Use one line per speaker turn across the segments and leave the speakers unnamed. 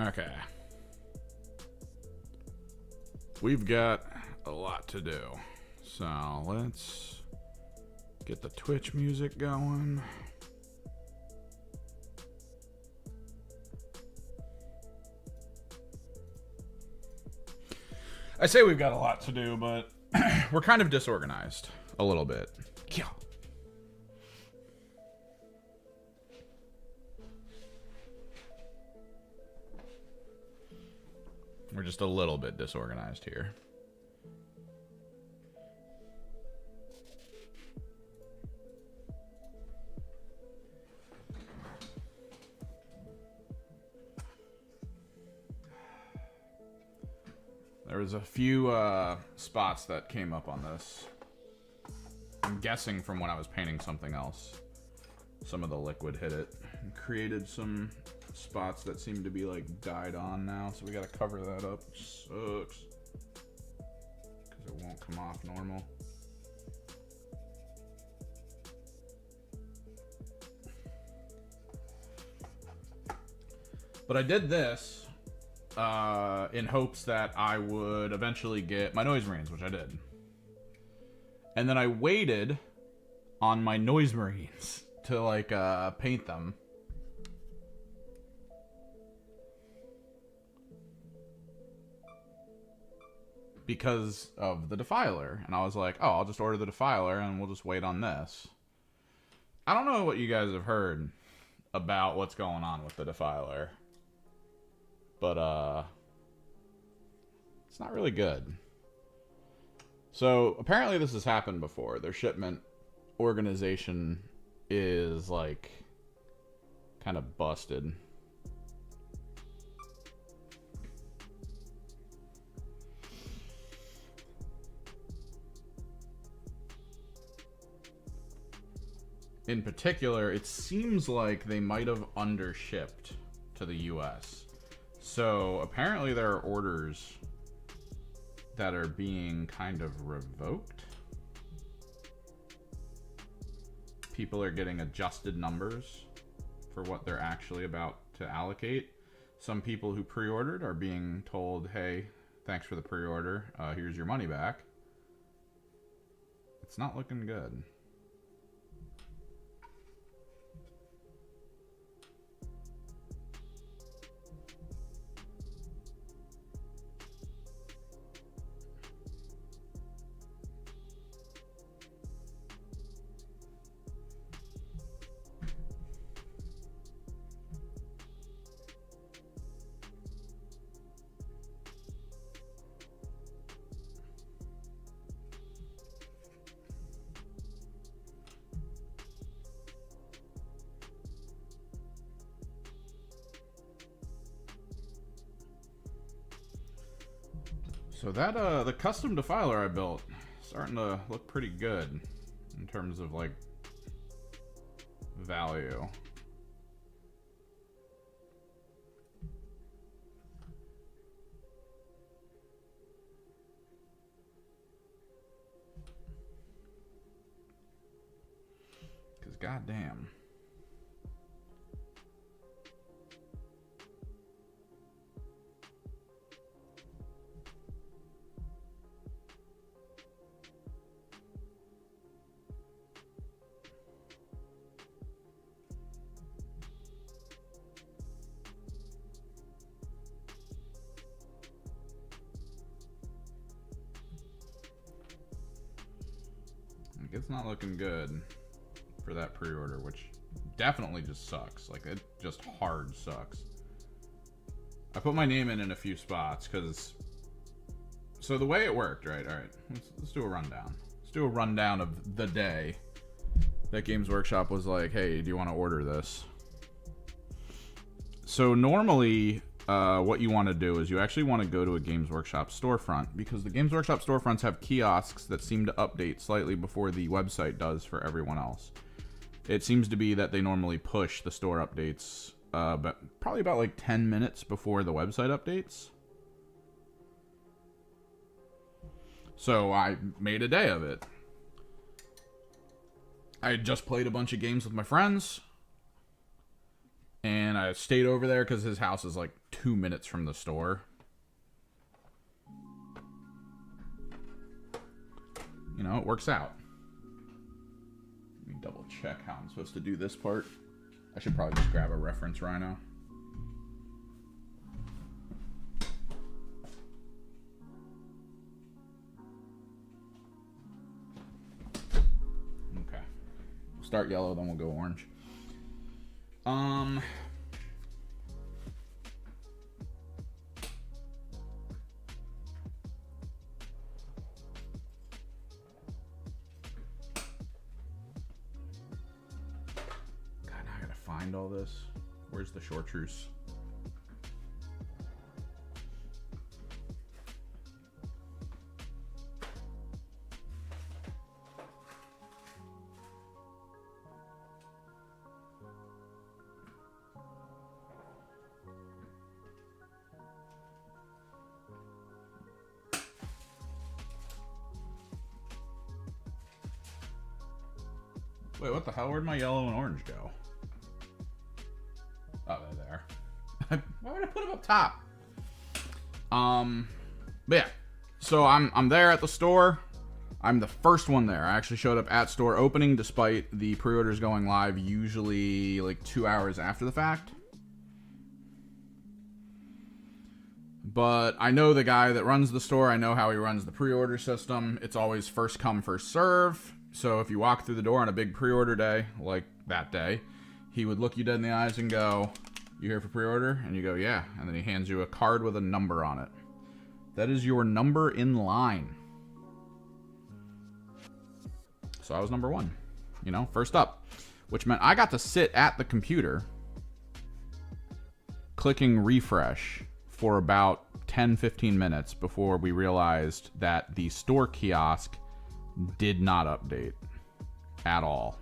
Okay. We've got a lot to do. So let's get the Twitch music going. I say we've got a lot to do, but we're kind of disorganized a little bit. Yeah. We're just a little bit disorganized here. There was a few spots that came up on this. I'm guessing from when I was painting something else. Some of the liquid hit it and created some spots that seem to be like dyed on now, so we gotta cover that up, which sucks because it won't come off normal. But I did this in hopes that I would eventually get my Noise Marines, which I did, and then I waited on my Noise Marines to like paint them. Because of the Defiler. And I was like, oh, I'll just order the Defiler and we'll just wait on this. I don't know what you guys have heard about what's going on with the Defiler. But, it's not really good. So, apparently this has happened before. Their shipment organization is, like, kind of busted. In particular, it seems like they might have undershipped to the US. So apparently there are orders that are being kind of revoked. People are getting adjusted numbers for what they're actually about to allocate. Some people who pre-ordered are being told, hey, thanks for the pre-order. Here's your money back. It's not looking good. So that, the custom Defiler I built, starting to look pretty good in terms of, like, value. Because goddamn. It's not looking good for that pre-order, which definitely just sucks. Like, it just hard sucks. I put my name in a few spots because... So the way it worked, right? All right, let's do a rundown. Let's do a rundown of the day that Games Workshop was like, hey, do you want to order this? So normally... what you want to do is you actually want to go to a Games Workshop storefront, because the Games Workshop storefronts have kiosks that seem to update slightly before the website does for everyone else. It seems to be that they normally push the store updates but probably about like 10 minutes before the website updates. So I made a day of it. I had just played a bunch of games with my friends, and I stayed over there because his house is like 2 minutes from the store. You know, it works out. Let me double check how I'm supposed to do this part. I should probably just grab a reference rhino. Okay. We'll start yellow, then we'll go orange. Find all this. Where's the chartreuse? Wait, what the hell? Where'd my yellow and orange go? Oh, they're there. Why would I put them up top? But yeah. So I'm there at the store. I'm the first one there. I actually showed up at store opening despite the pre-orders going live usually like 2 hours after the fact. But I know the guy that runs the store. I know how he runs the pre-order system. It's always first come, first serve. So if you walk through the door on a big pre-order day, like that day, he would look you dead in the eyes and go, "You here for pre-order?" And you go, "Yeah." And then he hands you a card with a number on it. That is your number in line. So I was number one, you know, first up, which meant I got to sit at the computer clicking refresh for about 10-15 minutes before we realized that the store kiosk did not update at all.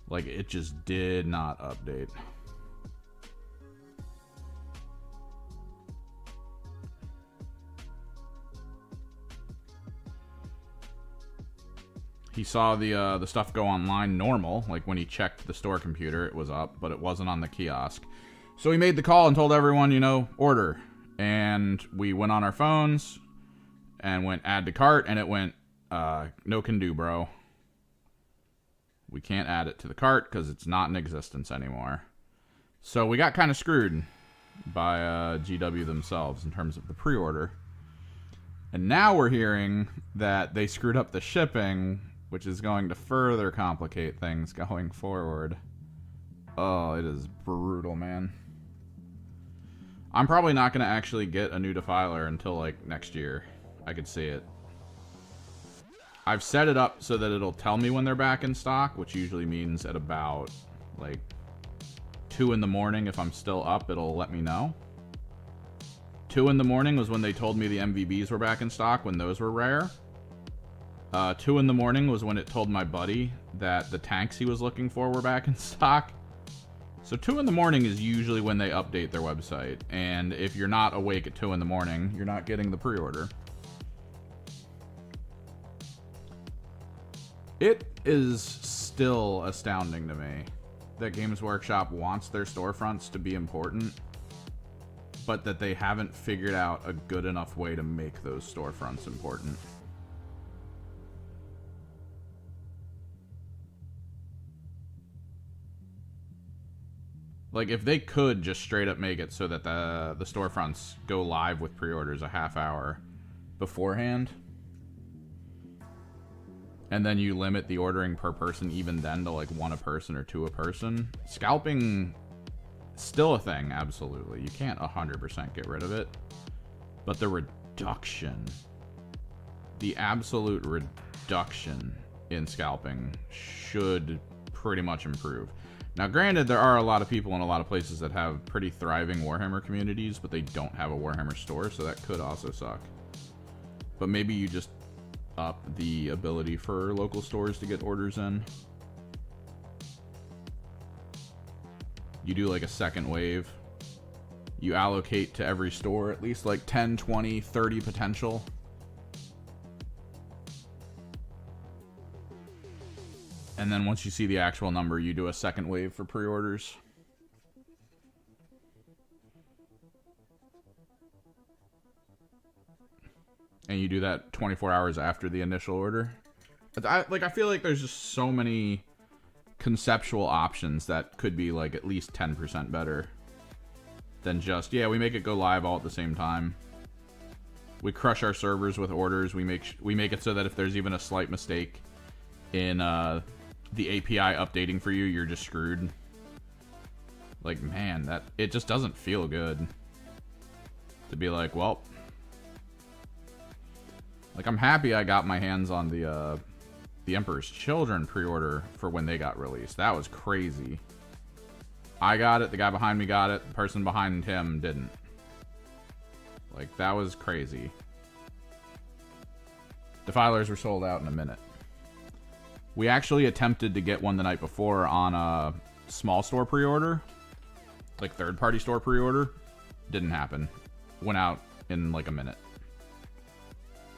Like, it just did not update. He saw the stuff go online normal, like when he checked the store computer, it was up, but it wasn't on the kiosk. So he made the call and told everyone, you know, order. And we went on our phones and went add to cart, and it went, no can do, bro. We can't add it to the cart because it's not in existence anymore. So we got kind of screwed by GW themselves in terms of the pre-order. And now we're hearing that they screwed up the shipping, which is going to further complicate things going forward. Oh, it is brutal, man. I'm probably not going to actually get a new defiler until, like, next year. I could see it. I've set it up so that it'll tell me when they're back in stock, which usually means at about, like, 2 in the morning. If I'm still up, it'll let me know. 2 in the morning was when they told me the MVBs were back in stock, when those were rare. 2 in the morning was when it told my buddy that the tanks he was looking for were back in stock. So 2 in the morning is usually when they update their website. And if you're not awake at 2 in the morning, you're not getting the pre-order. It is still astounding to me that Games Workshop wants their storefronts to be important, but that they haven't figured out a good enough way to make those storefronts important. Like, if they could just straight up make it so that the storefronts go live with pre-orders a half hour beforehand, and then you limit the ordering per person even then to like 1 a person or 2 a person. Scalping, still a thing, absolutely. You can't 100% get rid of it. But the reduction, the absolute reduction in scalping should pretty much improve. Now, granted, there are a lot of people in a lot of places that have pretty thriving Warhammer communities, but they don't have a Warhammer store, so that could also suck. But maybe you just up the ability for local stores to get orders in. You do like a second wave. You allocate to every store at least like 10, 20, 30 potential. And then once you see the actual number, you do a second wave for pre-orders. and you do that 24 hours after the initial order. I feel like there's just so many conceptual options that could be like at least 10% better than just, yeah, we make it go live all at the same time. We crush our servers with orders. We make it so that if there's even a slight mistake in the API updating for you, you're just screwed. Like, man, it just doesn't feel good to be like, well, like, I'm happy I got my hands on the Emperor's Children pre-order for when they got released. That was crazy. I got it, the guy behind me got it, the person behind him didn't. Like, that was crazy. Defilers were sold out in a minute. We actually attempted to get one the night before on a small store pre-order. Like, third-party store pre-order. Didn't happen. Went out in like a minute.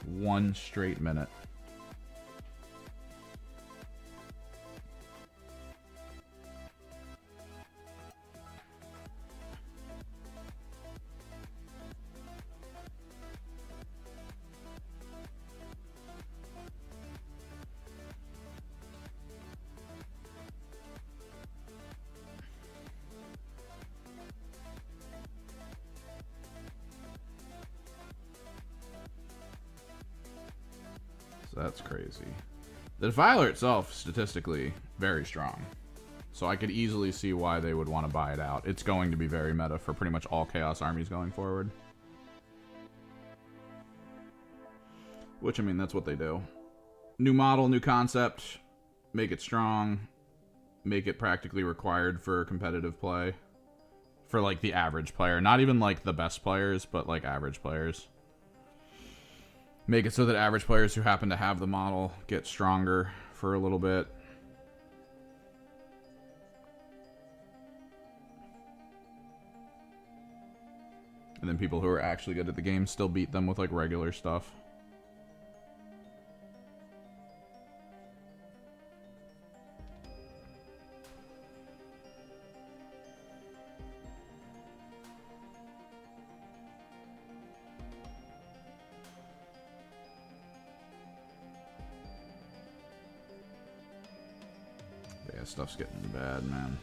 1 straight minute. That's crazy. The Defiler itself, statistically, very strong. So I could easily see why they would want to buy it out. It's going to be very meta for pretty much all Chaos armies going forward. Which, I mean, that's what they do. New model, new concept. Make it strong. Make it practically required for competitive play. For, like, the average player. Not even, like, the best players, but, like, average players. Make it so that average players who happen to have the model get stronger for a little bit. And then people who are actually good at the game still beat them with like regular stuff. Yeah, stuff's getting bad, man.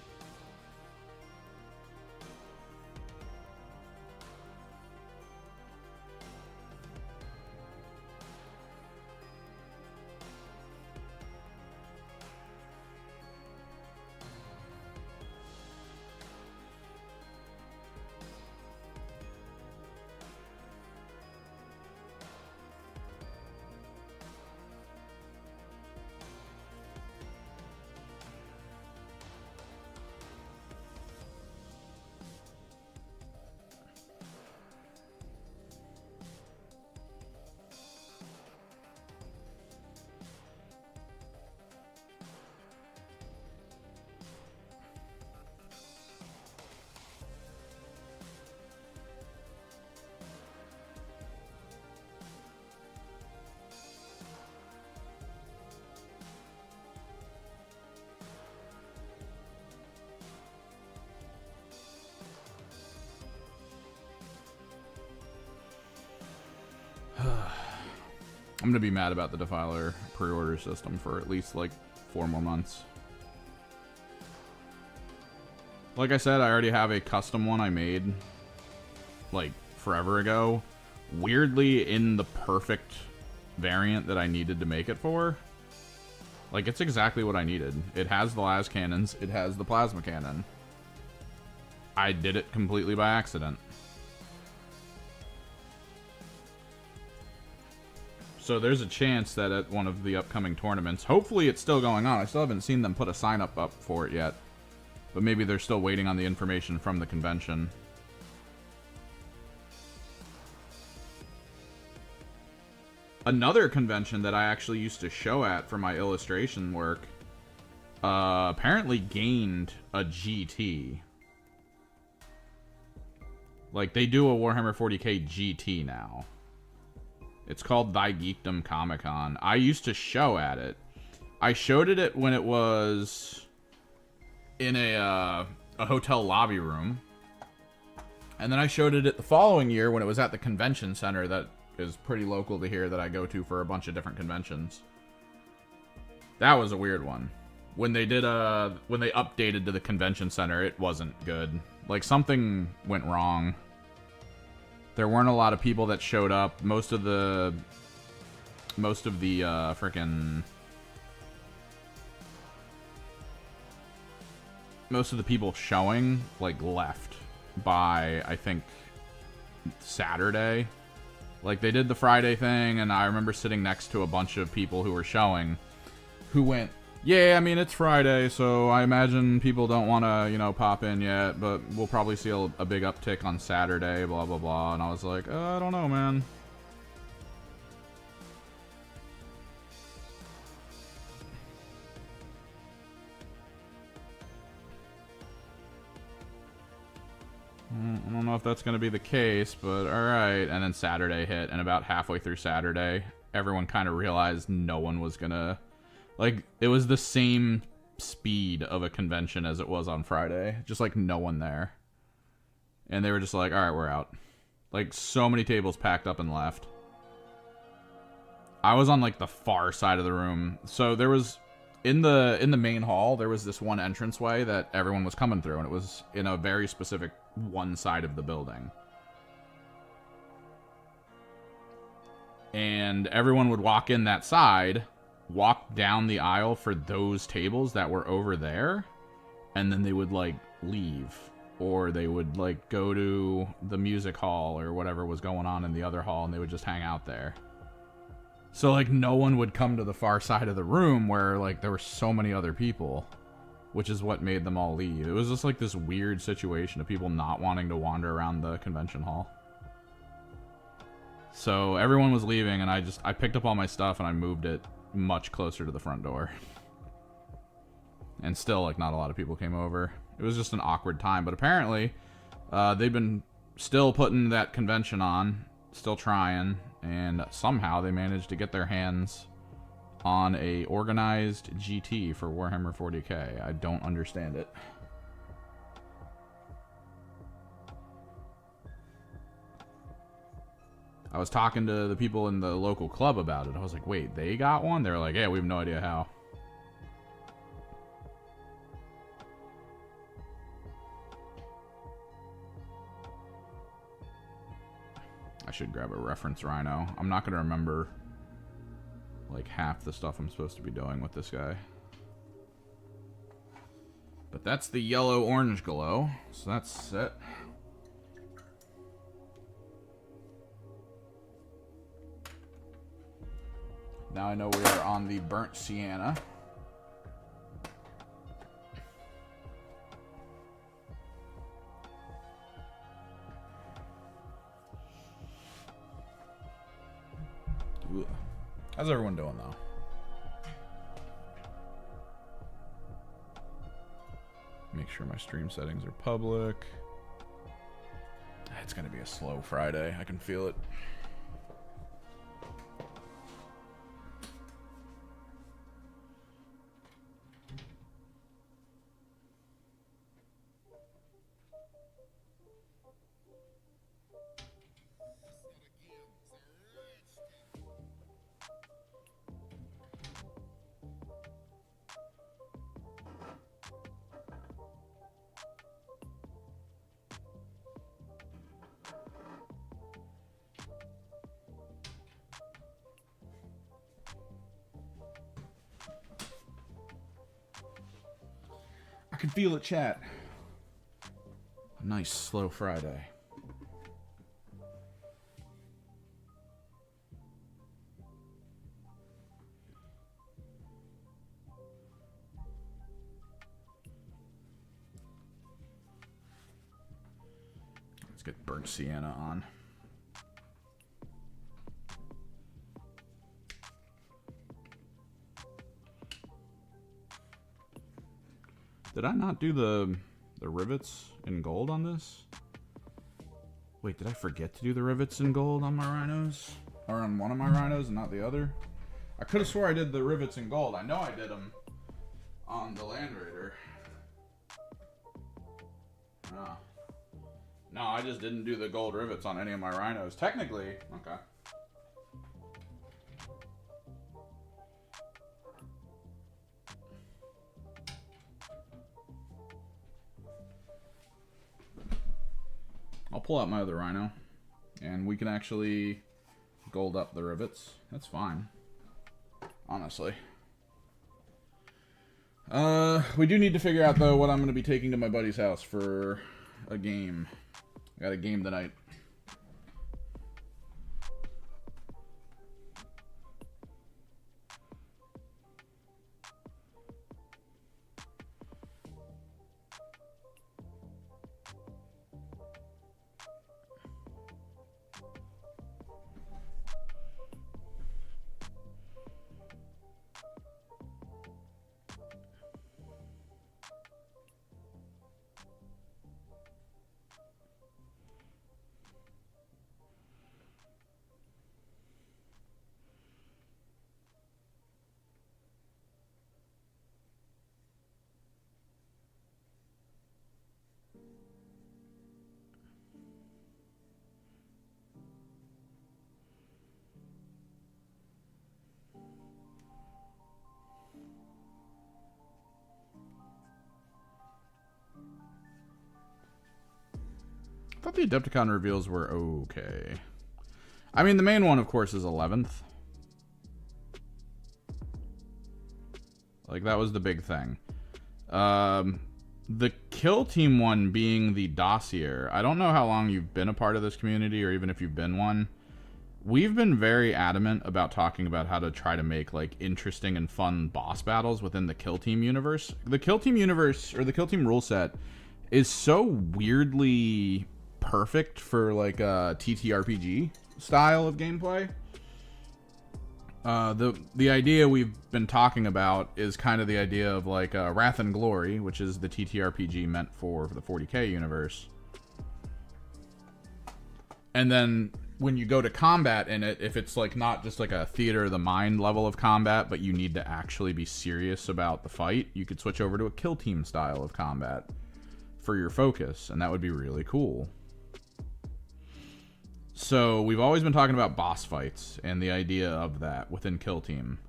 I'm gonna be mad about the Defiler pre-order system for at least like 4 more months. Like I said, I already have a custom one I made like forever ago. Weirdly in the perfect variant that I needed to make it for. Like, it's exactly what I needed. It has the las cannons, it has the plasma cannon. I did it completely by accident. So there's a chance that at one of the upcoming tournaments, hopefully it's still going on. I still haven't seen them put a sign up for it yet. But maybe they're still waiting on the information from the convention. Another convention that I actually used to show at for my illustration work apparently gained a GT. Like, they do a Warhammer 40k GT now. It's called Thy Geekdom Comic Con. I used to show at it. I showed it when it was in a hotel lobby room. And then I showed it the following year when it was at the convention center that is pretty local to here that I go to for a bunch of different conventions. That was a weird one. When they updated to the convention center, it wasn't good. Like, something went wrong. There weren't a lot of people that showed up. Most of the people showing, like, left by, I think, Saturday. Like, they did the Friday thing, and I remember sitting next to a bunch of people who were showing, who went, yeah, I mean, it's Friday, so I imagine people don't want to, you know, pop in yet, but we'll probably see a big uptick on Saturday, blah, blah, blah. And I was like, I don't know, man. I don't know if that's going to be the case, but alright. And then Saturday hit, and about halfway through Saturday, everyone kind of realized no one was going to... Like, it was the same speed of a convention as it was on Friday. Just, like, no one there. And they were just like, alright, we're out. Like, so many tables packed up and left. I was on, like, the far side of the room. So there was... In the main hall, there was this one entranceway that everyone was coming through, and it was in a very specific one side of the building. And everyone would walk in that side... walk down the aisle for those tables that were over there, and then they would, like, leave. Or they would, like, go to the music hall or whatever was going on in the other hall, and they would just hang out there. So, like, no one would come to the far side of the room where, like, there were so many other people, which is what made them all leave. It was just, like, this weird situation of people not wanting to wander around the convention hall. So everyone was leaving, and I picked up all my stuff and I moved it much closer to the front door. And still, like, not a lot of people came over. It was just an awkward time, but apparently they've been still putting that convention on, still trying, and somehow they managed to get their hands on a organized GT for Warhammer 40k. I don't understand it. I was talking to the people in the local club about it. I was like, wait, they got one? They were like, yeah, we have no idea how. I should grab a reference rhino. I'm not going to remember, like, half the stuff I'm supposed to be doing with this guy. But that's the yellow-orange glow, so that's set. Now I know we are on the burnt sienna. Ugh. How's everyone doing, though? Make sure my stream settings are public. It's going to be a slow Friday. I can feel it. I can feel it, chat. A nice slow Friday. Let's get burnt sienna on. Did I not do the rivets in gold on this? Wait, did I forget to do the rivets in gold on my rhinos? Or on one of my rhinos and not the other? I could have swore I did the rivets in gold. I know I did them on the Land Raider. No, I just didn't do the gold rivets on any of my rhinos. Technically, okay. pull out my other Rhino, and we can actually gold up the rivets. That's fine, honestly. We do need to figure out, though, what I'm going to be taking to my buddy's house for a game. I got a game tonight. I thought the Adepticon reveals were okay. I mean, the main one, of course, is 11th. Like, that was the big thing. The Kill Team one being the Dossier. I don't know how long you've been a part of this community, or even if you've been one. We've been very adamant about talking about how to try to make, like, interesting and fun boss battles within the Kill Team universe. The Kill Team universe, or the Kill Team rule set, is so weirdly perfect for, like, a TTRPG style of gameplay. The idea we've been talking about is kind of the idea of, like, Wrath and Glory, which is the TTRPG meant for the 40k universe. And then when you go to combat in it, if it's, like, not just like a theater of the mind level of combat, but you need to actually be serious about the fight, you could switch over to a Kill Team style of combat for your focus, and that would be really cool. So we've always been talking about boss fights and the idea of that within Kill Team.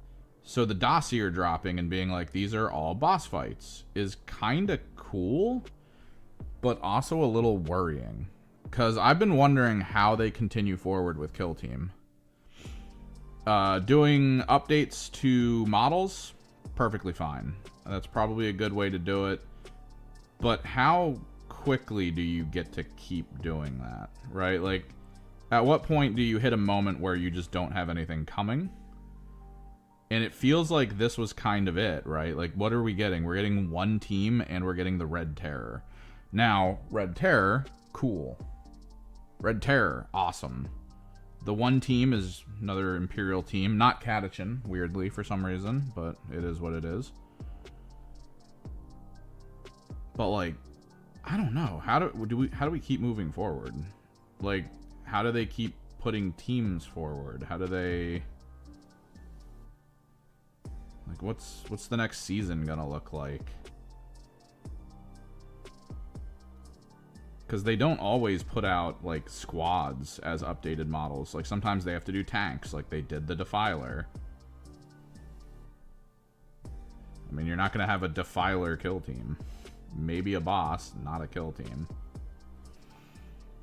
So the Dossier dropping and being like, these are all boss fights is kind of cool, but also a little worrying. Because I've been wondering how they continue forward with Kill Team. Doing updates to models, perfectly fine. That's probably a good way to do it. But how quickly do you get to keep doing that, right? Like, at what point do you hit a moment where you just don't have anything coming? And it feels like this was kind of it, right? Like, what are we getting? We're getting one team, and we're getting the Red Terror. Now, Red Terror, cool. Red Terror, awesome. The one team is another Imperial team. Not Catachan, weirdly, for some reason, but it is what it is. But, like, I don't know. How do we keep moving forward? Like, how do they keep putting teams forward? How do they... Like, what's the next season gonna look like? Because they don't always put out, like, squads as updated models. Like, sometimes they have to do tanks, like they did the Defiler. I mean, you're not gonna have a Defiler kill team. Maybe a boss, not a kill team.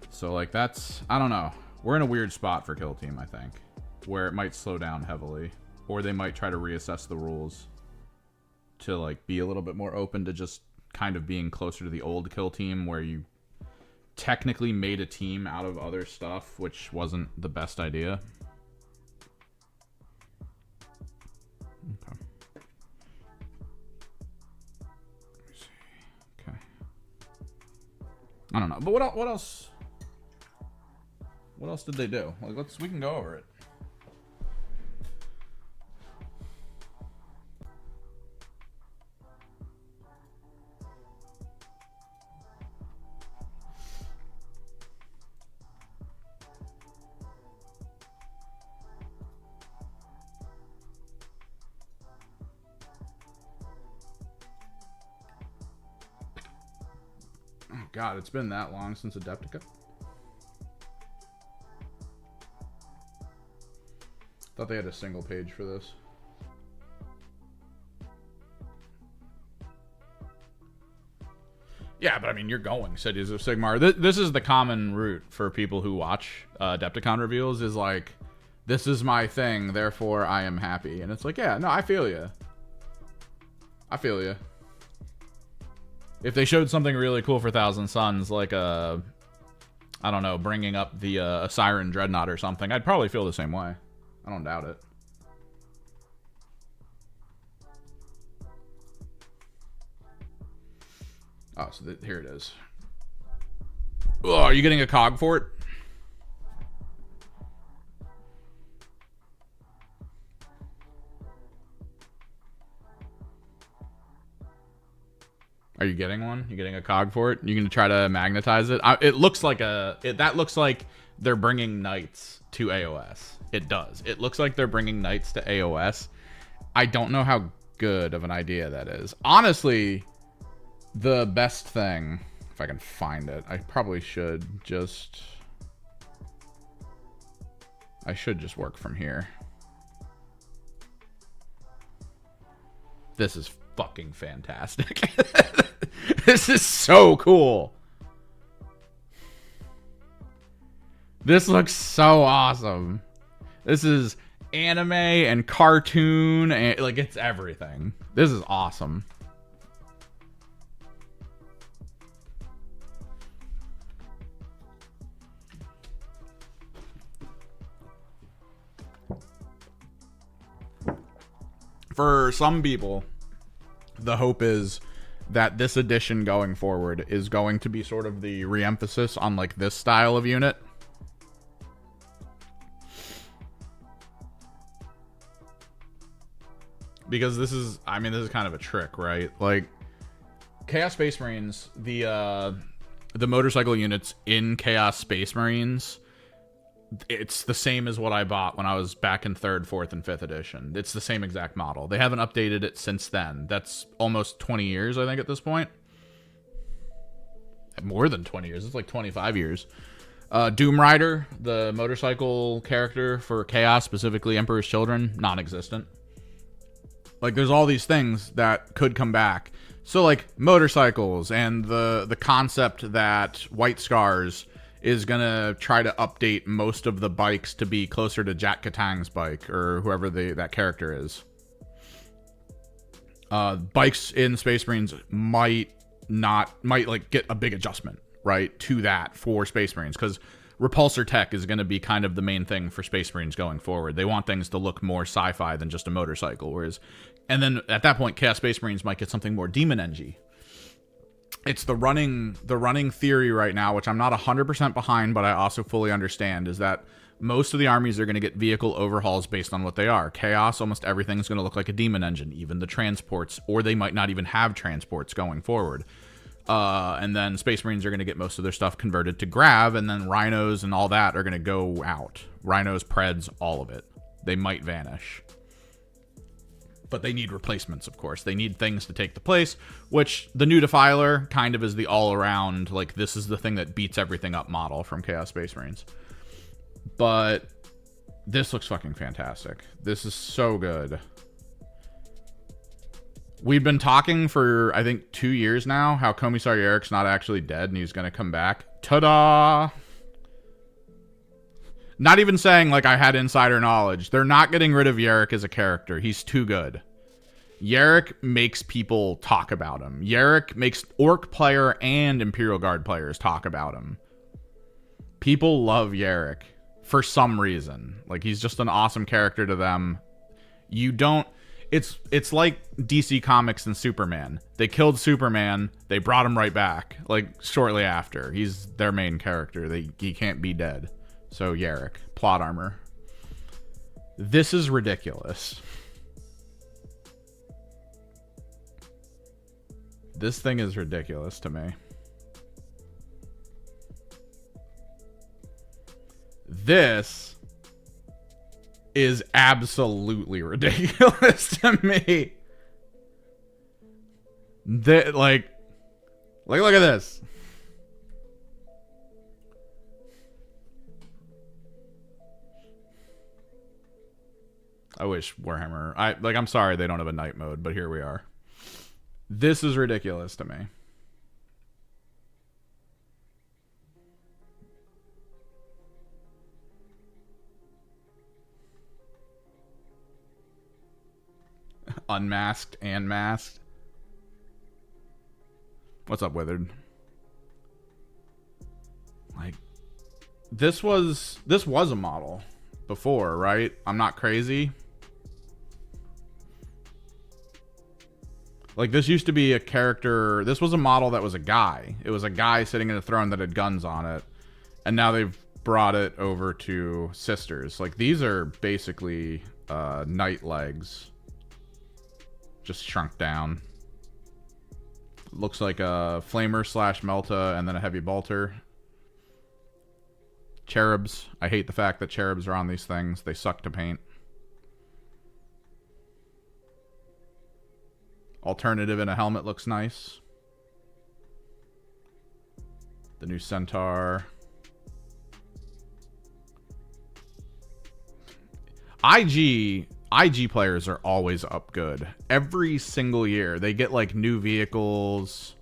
So, like, that's... I don't know. We're in a weird spot for Kill Team, I think. Where it might slow down heavily. Or they might try to reassess the rules. To, like, be a little bit more open to just kind of being closer to the old Kill Team, where you technically made a team out of other stuff, which wasn't the best idea. Okay. Let me see. Okay. I don't know. But what else... What else did they do? Like, we can go over it. Oh God, it's been that long since Adeptica. Thought they had a single page for this. Yeah, but I mean, you're going Cities of Sigmar. This is the common route for people who watch Adepticon reveals, is like, this is my thing, therefore I am happy. And it's like, yeah, no, I feel you. I feel you. If they showed something really cool for Thousand Suns, like I don't know, bringing up the Siren Dreadnought or something, I'd probably feel the same way. I don't doubt it. Oh, so here it is. Oh, are you getting a cog fort? Are you getting one? You getting a cog fort? You gonna try to magnetize it? It looks like that looks like they're bringing knights to AOS. It does. It looks like they're bringing knights to AOS. I don't know how good of an idea that is. Honestly, the best thing, if I can find it, I probably should just... I should just work from here. This is fucking fantastic. This is so cool. This looks so awesome. This is anime and cartoon, and like, it's everything. This is awesome. For some people, the hope is that this edition going forward is going to be sort of the re-emphasis on like this style of unit. Because this is, I mean, this is kind of a trick, right? Like, Chaos Space Marines, the motorcycle units in Chaos Space Marines, it's the same as what I bought when I was back in 3rd, 4th, and 5th edition. It's the same exact model. They haven't updated it since then. That's almost 20 years, I think, at this point. More than 20 years. It's like 25 years. Doom Rider, the motorcycle character for Chaos, specifically Emperor's Children, non-existent. Like, there's all these things that could come back. So, like, motorcycles and the concept that White Scars is gonna try to update most of the bikes to be closer to Jack Katang's bike, or whoever that character is. Bikes in Space Marines might like get a big adjustment, right, to that for Space Marines, because repulsor tech is going to be kind of the main thing for Space Marines going forward. They want things to look more sci-fi than just a motorcycle, whereas, and then at that point, Chaos Space Marines might get something more demon-engy. It's the running theory right now, which I'm not 100% behind, but I also fully understand, is that most of the armies are going to get vehicle overhauls based on what they are. Chaos, almost everything's going to look like a demon engine, even the transports, or they might not even have transports going forward. And then Space Marines are going to get most of their stuff converted to grav, and then rhinos and all that are going to go out. Rhinos, Preds, all of it. They might vanish. But they need replacements, of course. They need things to take the place, which the new Defiler kind of is the all-around, like, this is the thing that beats everything up model from Chaos Space Marines. But this looks fucking fantastic. This is so good. We've been talking for, I think, 2 years now, how Commissar Yarrik's not actually dead and he's going to come back. Ta-da! Not even saying, like, I had insider knowledge. They're not getting rid of Yarrik as a character. He's too good. Yarrik makes people talk about him. Yarrik makes Orc player and Imperial Guard players talk about him. People love Yarrik for some reason. Like, he's just an awesome character to them. You don't... It's like DC Comics and Superman. They killed Superman. They brought him right back, like, shortly after. He's their main character. He can't be dead. So, Yarrik. Plot armor. This is ridiculous. This thing is ridiculous to me. This is absolutely ridiculous to me. Like, look at this. I wish Warhammer... I'm sorry they don't have a night mode, but here we are. This is ridiculous to me. unmasked and masked. What's up, Withered? Like, this was a model before, right? I'm not crazy. Like, this used to be a character. This was a model that was a guy. It was a guy sitting in a throne that had guns on it. And now they've brought it over to sisters. Like, these are basically knight legs. Just shrunk down. Looks like a flamer slash melta and then a heavy bolter. Cherubs. I hate the fact that cherubs are on these things. They suck to paint. Alternative in a helmet looks nice. The new centaur. IG players are always up good. Every single year they get like new vehicles,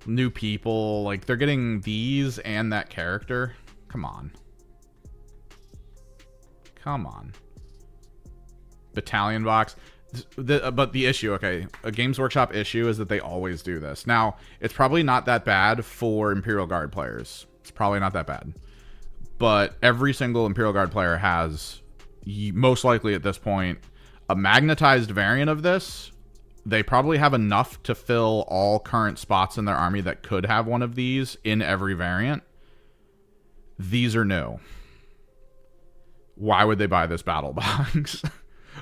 new people. Like, they're getting these and that character. Come on. Come on. Battalion box. But the issue, okay, a Games Workshop issue is that they always do this. Now, it's probably not that bad for Imperial Guard players. It's probably not that bad. But every single Imperial Guard player has, most likely at this point, a magnetized variant of this. They probably have enough to fill all current spots in their army that could have one of these in every variant. These are new. Why would they buy this battle box?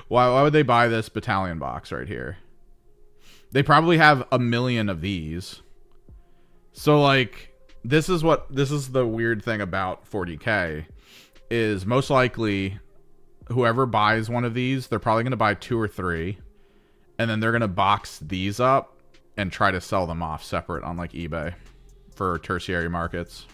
Why would they buy this battalion box right here? They probably have a million of these. So, like, this is the weird thing about 40K is most likely whoever buys one of these, they're probably going to buy 2 or 3, and then they're going to box these up and try to sell them off separate on like eBay for tertiary markets.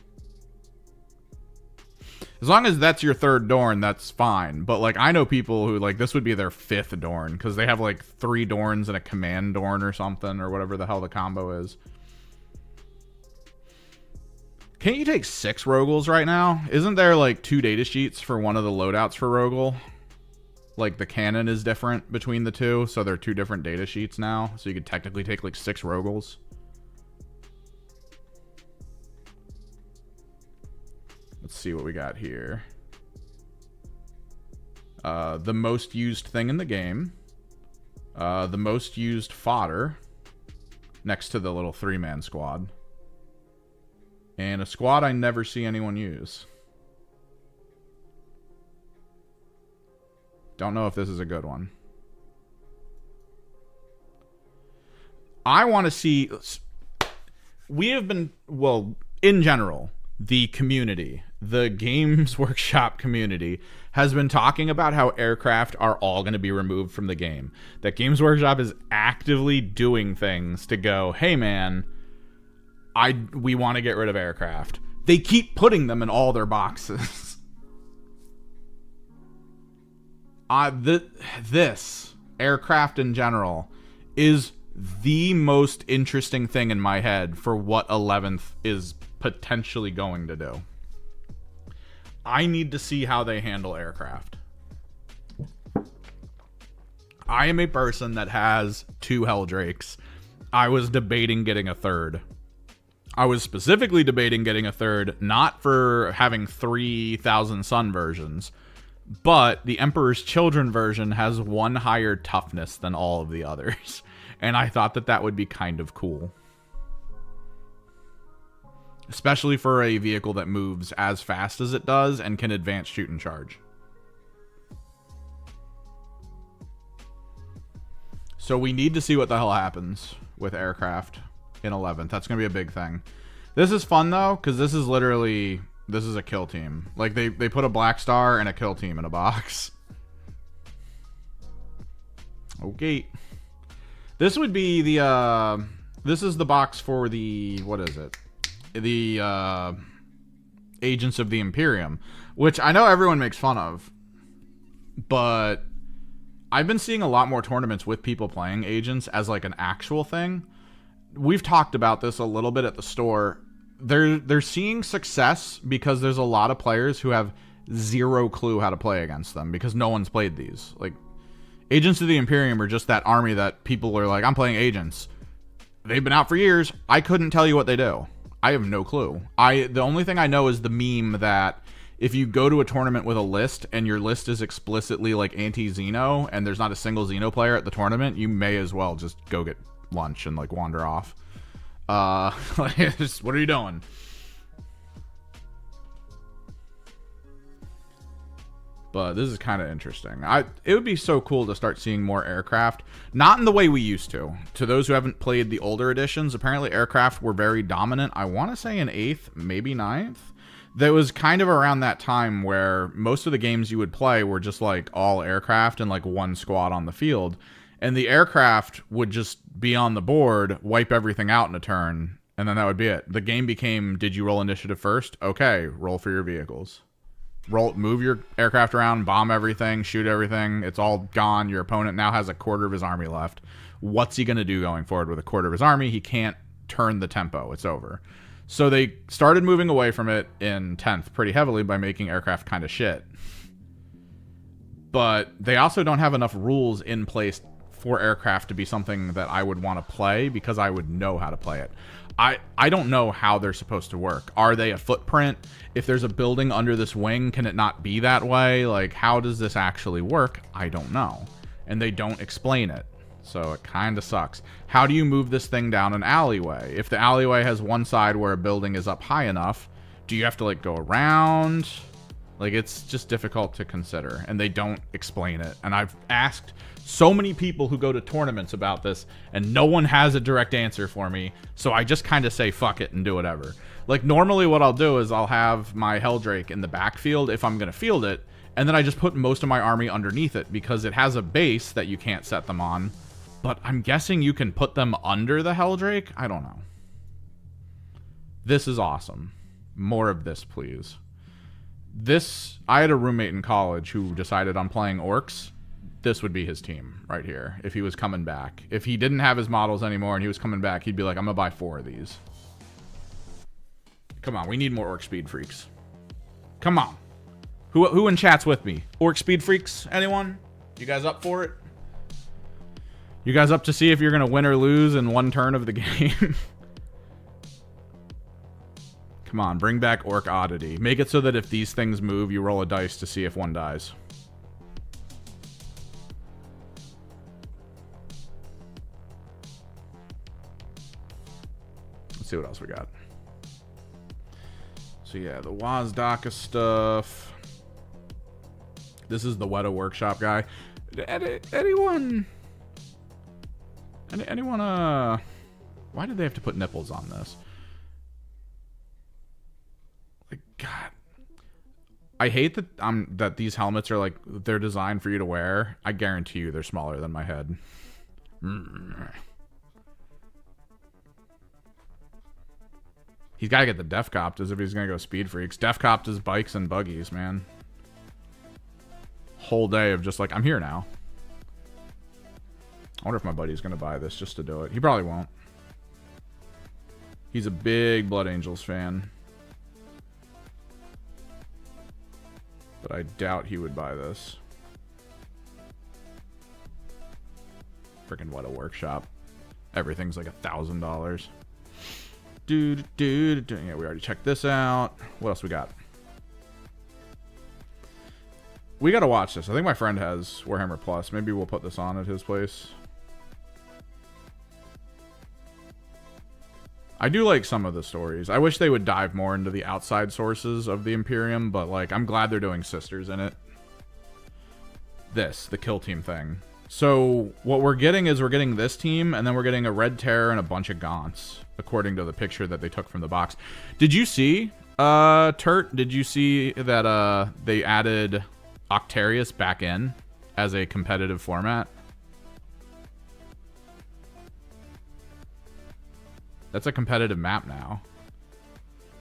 As long as that's your 3rd Dorn, that's fine. But, like, I know people who, like, this would be their 5th Dorn because they have, like, 3 Dorns and a Command Dorn or something, or whatever the hell the combo is. Can't you take 6 Rogals right now? Isn't there, like, 2 data sheets for one of the loadouts for Rogal? Like, the cannon is different between the two, so they're 2 different data sheets now. So you could technically take, like, 6 Rogals. Let's see what we got here. The most used thing in the game. The most used fodder. Next to the little 3-man squad. And a squad I never see anyone use. Don't know if this is a good one. I want to see... We have been... Well, in general, the community... The Games Workshop community has been talking about how aircraft are all going to be removed from the game. That Games Workshop is actively doing things to go, hey man, we want to get rid of aircraft. They keep putting them in all their boxes. This aircraft in general is the most interesting thing in my head for what 11th is potentially going to do. I need to see how they handle aircraft. I am a person that has 2 Helldrakes. I was debating getting a 3rd. I was specifically debating getting a 3rd, not for having 3,000 Sun versions, but the Emperor's Children version has 1 higher toughness than all of the others. And I thought that that would be kind of cool. Especially for a vehicle that moves as fast as it does and can advance shoot and charge. So we need to see what the hell happens with aircraft in 11th. That's going to be a big thing. This is fun, though, because this is literally... This is a kill team. Like, they put a Black Star and a kill team in a box. Okay. This would be the... This is the box for the... What is it? The Agents of the Imperium, which I know everyone makes fun of, but I've been seeing a lot more tournaments with people playing Agents as like an actual thing. We've talked about this a little bit at the store. They're seeing success because there's a lot of players who have zero clue how to play against them because no one's played these. Like, Agents of the Imperium are just that army that people are like, I'm playing Agents. They've been out for years. I couldn't tell you what they do. I have no clue. The only thing I know is the meme that if you go to a tournament with a list and your list is explicitly like anti-Xeno and there's not a single Xeno player at the tournament, you may as well just go get lunch and like wander off. What are you doing? But this is kind of interesting. It would be so cool to start seeing more aircraft. Not in the way we used to. To those who haven't played the older editions, apparently aircraft were very dominant. I want to say in 8th, maybe 9th. That was kind of around that time where most of the games you would play were just like all aircraft and like one squad on the field. And the aircraft would just be on the board, wipe everything out in a turn, and then that would be it. The game became, did you roll initiative first? Okay, roll for your vehicles. Move your aircraft around, bomb everything, shoot everything. It's all gone. Your opponent now has a quarter of his army left. What's he going to do going forward with a quarter of his army? He can't turn the tempo. It's over. So they started moving away from it in 10th pretty heavily by making aircraft kind of shit. But they also don't have enough rules in place for aircraft to be something that I would want to play because I would know how to play it. I don't know how they're supposed to work. Are they a footprint? If there's a building under this wing, can it not be that way? Like, how does this actually work? I don't know. And they don't explain it. So it kind of sucks. How do you move this thing down an alleyway? If the alleyway has one side where a building is up high enough, do you have to, like, go around? Like, it's just difficult to consider. And they don't explain it. And I've asked so many people who go to tournaments about this, and no one has a direct answer for me. So I just kind of say fuck it and do whatever. Like, normally what I'll do is I'll have my Helldrake in the backfield if I'm going to field it, and then I just put most of my army underneath it because it has a base that you can't set them on. But I'm guessing you can put them under the Helldrake? I don't know. This is awesome. More of this, please. I had a roommate in college who decided on playing orcs. This would be his team right here if he was coming back. If he didn't have his models anymore and he was coming back, he'd be like, I'm gonna buy 4 of these. Come on, we need more orc speed freaks. Come on. Who in chat's with me? Orc speed freaks? Anyone? You guys up for it? You guys up to see if you're gonna win or lose in one turn of the game? Come on, bring back Orc Oddity. Make it so that if these things move, you roll a dice to see if one dies. Let's see what else we got. So yeah, the Wazdaka stuff. This is the Weta Workshop guy. Anyone, why did they have to put nipples on this? Like, God, I hate that that these helmets are like, they're designed for you to wear. I guarantee you they're smaller than my head. He's got to get the Defcopters if he's going to go Speed Freaks. Defcopters, bikes, and buggies, man. Whole day of just like, I'm here now. I wonder if my buddy's going to buy this just to do it. He probably won't. He's a big Blood Angels fan. But I doubt he would buy this. Freaking Weta Workshop. Everything's like $1,000. Yeah, we already checked this out. What else we got? We gotta watch this. I think my friend has Warhammer Plus. Maybe we'll put this on at his place. I do like some of the stories. I wish they would dive more into the outside sources of the Imperium, but like, I'm glad they're doing Sisters in it. The Kill Team thing. So what we're getting is we're getting this team, and then we're getting a Red Terror and a bunch of Gaunts, according to the picture that they took from the box. Did you see, Turt, did you see that they added Octarius back in as a competitive format? That's a competitive map now.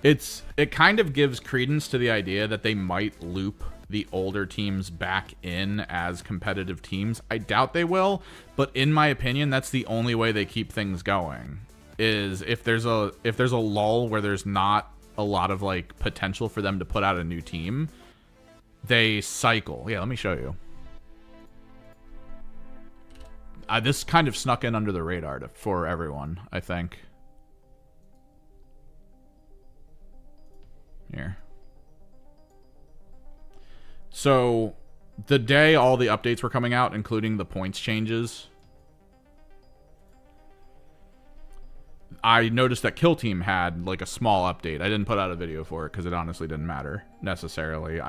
It kind of gives credence to the idea that they might loop the older teams back in as competitive teams. I doubt they will, but in my opinion, that's the only way they keep things going. Is if there's a lull where there's not a lot of like potential for them to put out a new team, they cycle. Yeah, let me show you. this kind of snuck in under the radar for everyone, I think. Here. So, the day all the updates were coming out, including the points changes, I noticed that Kill Team had like a small update. I didn't put out a video for it because it honestly didn't matter necessarily.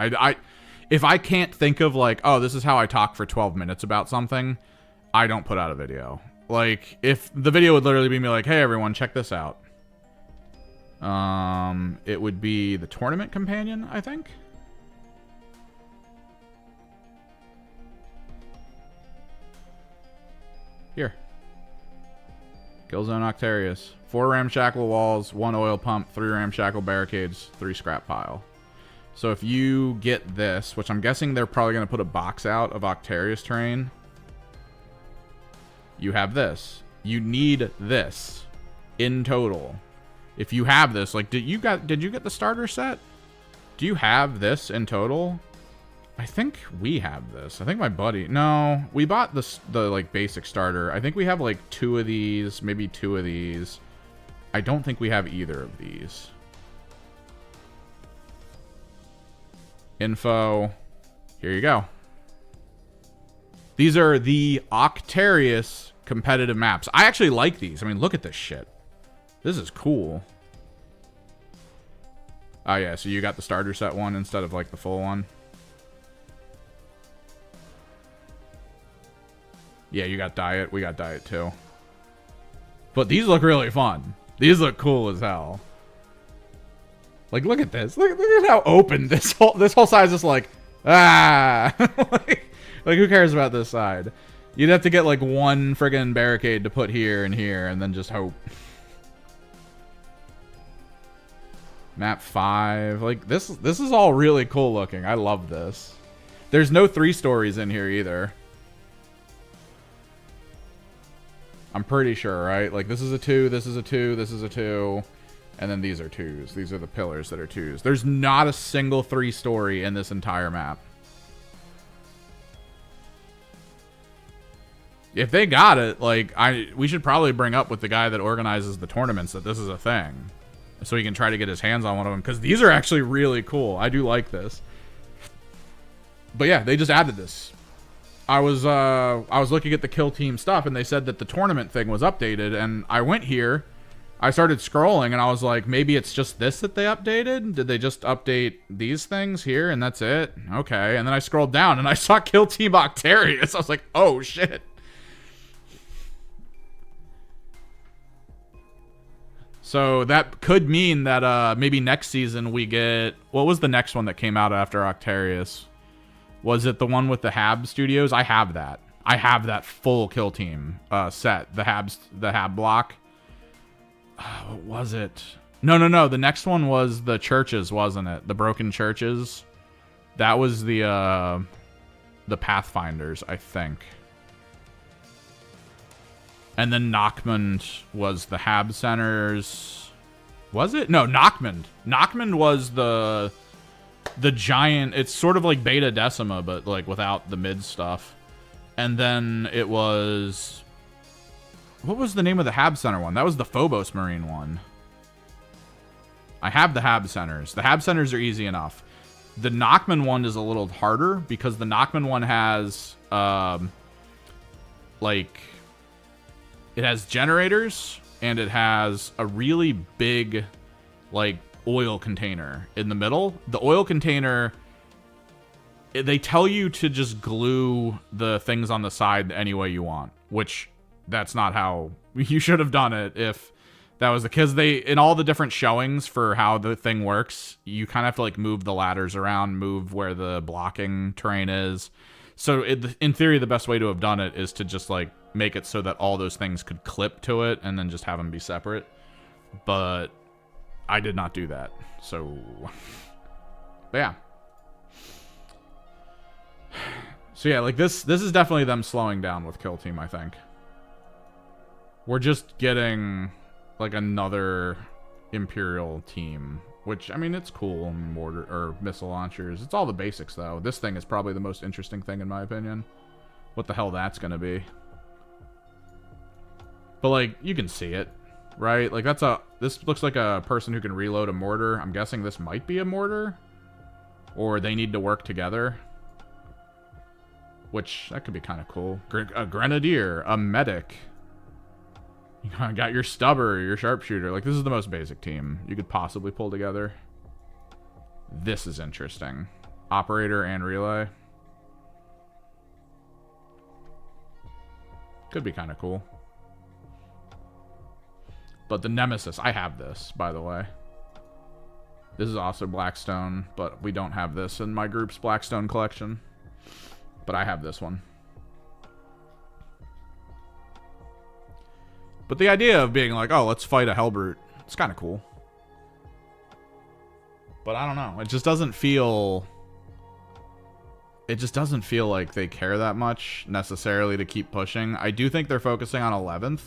If I can't think of like, oh, this is how I talk for 12 minutes about something, I don't put out a video. Like, if the video would literally be me like, hey everyone, check this out. It would be the tournament companion, I think. Here. Killzone Octarius. 4 ramshackle walls, 1 oil pump, 3 ramshackle barricades, 3 scrap pile. So if you get this, which I'm guessing they're probably going to put a box out of Octarius terrain, you have this. You need this in total. If you have this, like, did you get the starter set? Do you have this in total? I think we have this. I think my buddy... No, we bought the like, basic starter. I think we have, like, 2 of these, maybe 2 of these. I don't think we have either of these. Info. Here you go. These are the Octarius competitive maps. I actually like these. I mean, look at this shit. This is cool. Oh, yeah, so you got the starter set one instead of, like, the full one. Yeah, you got Diet. We got Diet, too. But these look really fun. These look cool as hell. Like, look at this. Look at how open this whole side is just like, ah. like, who cares about this side? You'd have to get, like, 1 friggin' barricade to put here and here, and then just hope. Map 5. Like, this is all really cool looking. I love this. There's no 3 stories in here either. I'm pretty sure, right? Like, this is a 2, this is a 2, this is a 2, and then these are 2s. These are the pillars that are 2s. There's not a single 3 story in this entire map. If they got it, like, we should probably bring up with the guy that organizes the tournaments that this is a thing, so he can try to get his hands on one of them, because these are actually really cool. I do like this. But yeah, they just added this. I was looking at the Kill Team stuff, and they said that the tournament thing was updated, and I went here, I started scrolling, and I was like, maybe it's just this that they updated? Did they just update these things here, and that's it? Okay, and then I scrolled down, and I saw Kill Team Octarius. I was like, oh, shit. So that could mean that maybe next season we get... What was the next one that came out after Octarius? Was it the one with the Hab Studios? I have that. I have that full Kill Team set. The Hab block. What was it? No. The next one was the churches, wasn't it? The broken churches. That was the Pathfinders, I think. And then Nockmund was the Hab centers. Was it? No, Nockmund. Nockmund was the giant. It's sort of like Beta Decima, but like without the mid stuff. And then it was... What was the name of the Hab Center one? That was the Phobos Marine one. I have the Hab Centers. The Hab Centers are easy enough. The Nockmund one is a little harder because the Nockmund one has, like... It has generators, and it has a really big, like, oil container in the middle. The oil container... They tell you to just glue the things on the side any way you want, which... That's not how you should have done it if that was the... Because they, in all the different showings for how the thing works, you kind of have to like move the ladders around, move where the blocking terrain is. So in theory, the best way to have done it is to just like make it so that all those things could clip to it and then just have them be separate. But I did not do that. So, but yeah. So yeah, like this is definitely them slowing down with Kill Team, I think. We're just getting, like, another Imperial team. Which, I mean, it's cool. Mortar, or missile launchers. It's all the basics, though. This thing is probably the most interesting thing, in my opinion. What the hell that's gonna be. But, like, you can see it, right? Like, this looks like a person who can reload a mortar. I'm guessing this might be a mortar. Or they need to work together. Which, that could be kind of cool. A grenadier, a medic. You got your stubber, your sharpshooter. Like, this is the most basic team you could possibly pull together. This is interesting. Operator and relay. Could be kind of cool. But the Nemesis, I have this, by the way. This is also Blackstone, but we don't have this in my group's Blackstone collection. But I have this one. But the idea of being like, oh, let's fight a Hellbrute, it's kind of cool. But I don't know. It just doesn't feel... It just doesn't feel like they care that much, necessarily, to keep pushing. I do think they're focusing on 11th.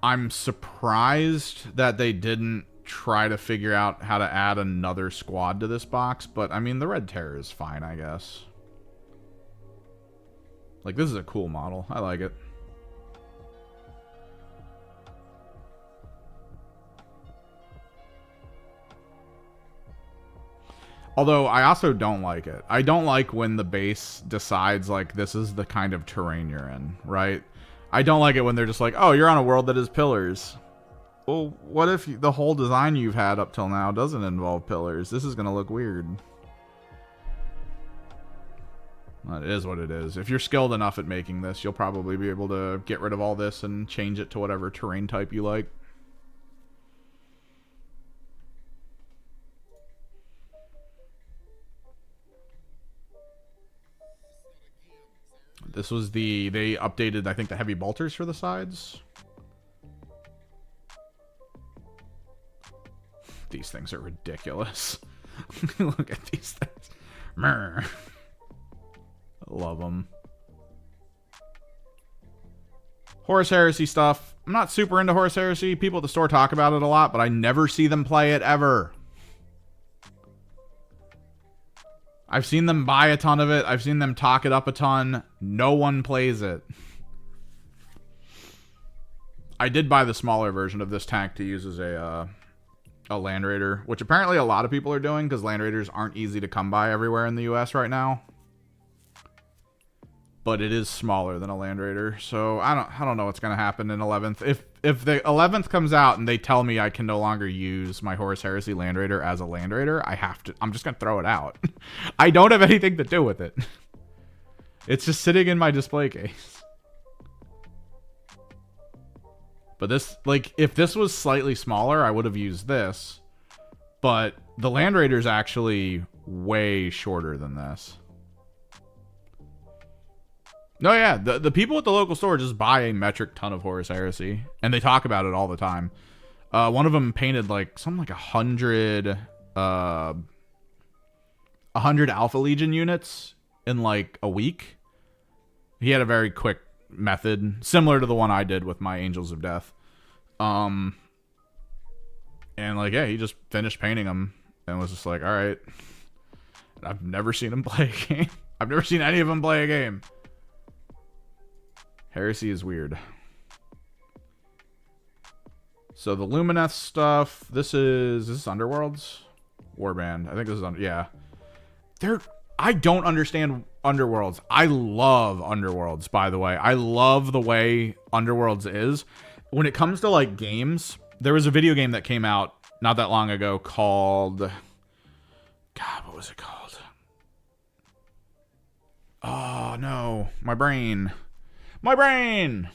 I'm surprised that they didn't try to figure out how to add another squad to this box. But, I mean, the Red Terror is fine, I guess. Like, this is a cool model. I like it. Although, I also don't like it. I don't like when the base decides, like, this is the kind of terrain you're in, right? I don't like it when they're just like, oh, you're on a world that is pillars. Well, what if the whole design you've had up till now doesn't involve pillars? This is going to look weird. Well, it is what it is. If you're skilled enough at making this, you'll probably be able to get rid of all this and change it to whatever terrain type you like. This was they updated, I think, the heavy bolters for the sides. These things are ridiculous. Look at these things. I love them. Horus Heresy stuff. I'm not super into Horus Heresy. People at the store talk about it a lot, but I never see them play it ever. I've seen them buy a ton of it. I've seen them talk it up a ton. No one plays it. I did buy the smaller version of this tank to use as a Land Raider, which apparently a lot of people are doing because Land Raiders aren't easy to come by everywhere in the US right now. But it is smaller than a Land Raider, so I don't know what's gonna happen in 11th. If the 11th comes out and they tell me I can no longer use my Horus Heresy Land Raider as a Land Raider, I'm just gonna throw it out. I don't have anything to do with it. It's just sitting in my display case. But this, like, if this was slightly smaller, I would have used this. But the Land Raider is actually way shorter than this. No, yeah, the people at the local store just buy a metric ton of Horus Heresy, and they talk about it all the time. One of them painted like something like 100 Alpha Legion units in like a week. He had a very quick method, similar to the one I did with my Angels of Death. And like, yeah, he just finished painting them and was just like, all right. I've never seen him play a game. I've never seen any of them play a game. Heresy is weird. So the Lumineth stuff. This is Underworlds? Warband. I think this is yeah. I don't understand Underworlds. I love Underworlds, by the way. I love the way Underworlds is. When it comes to like games, there was a video game that came out not that long ago called... God, what was it called? Oh, no. My brain. My brain!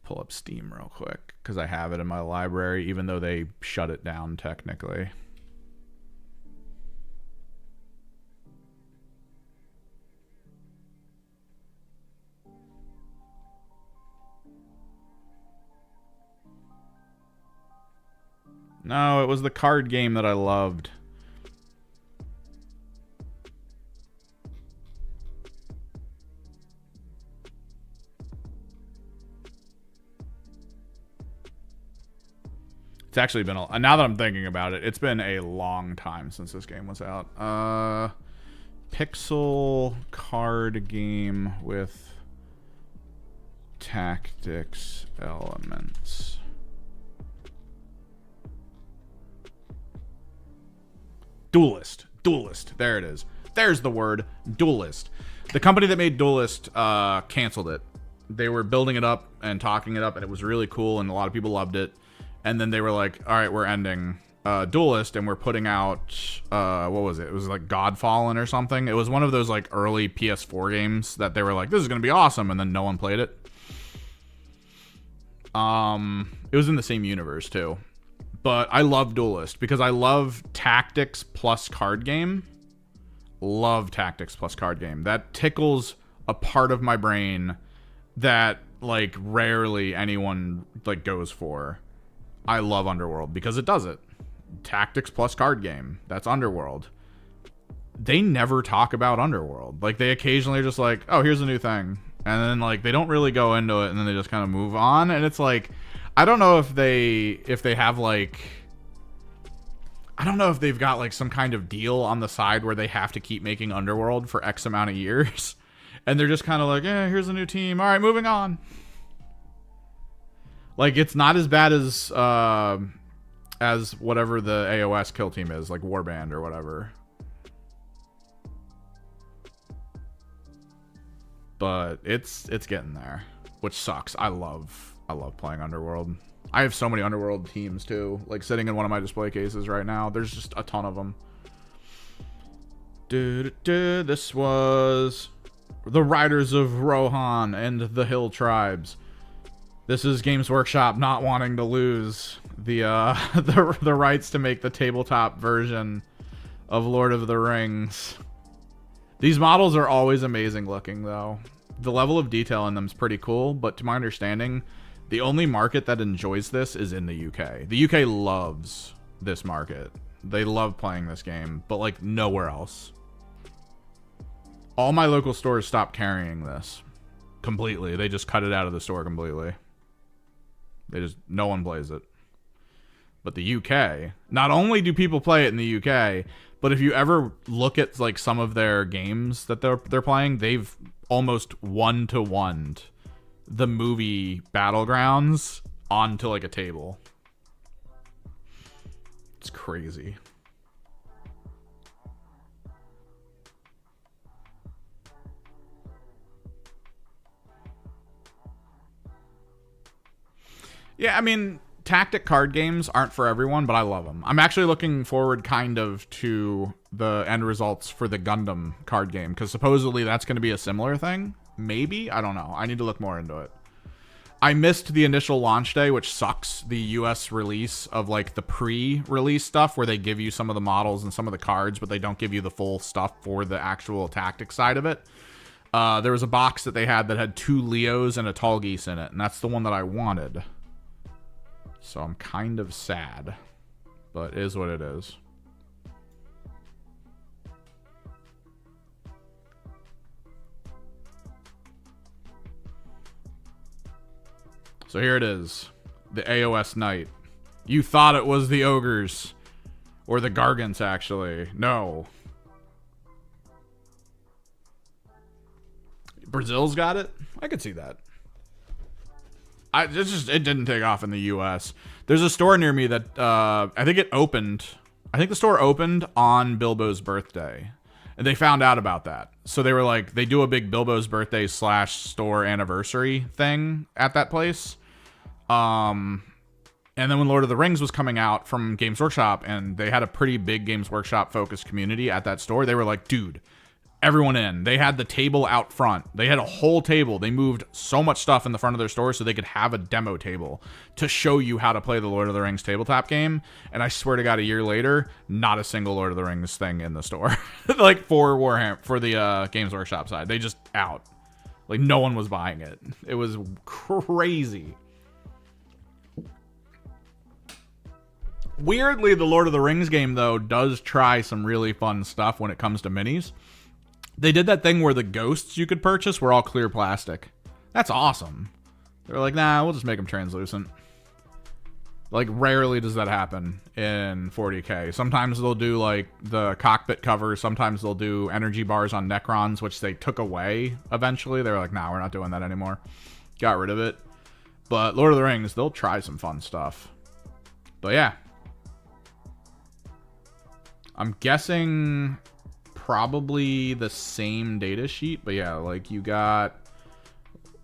Pull up Steam real quick, because I have it in my library, even though they shut it down technically. No, it was the card game that I loved. It's actually been now that I'm thinking about it, it's been a long time since this game was out. Pixel card game with tactics elements. Duelist. There it is. There's the word. Duelist. The company that made Duelist canceled it. They were building it up and talking it up, and it was really cool, and a lot of people loved it. And then they were like, all right, we're ending Duelist, and we're putting out, what was it? It was like Godfallen or something. It was one of those like early PS4 games that they were like, this is going to be awesome, and then no one played it. It was in the same universe, too. But I love Duelist because I love tactics plus card game. Love tactics plus card game. That tickles a part of my brain that like rarely anyone like goes for. I love Underworld because it does it. Tactics plus card game. That's Underworld. They never talk about Underworld. Like they occasionally are just like, oh, here's a new thing. And then like they don't really go into it and then they just kind of move on. And it's like, I don't know if they have like, I don't know if they've got like some kind of deal on the side where they have to keep making Underworld for X amount of years. And they're just kind of like, here's a new team. All right, moving on. Like it's not as bad as whatever the AOS kill team is, like Warband or whatever. But it's getting there, which sucks. I love playing Underworld. I have so many Underworld teams too, like sitting in one of my display cases right now. There's just a ton of them. This was the Riders of Rohan and the Hill Tribes. This is Games Workshop not wanting to lose the the rights to make the tabletop version of Lord of the Rings. These models are always amazing looking, though. The level of detail in them is pretty cool, but to my understanding, the only market that enjoys this is in the UK. The UK loves this market. They love playing this game, but like nowhere else. All my local stores stopped carrying this completely. They just cut it out of the store completely. No one plays it. But the UK, not only do people play it in the UK, but if you ever look at like some of their games that they're playing, they've almost 1-to-1'd the movie Battlegrounds onto like a table. It's crazy. Yeah, I mean, tactic card games aren't for everyone, but I love them. I'm actually looking forward kind of to the end results for the Gundam card game, because supposedly that's going to be a similar thing. Maybe? I don't know. I need to look more into it. I missed the initial launch day, which sucks. The US release of like the pre-release stuff where they give you some of the models and some of the cards, but they don't give you the full stuff for the actual tactics side of it. There was a box that they had that had 2 Leos and a Tall Geese in it, and that's the one that I wanted. So I'm kind of sad, but it is what it is. So here it is, the AOS Knight. You thought it was the Ogres, or the Gargants, actually. No. Brazil's got it? I could see that. It didn't take off in the US. There's a store near me that I think it opened. I think the store opened on Bilbo's birthday, and they found out about that. So they were like, they do a big Bilbo's birthday / store anniversary thing at that place. And then when Lord of the Rings was coming out from Games Workshop, and they had a pretty big Games Workshop focused community at that store, they were like, dude, everyone in. They had the table out front. They had a whole table. They moved so much stuff in the front of their store so they could have a demo table to show you how to play the Lord of the Rings tabletop game. And I swear to God, a year later, not a single Lord of the Rings thing in the store. Like for Warhammer, for the Games Workshop side. They just out. Like no one was buying it. It was crazy. Weirdly, the Lord of the Rings game, though, does try some really fun stuff when it comes to minis. They did that thing where the ghosts you could purchase were all clear plastic. That's awesome. They're like, nah, we'll just make them translucent. Like, rarely does that happen in 40K. Sometimes they'll do, like, the cockpit cover. Sometimes they'll do energy bars on Necrons, which they took away eventually. They were like, nah, we're not doing that anymore. got rid of it. But Lord of the Rings, they'll try some fun stuff. But yeah. I'm guessing probably the same data sheet. But yeah, like you got...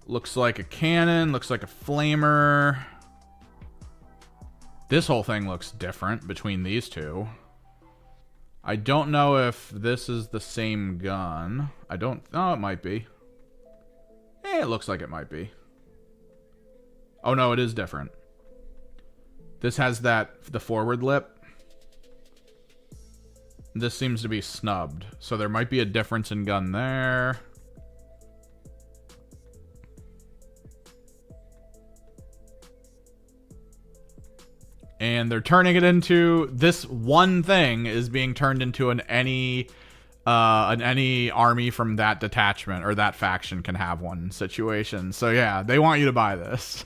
Looks like a cannon. Looks like a flamer. This whole thing looks different between these two. I don't know if this is the same gun. I don't... Oh, it might be. It looks like it might be. Oh, no, it is different. This has the forward lip. This seems to be snubbed. So there might be a difference in gun there. And they're turning it into... This one thing is being turned into an any army from that detachment or that faction can have one situation. So yeah, they want you to buy this.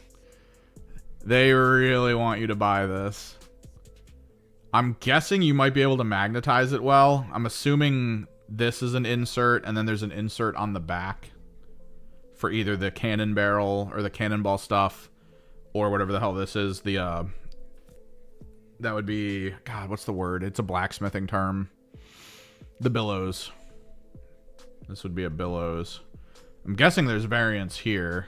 They really want you to buy this. I'm guessing you might be able to magnetize it well. I'm assuming this is an insert, and then there's an insert on the back for either the cannon barrel or the cannonball stuff, or whatever the hell this is. The that would be... God, what's the word? It's a blacksmithing term. The billows. This would be a billows. I'm guessing there's variants here.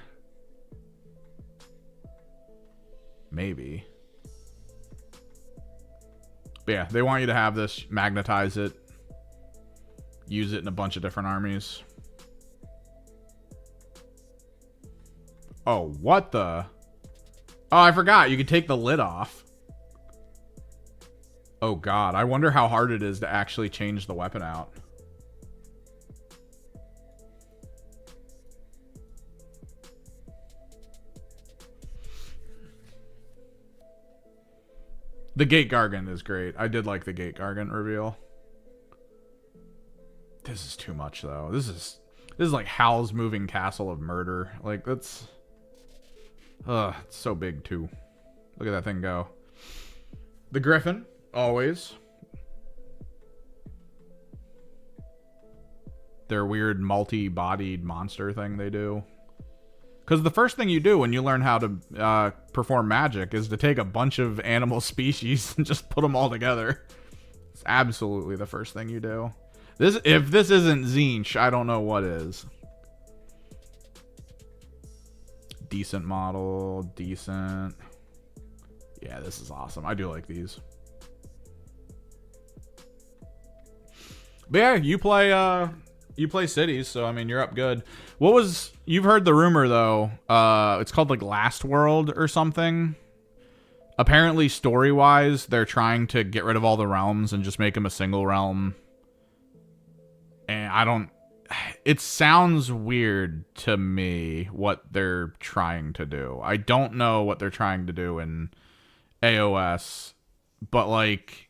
Maybe. But yeah, they want you to have this, magnetize it, use it in a bunch of different armies. Oh, what the... Oh, I forgot. You could take the lid off. Oh god, I wonder how hard it is to actually change the weapon out. The Gate Gargant is great. I did like the Gate Gargant reveal. This is too much though. This is like Hal's Moving Castle of Murder. Like that's... it's so big too. Look at that thing go. The Griffin. Always. Their weird monster thing they do. Because the first thing you do when you learn how to perform magic is to take a bunch of animal species and just put them all together. It's absolutely the first thing you do. If this isn't Tzeentch, I don't know what is. Decent model. Decent. Yeah, this is awesome. I do like these. But yeah, you play cities, so I mean you're up good. You've heard the rumor though, it's called like Last World or something. Apparently story-wise, they're trying to get rid of all the realms and just make them a single realm. And it sounds weird to me what they're trying to do. I don't know what they're trying to do in AOS, but like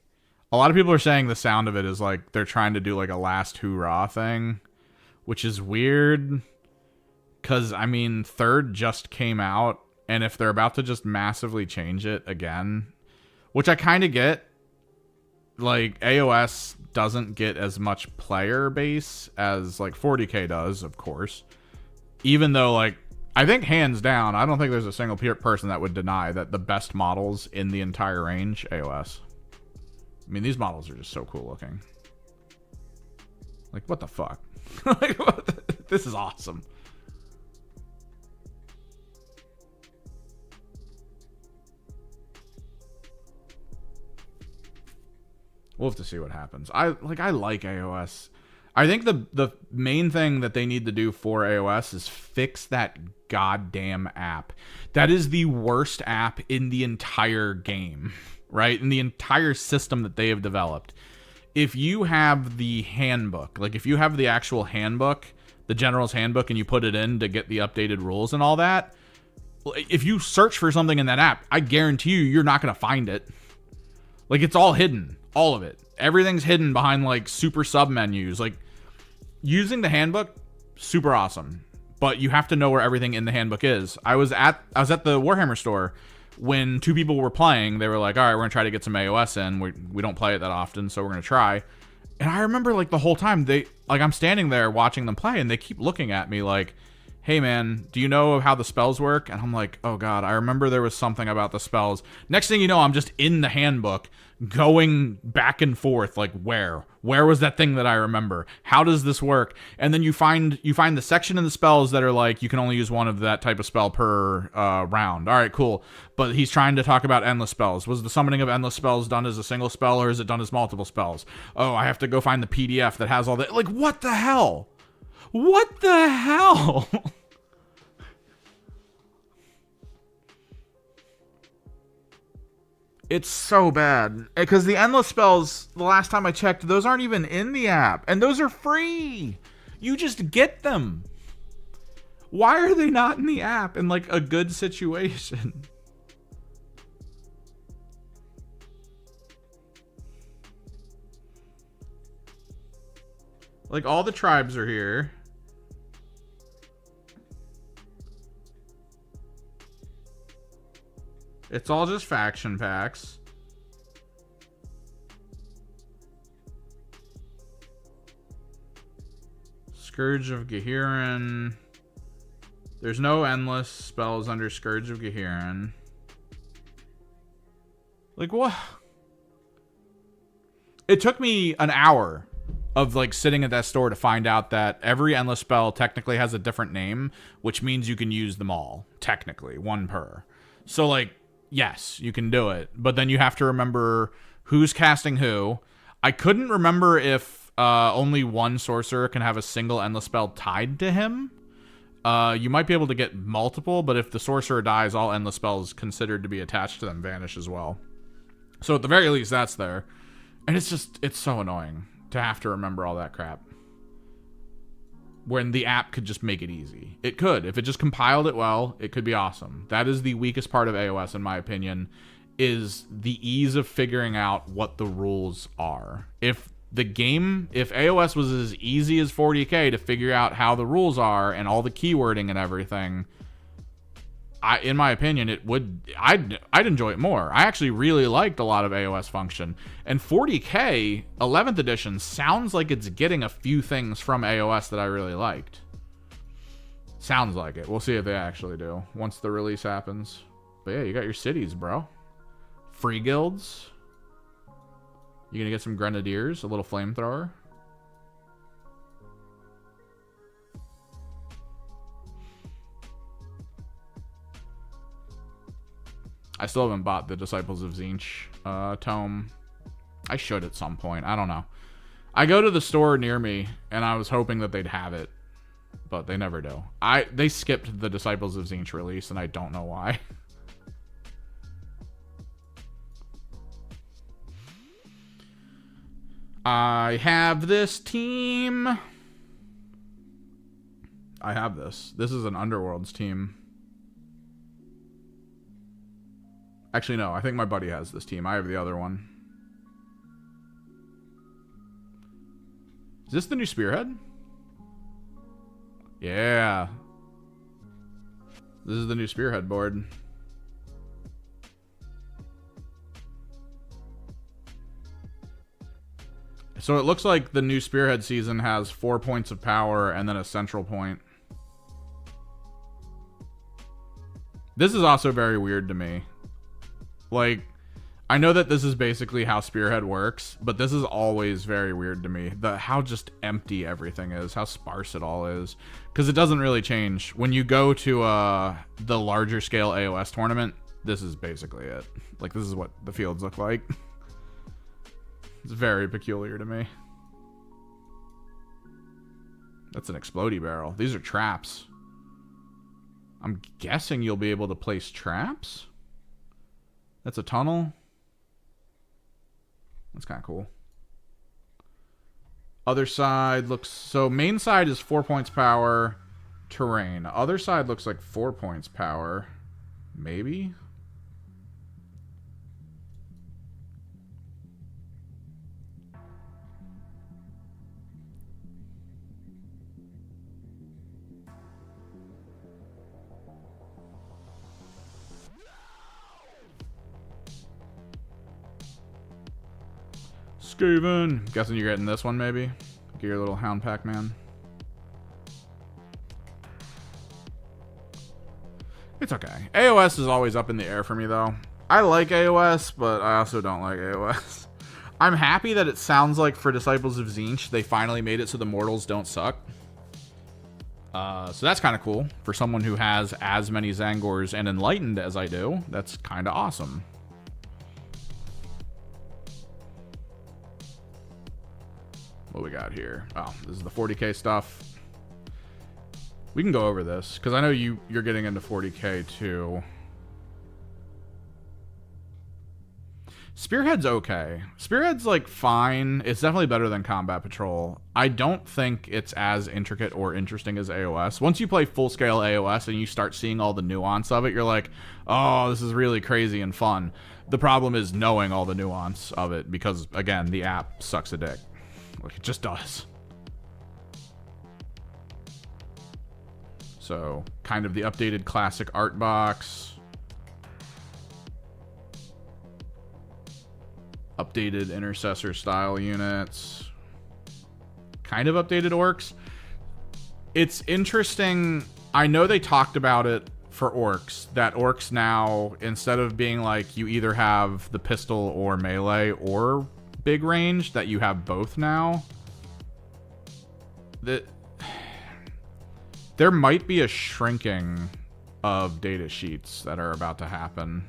a lot of people are saying the sound of it is like they're trying to do like a last hurrah thing, which is weird because, I mean, third just came out, and if they're about to just massively change it again, which I kind of get, like AOS doesn't get as much player base as like 40k does, of course, even though like I think hands down, I don't think there's a single person that would deny that the best models in the entire range, AOS. I mean, these models are just so cool looking. Like, what the fuck? Like, this is awesome. We'll have to see what happens. I like AOS. I think the main thing that they need to do for AOS is fix that goddamn app. That is the worst app in the entire game. Right? In the entire system that they have developed. If you have the handbook, like if you have the actual handbook, the general's handbook, and you put it in to get the updated rules and all that, if you search for something in that app, I guarantee you're not going to find it. Like, it's all hidden. All of it. Everything's hidden behind like super sub menus. Like, using the handbook, super awesome. But you have to know where everything in the handbook is. I was at the Warhammer store when two people were playing. They were like, all right, we're gonna try to get some AOS in. We don't play it that often, so we're gonna try. And I remember like the whole time I'm standing there watching them play, and they keep looking at me like, hey man, do you know how the spells work? And I'm like, oh god, I remember there was something about the spells. Next thing you know, I'm just in the handbook going back and forth, like where was that thing that I remember? How does this work? And then you find the section in the spells that are like, you can only use one of that type of spell per round. All right, cool. But he's trying to talk about endless spells. Was the summoning of endless spells done as a single spell, or is it done as multiple spells? Oh, I have to go find the PDF that has all that. Like, what the hell? What the hell? It's so bad. Because the endless spells, the last time I checked, those aren't even in the app. And those are free. You just get them. Why are they not in the app in like a good situation? Like all the tribes are here. It's all just faction packs. Scourge of Gehiren. There's no endless spells under Scourge of Gehiren. Like, what? It took me an hour of like sitting at that store to find out that every endless spell technically has a different name, which means you can use them all, technically, one per. So like, yes, you can do it, but then you have to remember who's casting who. I couldn't remember if only one sorcerer can have a single endless spell tied to him. You might be able to get multiple, but if the sorcerer dies, all endless spells considered to be attached to them vanish as well. So at the very least, that's there. And it's so annoying to have to remember all that crap. When the app could just make it easy. It could. If it just compiled it well, it could be awesome. That is the weakest part of AOS, in my opinion, is the ease of figuring out what the rules are. If AOS was as easy as 40k to figure out how the rules are and all the keywording and everything, in my opinion, I'd enjoy it more. I actually really liked a lot of AOS function. And 40k 11th edition sounds like it's getting a few things from AOS that I really liked. Sounds like it. We'll see if they actually do once the release happens. But yeah, you got your cities, bro. Free guilds. You gonna get some grenadiers, a little flamethrower. I still haven't bought the Disciples of Tzeentch tome. I should at some point. I don't know. I go to the store near me, and I was hoping that they'd have it, but they never do. They skipped the Disciples of Tzeentch release, and I don't know why. I have this team. I have this. This is an Underworlds team. Actually, no. I think my buddy has this team. I have the other one. Is this the new Spearhead? Yeah. This is the new Spearhead board. So it looks like the new Spearhead season has 4 points of power and then a central point. This is also very weird to me. Like, I know that this is basically how Spearhead works, but this is always very weird to me. How just empty everything is, how sparse it all is. Because it doesn't really change. When you go to the larger scale AOS tournament, this is basically it. Like, this is what the fields look like. It's very peculiar to me. That's an explodey barrel. These are traps. I'm guessing you'll be able to place traps? That's a tunnel. That's kind of cool. Other side looks... So main side is 4 points power. Terrain. Other side looks like 4 points power. Maybe? Skaven. Guessing you're getting this one, maybe? Get your little Hound Pack, man. It's okay. AOS is always up in the air for me, though. I like AOS, but I also don't like AOS. I'm happy that it sounds like for Disciples of Tzeentch, they finally made it so the mortals don't suck. So that's kind of cool. For someone who has as many Zangors and Enlightened as I do, that's kind of awesome. What we got here? Oh, this is the 40k stuff. We can go over this, because I know you're getting into 40k too. Spearhead's okay. Spearhead's like fine. It's definitely better than Combat Patrol. I don't think it's as intricate or interesting as AOS. Once you play full-scale AOS and you start seeing all the nuance of it, you're like, oh, this is really crazy and fun. The problem is knowing all the nuance of it because, again, the app sucks a dick. Like, it just does. So, kind of the updated classic art box. Updated intercessor style units. Kind of updated orcs. It's interesting. I know they talked about it for orcs. That orcs now, instead of being like you either have the pistol or melee or big range, that you have both now. There might be a shrinking of data sheets that are about to happen.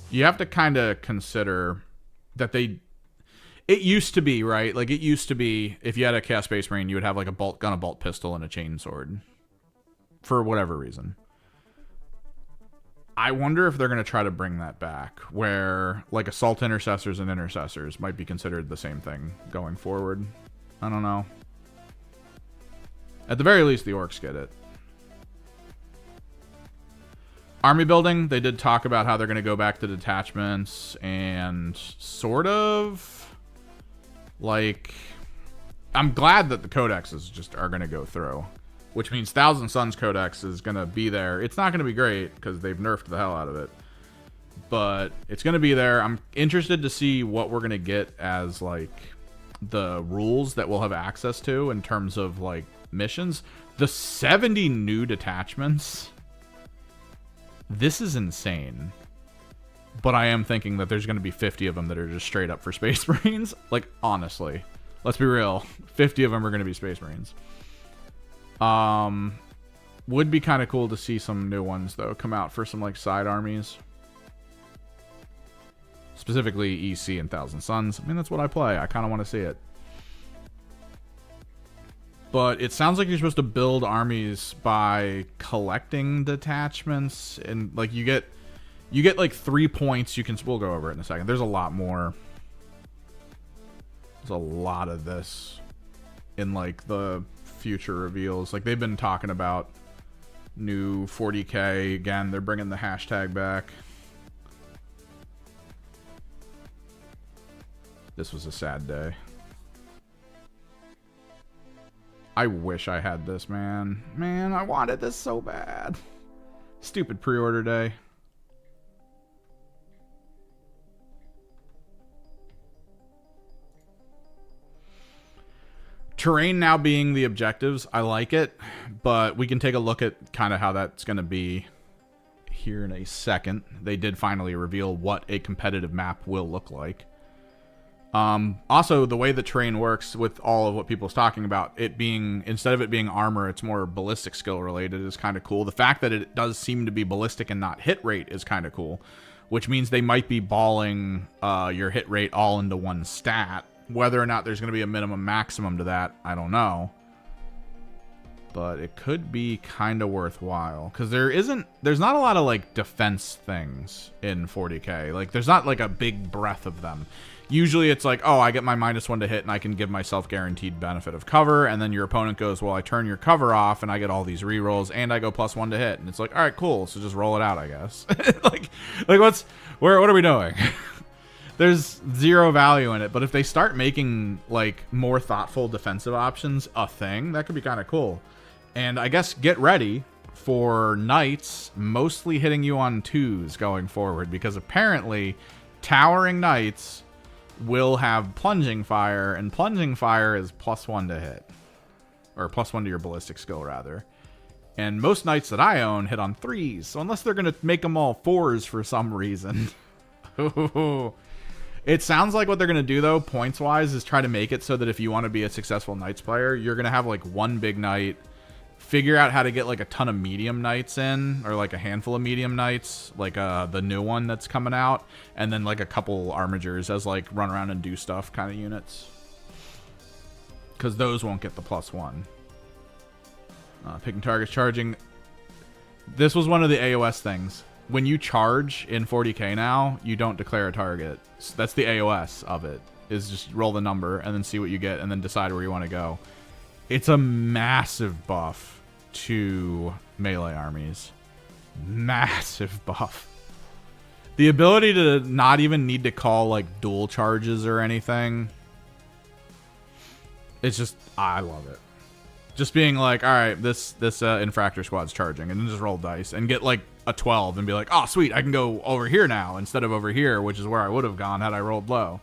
You have to kind of consider that it used to be, right? Like, it used to be, if you had a Chaos Space Marine, you would have, like, a bolt gun, a bolt pistol, and a chain sword. For whatever reason. I wonder if they're going to try to bring that back, where, like, Assault Intercessors and Intercessors might be considered the same thing going forward. I don't know. At the very least, the orcs get it. Army building, they did talk about how they're going to go back to detachments and sort of like, I'm glad that the codexes just are going to go through, which means Thousand Suns Codex is going to be there. It's not going to be great because they've nerfed the hell out of it, but it's going to be there. I'm interested to see what we're going to get as like the rules that we'll have access to in terms of like missions. The 70 new detachments. This is insane. But I am thinking that there's going to be 50 of them that are just straight up for Space Marines. Like, honestly. Let's be real. 50 of them are going to be Space Marines. Would be kind of cool to see some new ones, though, come out for some, like, side armies. Specifically EC and Thousand Suns. I mean, that's what I play. I kind of want to see it. But it sounds like you're supposed to build armies by collecting detachments, and like you get like 3 points. We'll go over it in a second. There's a lot more. There's a lot of this in like the future reveals. Like they've been talking about new 40k again. They're bringing the hashtag back. This was a sad day. I wish I had this, man. Man, I wanted this so bad. Stupid pre-order day. Terrain now being the objectives, I like it, but we can take a look at kind of how that's going to be here in a second. They did finally reveal what a competitive map will look like. Also, the way the terrain works with all of what people's talking about, it being, instead of it being armor, it's more ballistic skill related is kind of cool. The fact that it does seem to be ballistic and not hit rate is kind of cool, which means they might be balling your hit rate all into one stat. Whether or not there's going to be a minimum maximum to that, I don't know. But it could be kind of worthwhile, because there's not a lot of like defense things in 40k. Like there's not like a big breadth of them. Usually it's like, oh, I get my -1 to hit and I can give myself guaranteed benefit of cover, and then your opponent goes, well, I turn your cover off and I get all these rerolls and I go +1 to hit, and it's like, all right, cool, so just roll it out, I guess. like what are we doing? There's zero value in it, but if they start making like more thoughtful defensive options a thing, that could be kind of cool. And I guess get ready for knights mostly hitting you on 2s going forward, because apparently towering knights will have plunging fire, and plunging fire is +1 to hit, or +1 to your ballistic skill rather. And most knights that I own hit on 3s. So unless they're going to make them all 4s for some reason. It sounds like what they're going to do, though, points-wise, is try to make it so that if you want to be a successful Knights player, you're going to have, like, one big Knight, figure out how to get, like, a ton of medium Knights in, or, like, a handful of medium Knights, like the new one that's coming out, and then, like, a couple Armigers as, like, run around and do stuff kind of units. Because those won't get the +1. Picking targets, charging. This was one of the AOS things. When you charge in 40k now, you don't declare a target. So that's the AOS of it, is just roll the number and then see what you get and then decide where you want to go. It's a massive buff to melee armies. Massive buff. The ability to not even need to call like dual charges or anything. It's just, I love it. Just being like, all right, this infractor squad's charging, and then just roll dice and get like a 12 and be like, oh sweet, I can go over here now instead of over here, which is where I would have gone had I rolled low.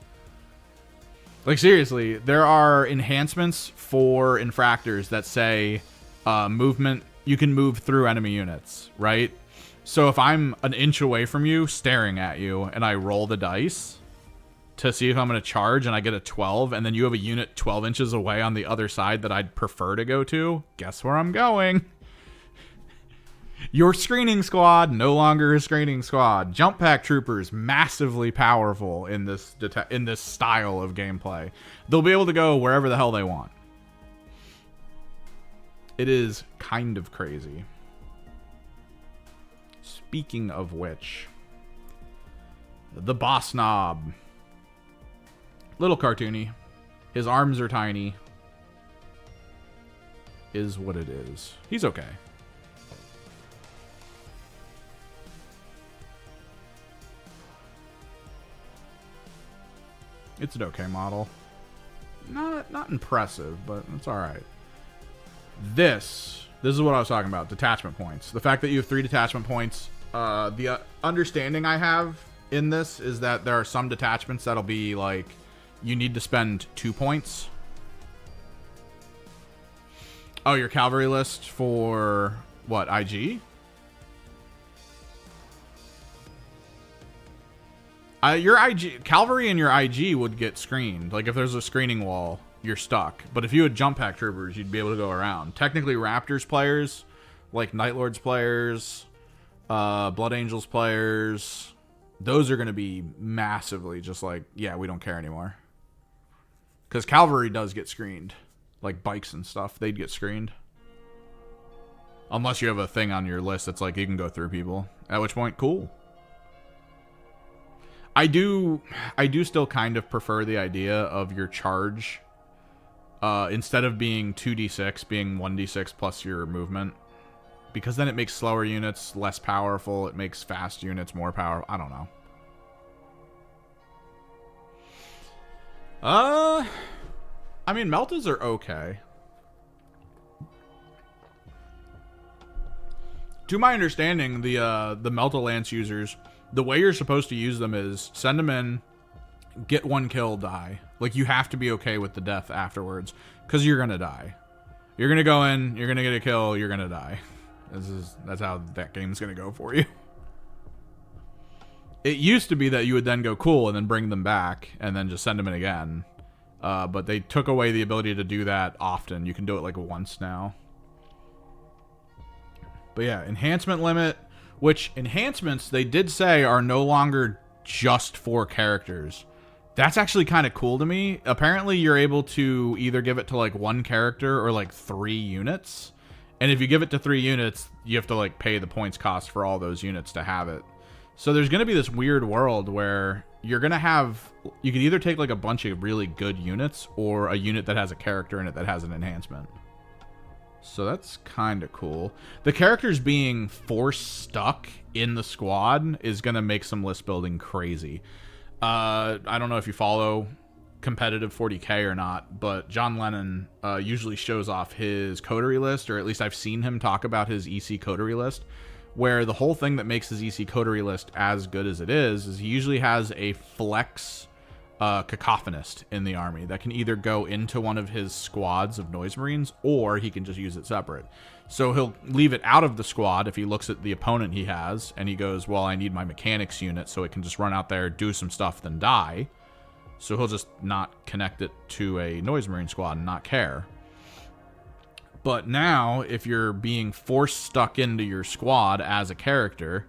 Like seriously, there are enhancements for infractors that say movement, you can move through enemy units, right? So if I'm an inch away from you, staring at you, and I roll the dice to see if I'm going to charge and I get a 12, and then you have a unit 12 inches away on the other side that I'd prefer to go to, guess where I'm going? Your screening squad, no longer a screening squad. Jump pack troopers, massively powerful in this style of gameplay. They'll be able to go wherever the hell they want. It is kind of crazy. Speaking of which, the boss knob. Little cartoony. His arms are tiny. Is what it is. He's okay. It's an okay model. Not impressive, but it's alright. This is what I was talking about. Detachment points. The fact that you have 3 detachment points. The understanding I have in this is that there are some detachments that'll be like, you need to spend 2 points. Oh, your cavalry list for what, IG? Your IG, cavalry and your IG would get screened. Like if there's a screening wall, you're stuck. But if you had jump pack troopers, you'd be able to go around. Technically, Raptors players, like Night Lords players, Blood Angels players, those are going to be massively just like, yeah, we don't care anymore. Because cavalry does get screened. Like bikes and stuff, they'd get screened. Unless you have a thing on your list that's like, you can go through people. At which point, cool. I do still kind of prefer the idea of your charge. Instead of being 2d6, being 1d6 plus your movement. Because then it makes slower units less powerful. It makes fast units more powerful. I don't know. I mean, Meltas are okay. To my understanding, the Melta Lance users, the way you're supposed to use them is send them in, get 1 kill, die. Like, you have to be okay with the death afterwards, because you're gonna die. You're gonna go in, you're gonna get a kill, you're gonna die. That's how that game's gonna go for you. It used to be that you would then go cool and then bring them back and then just send them in again. But they took away the ability to do that often. You can do it like once now. But yeah, enhancement limit, which enhancements they did say are no longer just for characters. That's actually kind of cool to me. Apparently you're able to either give it to like 1 character or like 3 units. And if you give it to 3 units, you have to like pay the points cost for all those units to have it. So there's going to be this weird world where you're going to have, you can either take like a bunch of really good units or a unit that has a character in it that has an enhancement. So that's kind of cool. The characters being force stuck in the squad is going to make some list building crazy. I don't know if you follow competitive 40k or not, but John Lennon usually shows off his coterie list, or at least I've seen him talk about his EC coterie list, where the whole thing that makes his EC coterie list as good as it is he usually has a flex cacophonist in the army that can either go into one of his squads of noise marines, or he can just use it separate. So he'll leave it out of the squad if he looks at the opponent he has and he goes, well, I need my mechanics unit so it can just run out there, do some stuff, then die. So he'll just not connect it to a noise marine squad and not care. But now, if you're being force stuck into your squad as a character,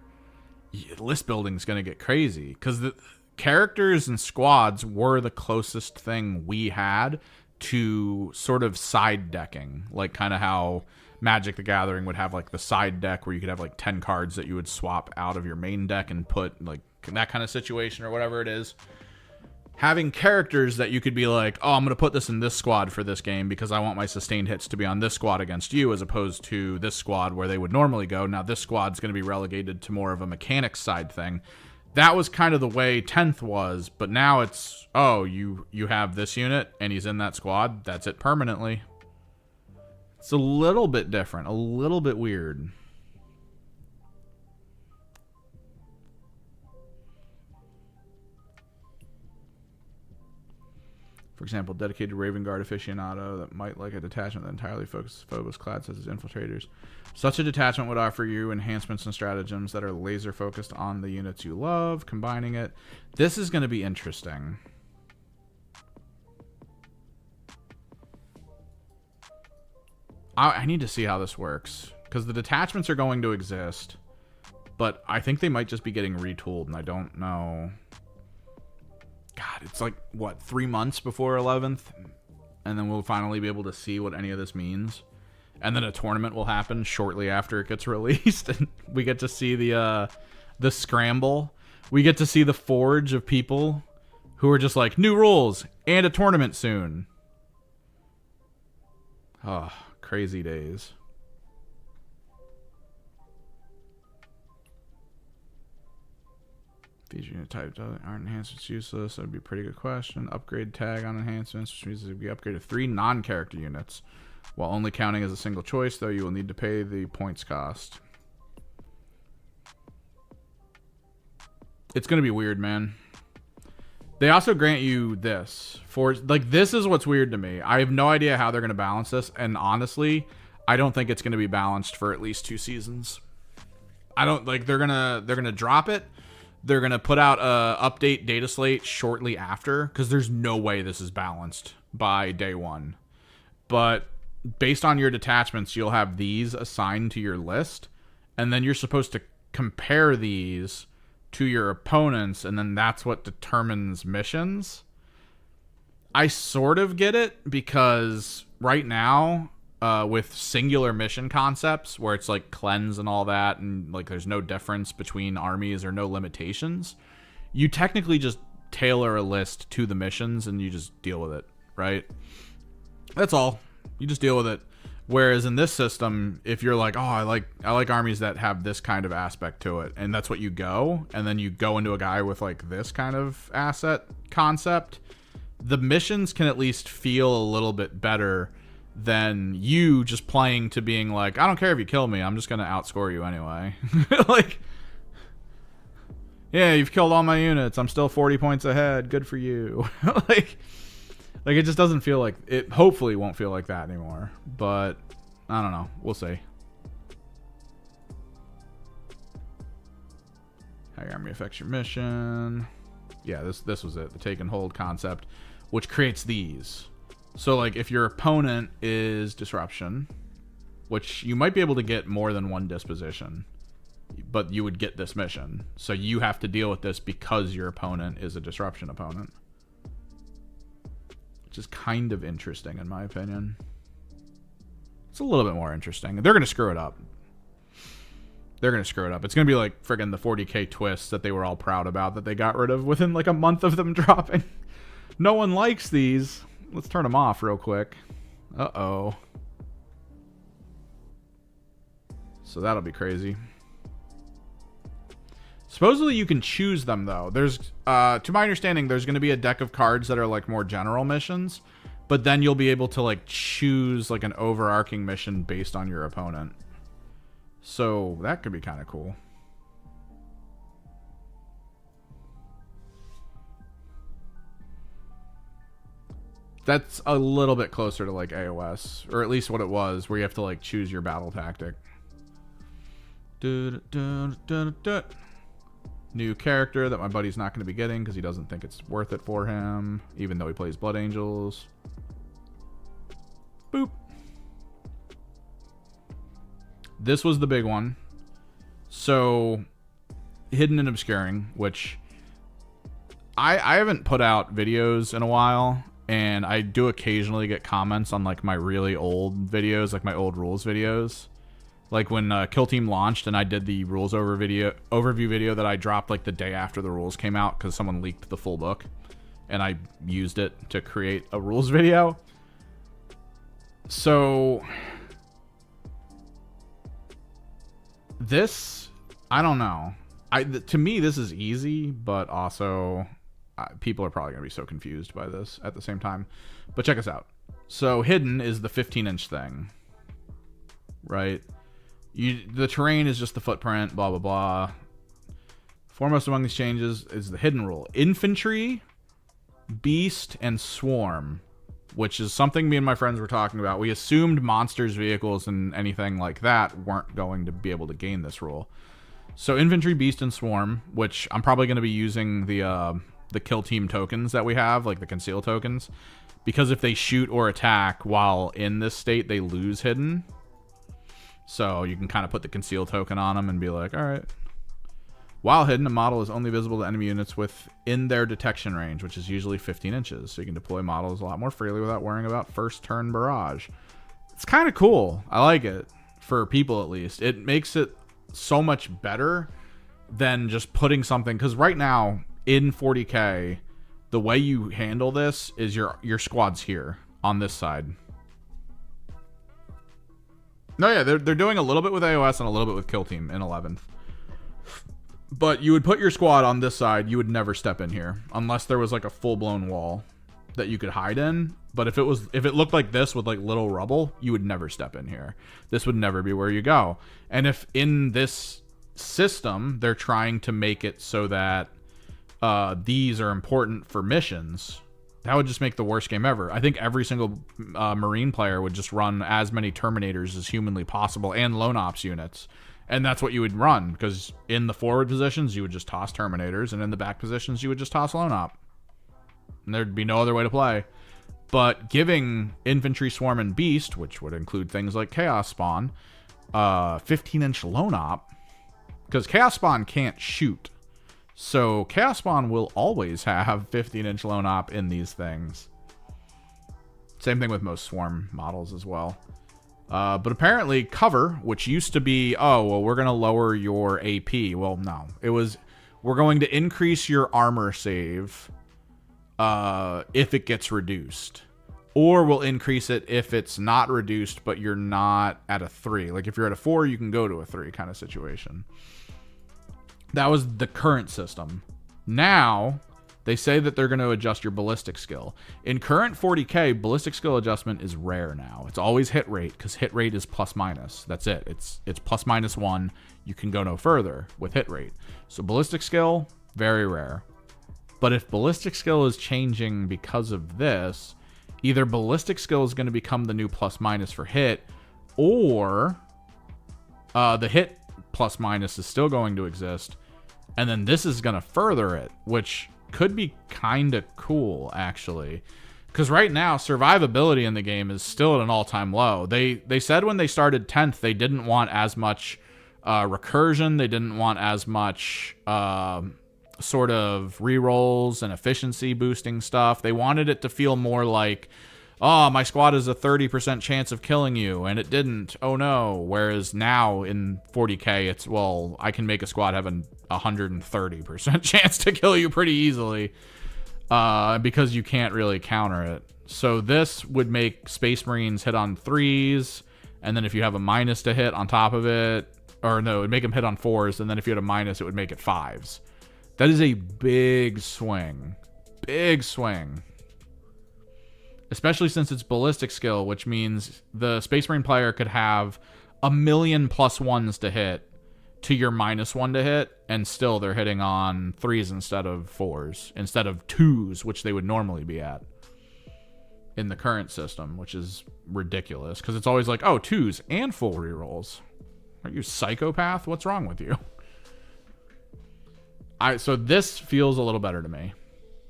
list building is going to get crazy, because the characters and squads were the closest thing we had to sort of side decking, like kind of how Magic the Gathering would have like the side deck where you could have like 10 cards that you would swap out of your main deck and put like that kind of situation or whatever it is. Having characters that you could be like, oh, I'm going to put this in this squad for this game because I want my sustained hits to be on this squad against you, as opposed to this squad where they would normally go. Now this squad's going to be relegated to more of a mechanics side thing. That was kind of the way 10th was, but now it's, oh, you have this unit and he's in that squad. That's it permanently. It's a little bit different, a little bit weird. For example, dedicated Raven Guard aficionado that might like a detachment that entirely focuses Phobos clads as his infiltrators. Such a detachment would offer you enhancements and stratagems that are laser focused on the units you love, combining it. This is going to be interesting. I need to see how this works, because the detachments are going to exist, but I think they might just be getting retooled, and I don't know. God, it's like, what, 3 months before 11th? And then we'll finally be able to see what any of this means. And then a tournament will happen shortly after it gets released. And we get to see the scramble. We get to see the forge of people who are just like, new rules and a tournament soon. Oh, crazy days. Feature unit type aren't enhancements useless? That would be a pretty good question. Upgrade tag on enhancements, which means it would be upgraded 3 non-character units. While only counting as a single choice, though, you will need to pay the points cost. It's going to be weird, man. They also grant you this. For like, this is what's weird to me. I have no idea how they're going to balance this, and honestly, I don't think it's going to be balanced for at least 2 seasons. I don't like they're gonna drop it. They're going to put out a update data slate shortly after, because there's no way this is balanced by day 1. But based on your detachments, you'll have these assigned to your list, and then you're supposed to compare these to your opponents, and then that's what determines missions. I sort of get it, because right now, with singular mission concepts where it's like cleanse and all that, and like there's no difference between armies or no limitations, you technically just tailor a list to the missions and you just deal with it, right? That's all. You just deal with it. Whereas in this system, if you're like, oh, I like armies that have this kind of aspect to it, and that's what you go, and then you go into a guy with like this kind of asset concept, the missions can at least feel a little bit better than you just playing to being like, I don't care if you kill me, I'm just going to outscore you anyway. Like, yeah, you've killed all my units, I'm still 40 points ahead, good for you. like it just doesn't feel like it. Hopefully won't feel like that anymore, but I don't know, we'll see. How your army affects your mission. Yeah, this was it, the take and hold concept, which creates these. So, like, if your opponent is disruption, which you might be able to get more than one disposition, but you would get this mission. So you have to deal with this because your opponent is a disruption opponent. Which is kind of interesting, in my opinion. It's a little bit more interesting. They're going to screw it up. They're going to screw it up. It's going to be like friggin' the 40k twists that they were all proud about that they got rid of within like a month of them dropping. No one likes these. Let's turn them off real quick. Uh-oh. So that'll be crazy. Supposedly you can choose them, though. There's, to my understanding, there's going to be a deck of cards that are, like, more general missions. But then you'll be able to, like, choose, like, an overarching mission based on your opponent. So that could be kind of cool. That's a little bit closer to like AOS, or at least what it was, where you have to like choose your battle tactic. New character that my buddy's not going to be getting because he doesn't think it's worth it for him, even though he plays Blood Angels. Boop. This was the big one. So, Hidden and Obscuring, which I haven't put out videos in a while, and I do occasionally get comments on like my really old videos, like my old rules videos. Like when Kill Team launched and I did the rules overview video that I dropped like the day after the rules came out because someone leaked the full book and I used it to create a rules video. So this, I don't know. To me, this is easy, but also people are probably going to be so confused by this at the same time. But check us out. So Hidden is the 15-inch thing, right? The terrain is just the footprint, blah, blah, blah. Foremost among these changes is the hidden rule. Infantry, Beast, and Swarm, which is something me and my friends were talking about. We assumed monsters, vehicles, and anything like that weren't going to be able to gain this rule. So Infantry, Beast, and Swarm, which I'm probably going to be using the Kill Team tokens that we have, like the Conceal tokens, because if they shoot or attack while in this state, they lose Hidden. So you can kind of put the Conceal token on them and be like, all right. While hidden, a model is only visible to enemy units within their detection range, which is usually 15 inches. So you can deploy models a lot more freely without worrying about first turn barrage. It's kind of cool. I like it, for people at least. It makes it so much better than just putting something, because right now in 40K, the way you handle this is your squad's here on this side. No, yeah, they're doing a little bit with AOS and a little bit with Kill Team in 11th. But you would put your squad on this side. You would never step in here unless there was like a full-blown wall that you could hide in. But if it looked like this with like little rubble, you would never step in here. This would never be where you go. And if in this system they're trying to make it so that these are important for missions, that would just make the worst game ever. I think every single Marine player would just run as many Terminators as humanly possible and Lone Ops units. And that's what you would run, because in the forward positions, you would just toss Terminators, and in the back positions, you would just toss Lone Op. And there'd be no other way to play. But giving Infantry, Swarm, and Beast, which would include things like Chaos Spawn, 15-inch Lone Op, because Chaos Spawn can't shoot. So Chaos Spawn will always have 15-inch Lone Op in these things. Same thing with most Swarm models as well. But apparently Cover, which used to be, oh, well, we're going to lower your AP. Well, no. It was, we're going to increase your armor save if it gets reduced. Or we'll increase it if it's not reduced, but you're not at a 3. Like, if you're at a 4, you can go to a 3 kind of situation. That was the current system. Now, they say that they're going to adjust your ballistic skill. In current 40K, ballistic skill adjustment is rare now. It's always hit rate, because hit rate is plus minus. That's it. It's plus minus 1. You can go no further with hit rate. So ballistic skill, very rare. But if ballistic skill is changing because of this, either ballistic skill is going to become the new plus minus for hit, or the hit plus minus is still going to exist, and then this is going to further it, which could be kind of cool, actually. Because right now, survivability in the game is still at an all-time low. They said when they started 10th, they didn't want as much recursion. They didn't want as much sort of rerolls and efficiency boosting stuff. They wanted it to feel more like, oh, my squad has a 30% chance of killing you, and it didn't. Oh, no. Whereas now in 40K, it's, well, I can make a squad have a 130% chance to kill you pretty easily because you can't really counter it. So this would make Space Marines hit on 3s, and then if you have a minus to hit on top of it, or no, it would make them hit on 4s, and then if you had a minus, it would make it 5s. That is a big swing. Big swing. Especially since it's ballistic skill, which means the Space Marine player could have 1,000,000 plus 1s to hit to your minus 1 to hit, and still they're hitting on 3s instead of 4s, instead of 2s, which they would normally be at. in the current system, which is ridiculous because it's always like, oh, 2s and full rerolls. Are you a psychopath? What's wrong with you? So this feels a little better to me.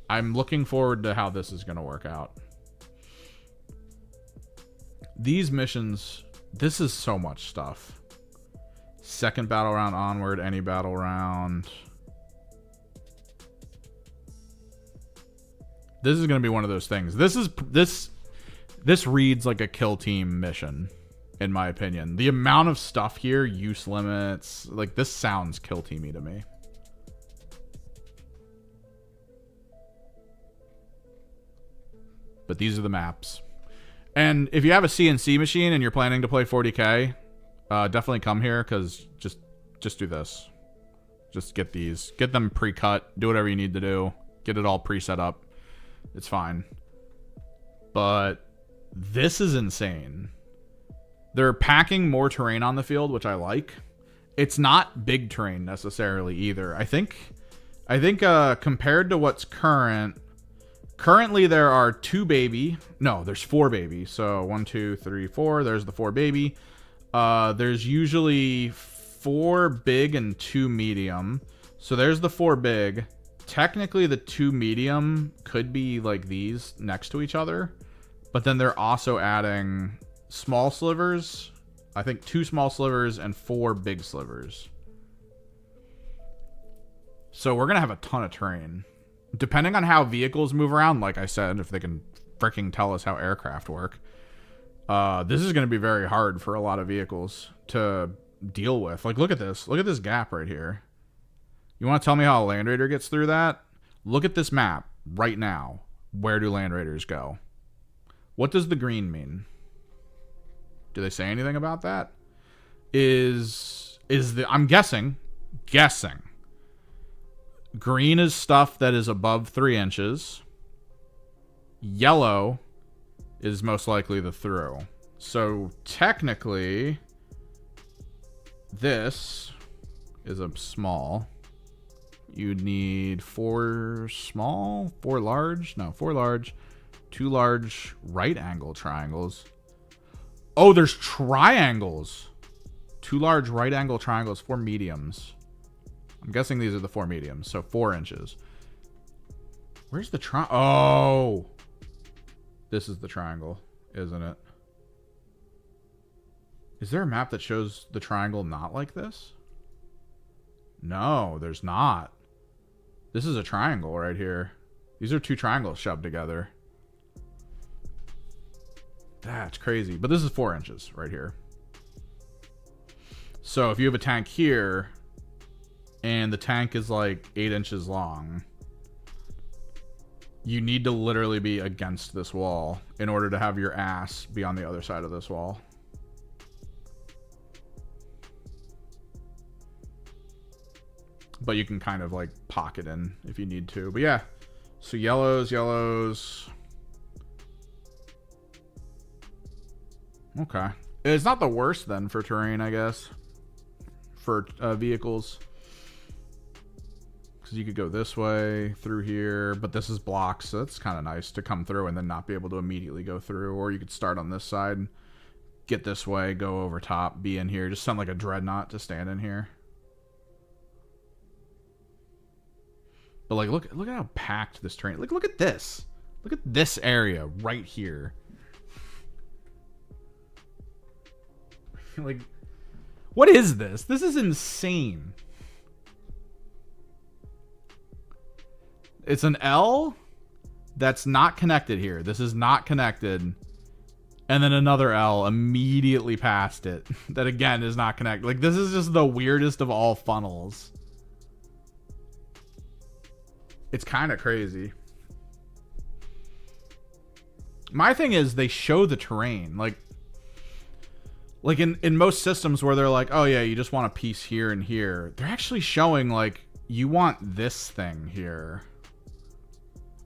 I'm looking forward to how this is going to work out. These missions, this is so much stuff. Second battle round onward, any battle round. This is going to be one of those things. This reads like a kill team mission, in my opinion. The amount of stuff here, use limits, like this sounds kill teamy to me. But these are the maps. And if you have a CNC machine and you're planning to play 40K, definitely come here because just do this. Just get these. Get them pre-cut. Do whatever you need to do. Get it all pre-set up. It's fine. But this is insane. They're packing more terrain on the field, which I like. It's not big terrain necessarily either. I think compared to what's currently there are 2 baby. No, there's 4 baby. So 1, 2, 3, 4. There's the 4 baby. There's usually 4 big and 2 medium. So there's the 4 big. Technically, the 2 medium could be like these next to each other. But then they're also adding small slivers. I think 2 small slivers and 4 big slivers. So we're going to have a ton of terrain. Depending on how vehicles move around, like I said, if they can freaking tell us how aircraft work, this is going to be very hard for a lot of vehicles to deal with. Like, look at this. Look at this gap right here. You want to tell me how a Land Raider gets through that? Look at this map right now. Where do Land Raiders go? What does the green mean? Do they say anything about that? I'm guessing. Green is stuff that is above 3 inches. Yellow is most likely the through. So technically, this is a small. You'd need 4 small, 4 large. No, 4 large, 2 large right angle triangles. Oh, there's triangles. 2 large right angle triangles, 4 mediums. I'm guessing these are the 4 mediums, so 4 inches. Where's the triangle? Oh! This is the triangle, isn't it? Is there a map that shows the triangle not like this? No, there's not. This is a triangle right here. These are 2 triangles shoved together. That's crazy. But this is 4 inches right here. So if you have a tank here, and the tank is like 8 inches long, you need to literally be against this wall in order to have your ass be on the other side of this wall. But you can kind of like pocket in if you need to. But yeah, so yellows. Okay. It's not the worst then for terrain, I guess, for vehicles. Because you could go this way through here, but this is blocks, so that's kind of nice to come through and then not be able to immediately go through. Or you could start on this side, get this way, go over top, be in here. Just sound like a dreadnought to stand in here. But like, look at how packed this terrain. Look at this. Look at this area right here. Like, what is this? This is insane. It's an L that's not connected here. This is not connected. And then another L immediately past it that again is not connected. Like, this is just the weirdest of all funnels. It's kind of crazy. My thing is they show the terrain. Like in most systems where they're like, oh yeah, you just want a piece here and here. They're actually showing like, you want this thing here.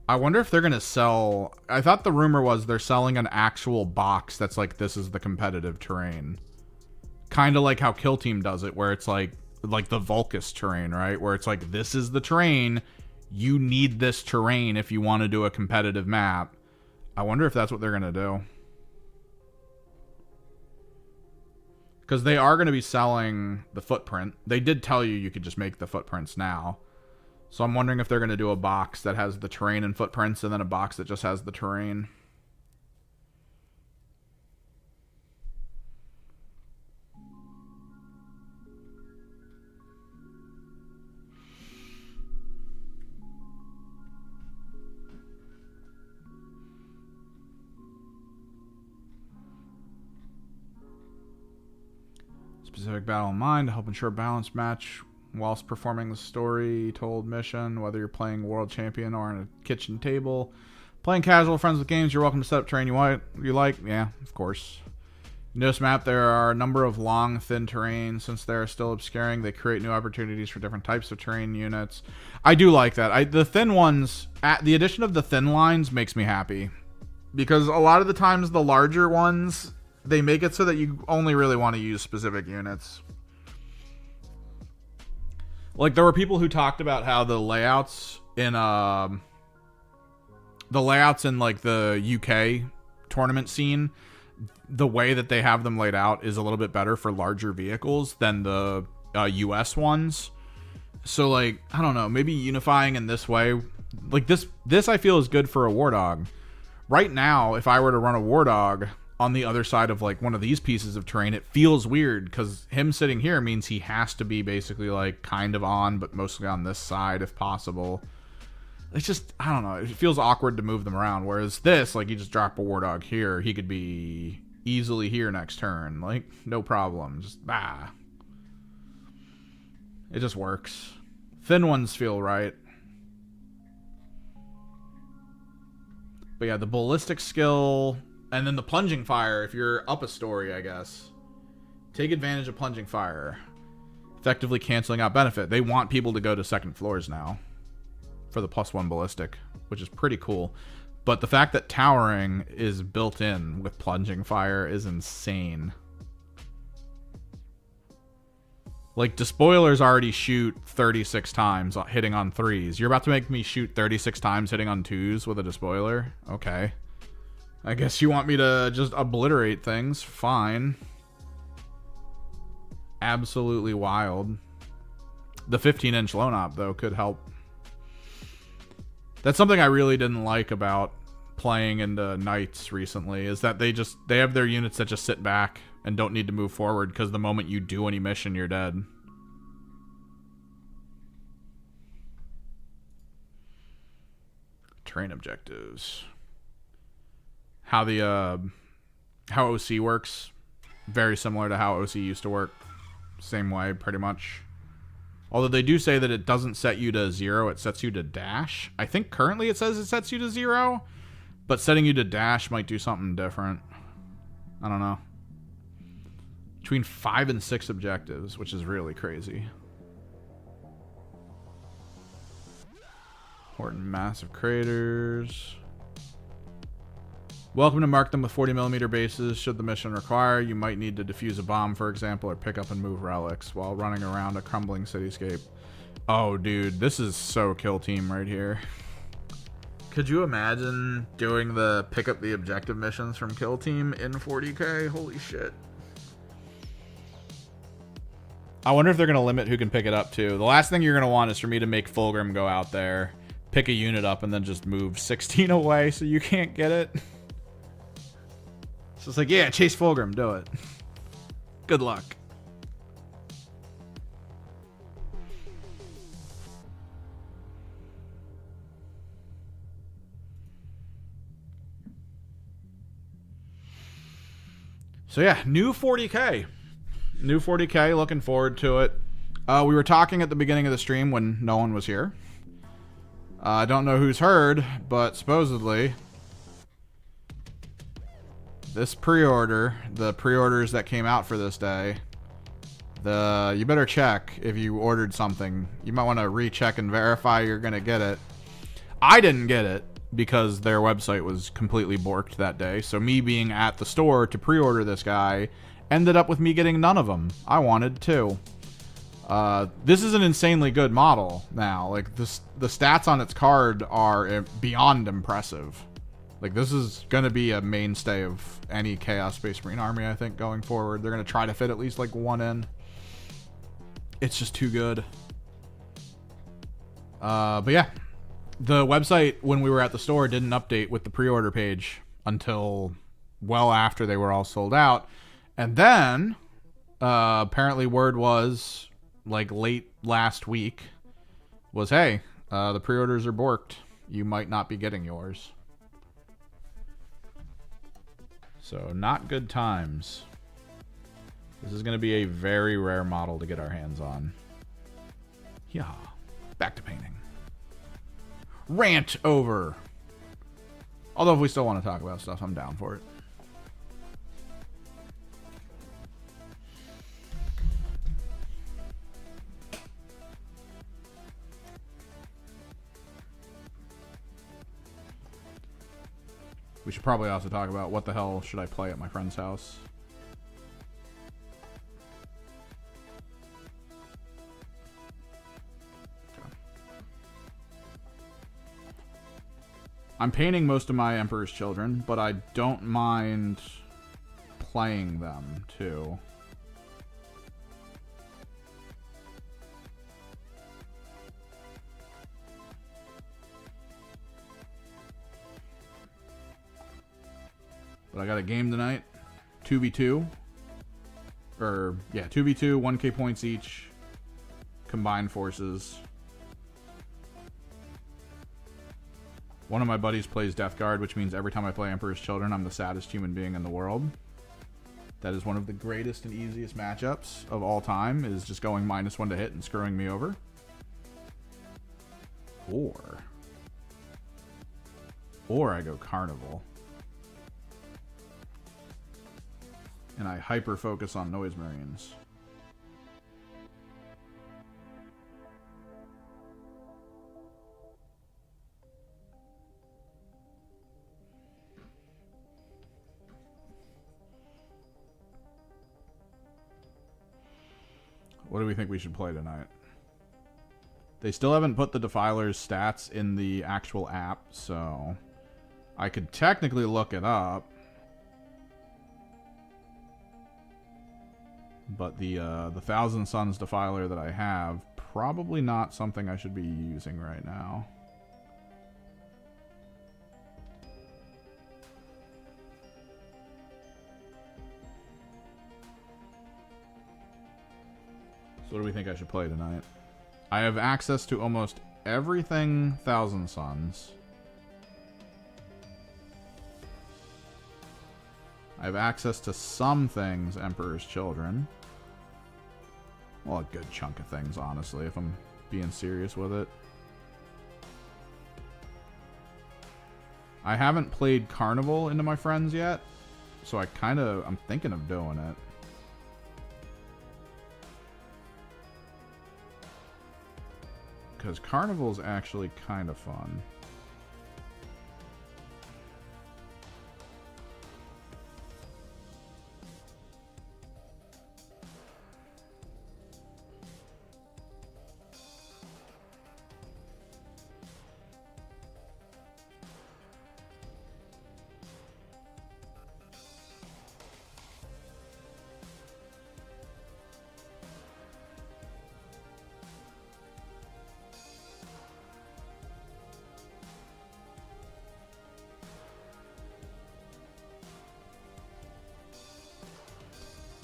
I wonder if they're going to sell... I thought the rumor was they're selling an actual box that's like, this is the competitive terrain. Kind of like how Kill Team does it, where it's like the Vulcus terrain, right? Where it's like, this is the terrain. You need this terrain if you want to do a competitive map. I wonder if that's what they're going to do. Because they are going to be selling the footprint. They did tell you could just make the footprints now. So I'm wondering if they're going to do a box that has the terrain and footprints and then a box that just has the terrain. Specific battle in mind to help ensure a balanced match whilst performing the story-told mission, whether you're playing World Champion or on a kitchen table. Playing casual friends with games, you're welcome to set up terrain you like. Yeah, of course. In this map, there are a number of long, thin terrains. Since they're still obscuring, they create new opportunities for different types of terrain units. I do like that. The thin ones, the addition of the thin lines makes me happy. Because a lot of the times, the larger ones, they make it so that you only really want to use specific units. Like, there were people who talked about how the layouts in like the UK tournament scene, the way that they have them laid out is a little bit better for larger vehicles than the US ones. So, like, I don't know, maybe unifying in this way, like this I feel is good for a War Dog. Right now, if I were to run a War Dog on the other side of like one of these pieces of terrain, it feels weird because him sitting here means he has to be basically like kind of on, but mostly on this side if possible. It's just, I don't know, it feels awkward to move them around. Whereas this, like, you just drop a War Dog here, he could be easily here next turn, like, no problem. Just it just works. Thin ones feel right. But yeah, the ballistic skill. And then the plunging fire, if you're up a story, I guess. Take advantage of plunging fire. Effectively canceling out benefit. They want people to go to second floors now. For the +1 ballistic. Which is pretty cool. But the fact that towering is built in with plunging fire is insane. Like, despoilers already shoot 36 times hitting on 3s. You're about to make me shoot 36 times hitting on 2s with a despoiler? Okay. I guess you want me to just obliterate things. Fine. Absolutely wild. The 15-inch loan op, though, could help. That's something I really didn't like about playing into Knights recently, is that they have their units that just sit back and don't need to move forward, because the moment you do any mission, you're dead. Terrain objectives. How how OC works, very similar to how OC used to work. Same way, pretty much. Although they do say that it doesn't set you to 0, it sets you to dash. I think currently it says it sets you to 0, but setting you to dash might do something different. I don't know. Between 5 and 6 objectives, which is really crazy. Horton massive craters. Welcome to mark them with 40mm bases. Should the mission require, you might need to defuse a bomb, for example, or pick up and move relics while running around a crumbling cityscape. Oh, dude, this is so kill team right here. Could you imagine doing the pick up the objective missions from Kill Team in 40k? Holy shit. I wonder if they're going to limit who can pick it up, too. The last thing you're going to want is for me to make Fulgrim go out there, pick a unit up, and then just move 16 away so you can't get it. So it's like, yeah, chase Fulgrim, do it. Good luck. So yeah, new 40k. New 40k, looking forward to it. We were talking at the beginning of the stream when no one was here. I don't know who's heard, but supposedly this pre-order, the pre-orders that came out for this day, you better check if you ordered something. You might want to recheck and verify you're going to get it. I didn't get it because their website was completely borked that day. So me being at the store to pre-order this guy ended up with me getting none of them. I wanted two. This is an insanely good model now. Like, the stats on its card are beyond impressive. Like, this is going to be a mainstay of any Chaos Space Marine army, I think, going forward. They're going to try to fit at least, like, one in. It's just too good. But yeah. The website, when we were at the store, didn't update with the pre-order page until well after they were all sold out. And then, apparently word was, like, late last week, was, hey, the pre-orders are borked. You might not be getting yours. So, not good times. This is going to be a very rare model to get our hands on. Yeah. Back to painting. Rant over. Although if we still want to talk about stuff, I'm down for it. We should probably also talk about what the hell should I play at my friend's house. Okay. I'm painting most of my Emperor's Children, but I don't mind playing them too. But I got a game tonight. 2v2. Or, yeah, 2v2, 1k points each. Combined forces. One of my buddies plays Death Guard, which means every time I play Emperor's Children, I'm the saddest human being in the world. That is one of the greatest and easiest matchups of all time, is just going -1 to hit and screwing me over. Or I go Carnival. And I hyper focus on Noise Marines. What do we think we should play tonight? They still haven't put the Defiler's stats in the actual app, so I could technically look it up. But the Thousand Suns Defiler that I have, probably not something I should be using right now. So what do we think I should play tonight? I have access to almost everything Thousand Suns. I have access to some things Emperor's Children. Well, a good chunk of things, honestly, if I'm being serious with it. I haven't played Carnival into my friends yet, so I'm thinking of doing it. Because Carnival's actually kind of fun.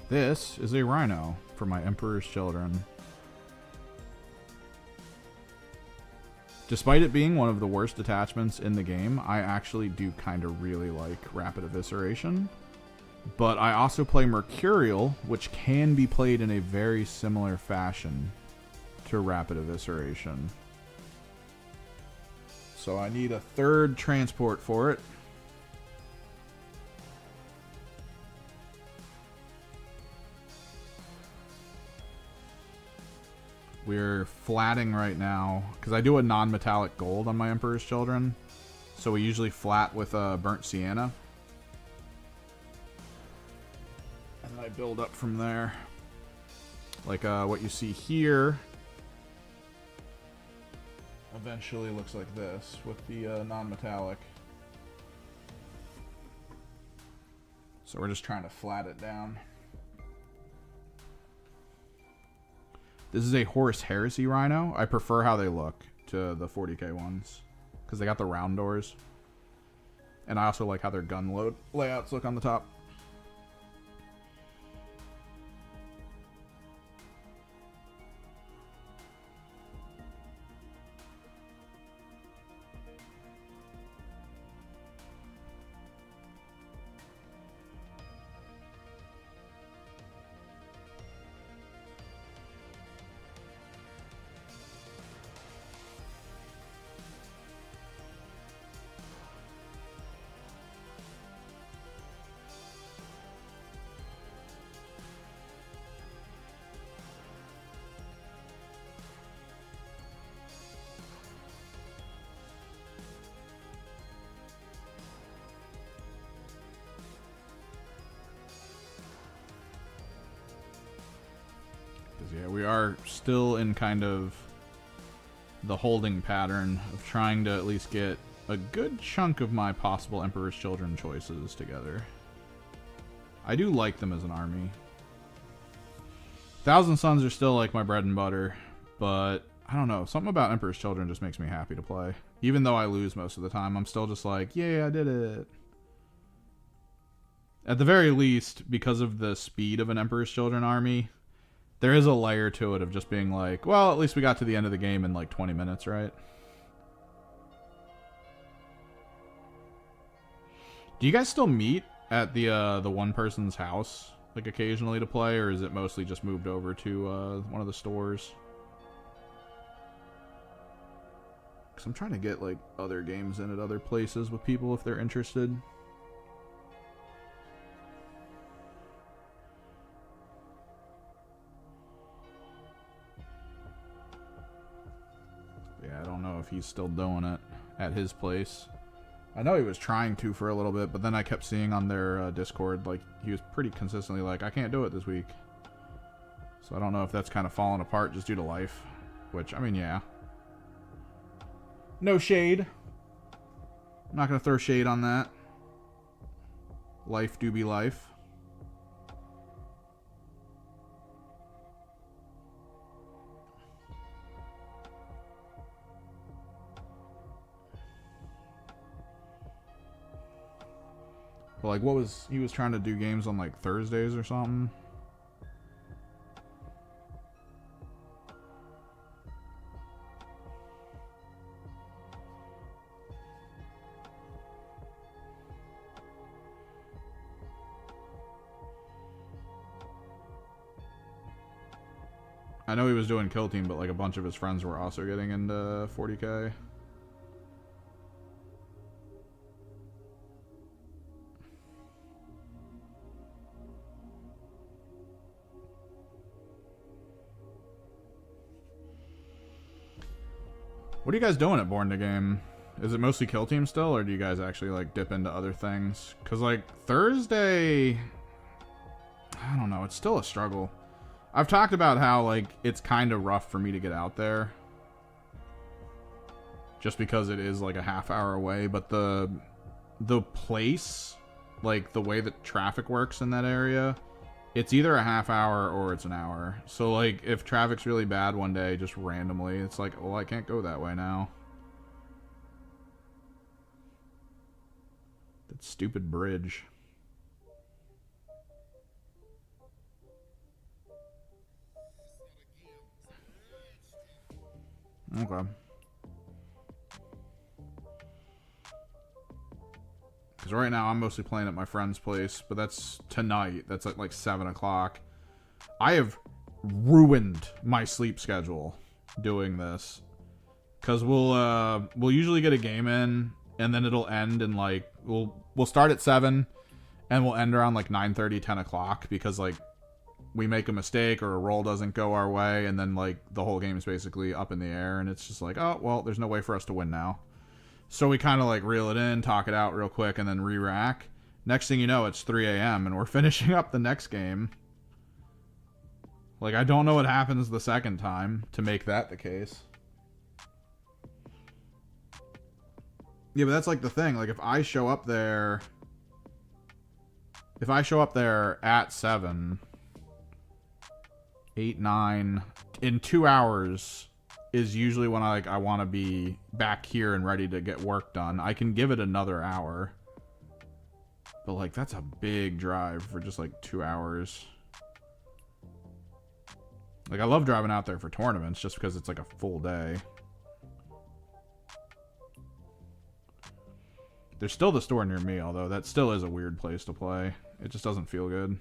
This is a Rhino for my Emperor's Children. Despite it being one of the worst attachments in the game, I actually do kind of really like Rapid Evisceration. But I also play Mercurial, which can be played in a very similar fashion to Rapid Evisceration. So I need a third transport for it. We're flatting right now, because I do a non-metallic gold on my Emperor's Children. So we usually flat with Burnt Sienna. And then I build up from there. Like what you see here eventually looks like this with the non-metallic. So we're just trying to flat it down. This is a Horus Heresy Rhino. I prefer how they look to the 40k ones because they got the round doors. And I also like how their gun load layouts look on the top. Yeah, we are still in kind of the holding pattern of trying to at least get a good chunk of my possible Emperor's Children choices together. I do like them as an army. Thousand Sons are still like my bread and butter, but I don't know. Something about Emperor's Children just makes me happy to play. Even though I lose most of the time, I'm still just like, yeah, I did it. At the very least, because of the speed of an Emperor's Children army, there is a layer to it of just being like, well, at least we got to the end of the game in like 20 minutes, right? Do you guys still meet at the one person's house, like occasionally to play, or is it mostly just moved over to one of the stores? Because I'm trying to get like other games in at other places with people if they're interested. Yeah, I don't know if he's still doing it at his place. I know he was trying to for a little bit, but then I kept seeing on their Discord, like, he was pretty consistently like, I can't do it this week. So I don't know if that's kind of fallen apart just due to life. Which, I mean, yeah. No shade. I'm not going to throw shade on that. Life do be life. But like, what was he was trying to do games on like Thursdays or something? I know he was doing Kill Team, but like a bunch of his friends were also getting into 40k. What are you guys doing at Born to Game? Is it mostly Kill Team still, or do you guys actually like dip into other things? Because like Thursday, I don't know, it's still a struggle. I've talked about how like it's kind of rough for me to get out there, just because it is like a half hour away. But the place, like the way that traffic works in that area, it's either a half hour or it's an hour. So like if traffic's really bad one day, just randomly, it's like, well, I can't go that way now. That stupid bridge. Okay. Because right now I'm mostly playing at my friend's place, but that's tonight. That's at like 7 o'clock. I have ruined my sleep schedule doing this. Because we'll usually get a game in, and then it'll end in like, we'll start at 7, and we'll end around like 9:30, 10 o'clock, because like we make a mistake or a roll doesn't go our way, and then like the whole game is basically up in the air, and it's just like, oh, well, there's no way for us to win now. So we kind of like reel it in, talk it out real quick, and then re-rack. Next thing you know, it's 3 a.m. and we're finishing up the next game. Like, I don't know what happens the second time to make that the case. Yeah, but that's like the thing. Like, if I show up there if I show up there at 7, 8, 9, in 2 hours is usually when I want to be back here and ready to get work done. I can give it another hour. But, like, that's a big drive for just, like, 2 hours. Like, I love driving out there for tournaments just because it's, like, a full day. There's still the store near me, although that still is a weird place to play. It just doesn't feel good.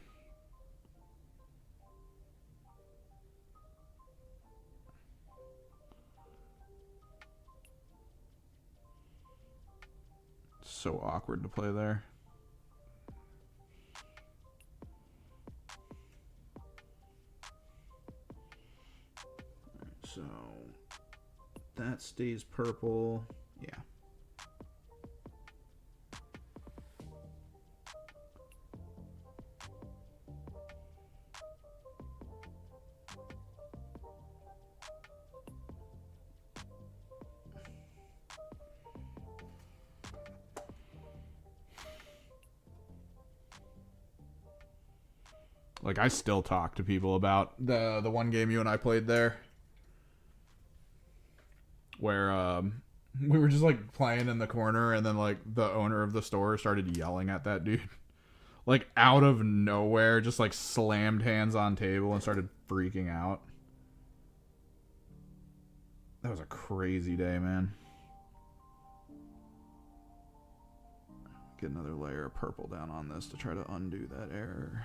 It's so awkward to play there. So that stays purple. Yeah. Like, I still talk to people about the one game you and I played there. Where we were just, like, playing in the corner, and then, like, the owner of the store started yelling at that dude. Like, out of nowhere, just, like, slammed hands on table and started freaking out. That was a crazy day, man. Get another layer of purple down on this to try to undo that error.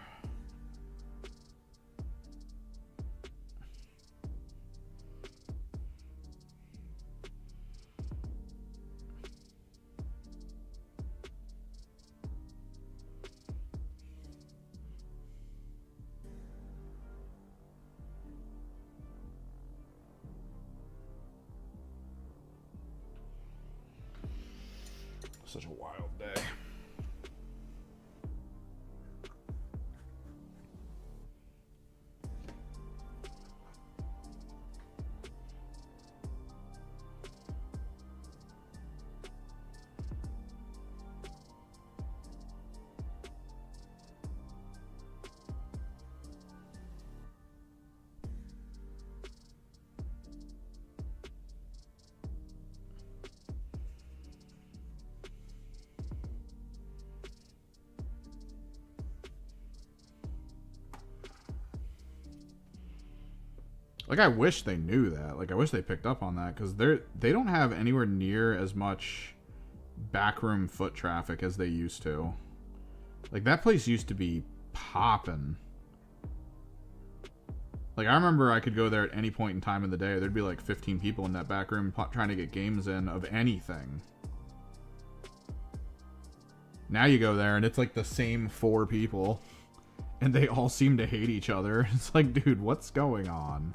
Such a wild day. Like, I wish they knew that. Like, I wish they picked up on that, because they don't have anywhere near as much backroom foot traffic as they used to. Like, that place used to be popping. Like, I remember I could go there at any point in time of the day. There'd be like 15 people in that back room trying to get games in of anything. Now you go there and it's like the same 4 people, and they all seem to hate each other. It's like, dude, what's going on?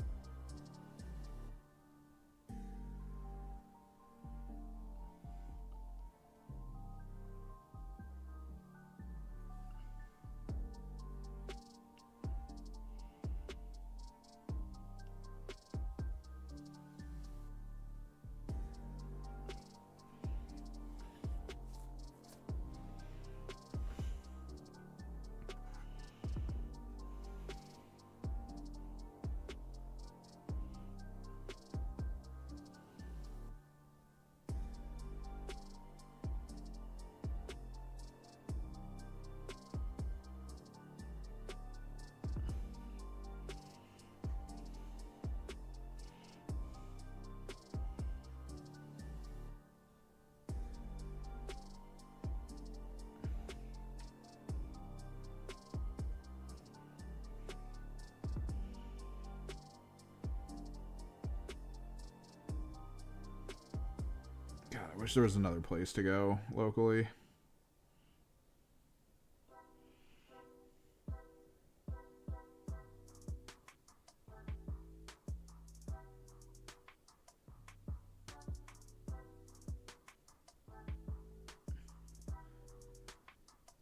I wish there was another place to go locally.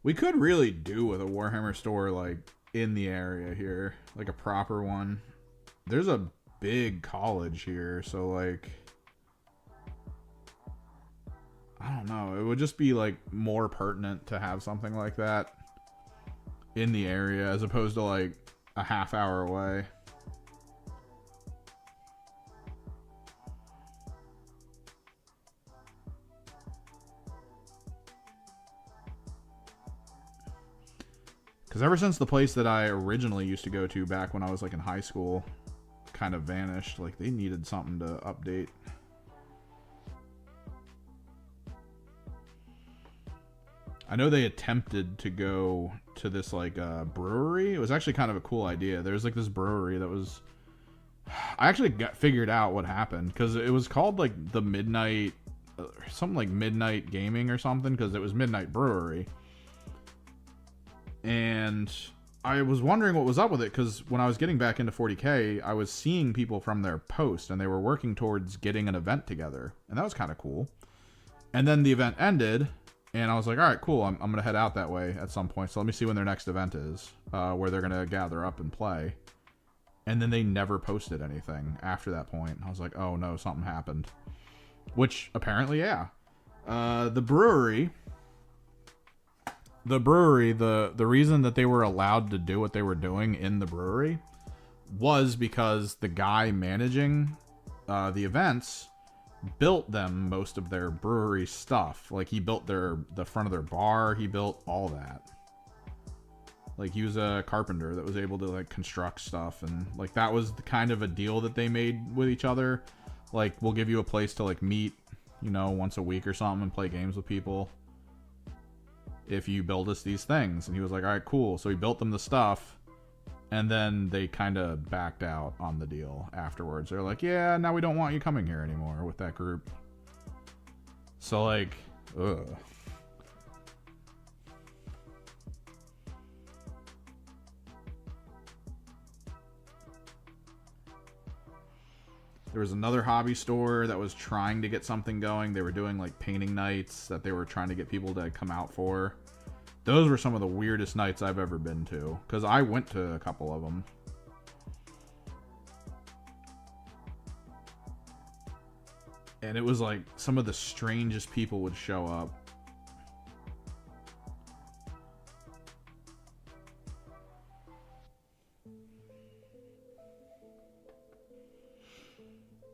We could really do with a Warhammer store, like, in the area here. Like, a proper one. There's a big college here, so, like, I don't know. It would just be, like, more pertinent to have something like that. in the area as opposed to like a half hour away. Because ever since the place that I originally used to go to back when I was like in high school kind of vanished, like they needed something to update. I know they attempted to go to this like brewery. It was actually kind of a cool idea. There's like this brewery that was, I actually figured out what happened because it was called like the Midnight, something like Midnight Gaming or something, because it was Midnight Brewery. And I was wondering what was up with it, because when I was getting back into 40K, I was seeing people from their post, and they were working towards getting an event together. And that was kind of cool. And then the event ended, and I was like, all right, cool. I'm going to head out that way at some point. So let me see when their next event is, where they're going to gather up and play. And then they never posted anything after that point. I was like, oh no, something happened. Which apparently, yeah. The brewery, the reason that they were allowed to do what they were doing in the brewery was because the guy managing the events built them most of their brewery stuff. Like he built the front of their bar, he built all that. Like he was a carpenter that was able to like construct stuff, and like that was the kind of a deal that they made with each other. Like, we'll give you a place to like meet, you know, once a week or something and play games with people if you build us these things. And he was like, all right, cool. So he built them the stuff, and then they kind of backed out on the deal afterwards. They're like, yeah, now we don't want you coming here anymore with that group. So like, ugh. There was another hobby store that was trying to get something going. They were doing like painting nights that they were trying to get people to come out for. Those were some of the weirdest nights I've ever been to, because I went to a couple of them. And it was like some of the strangest people would show up.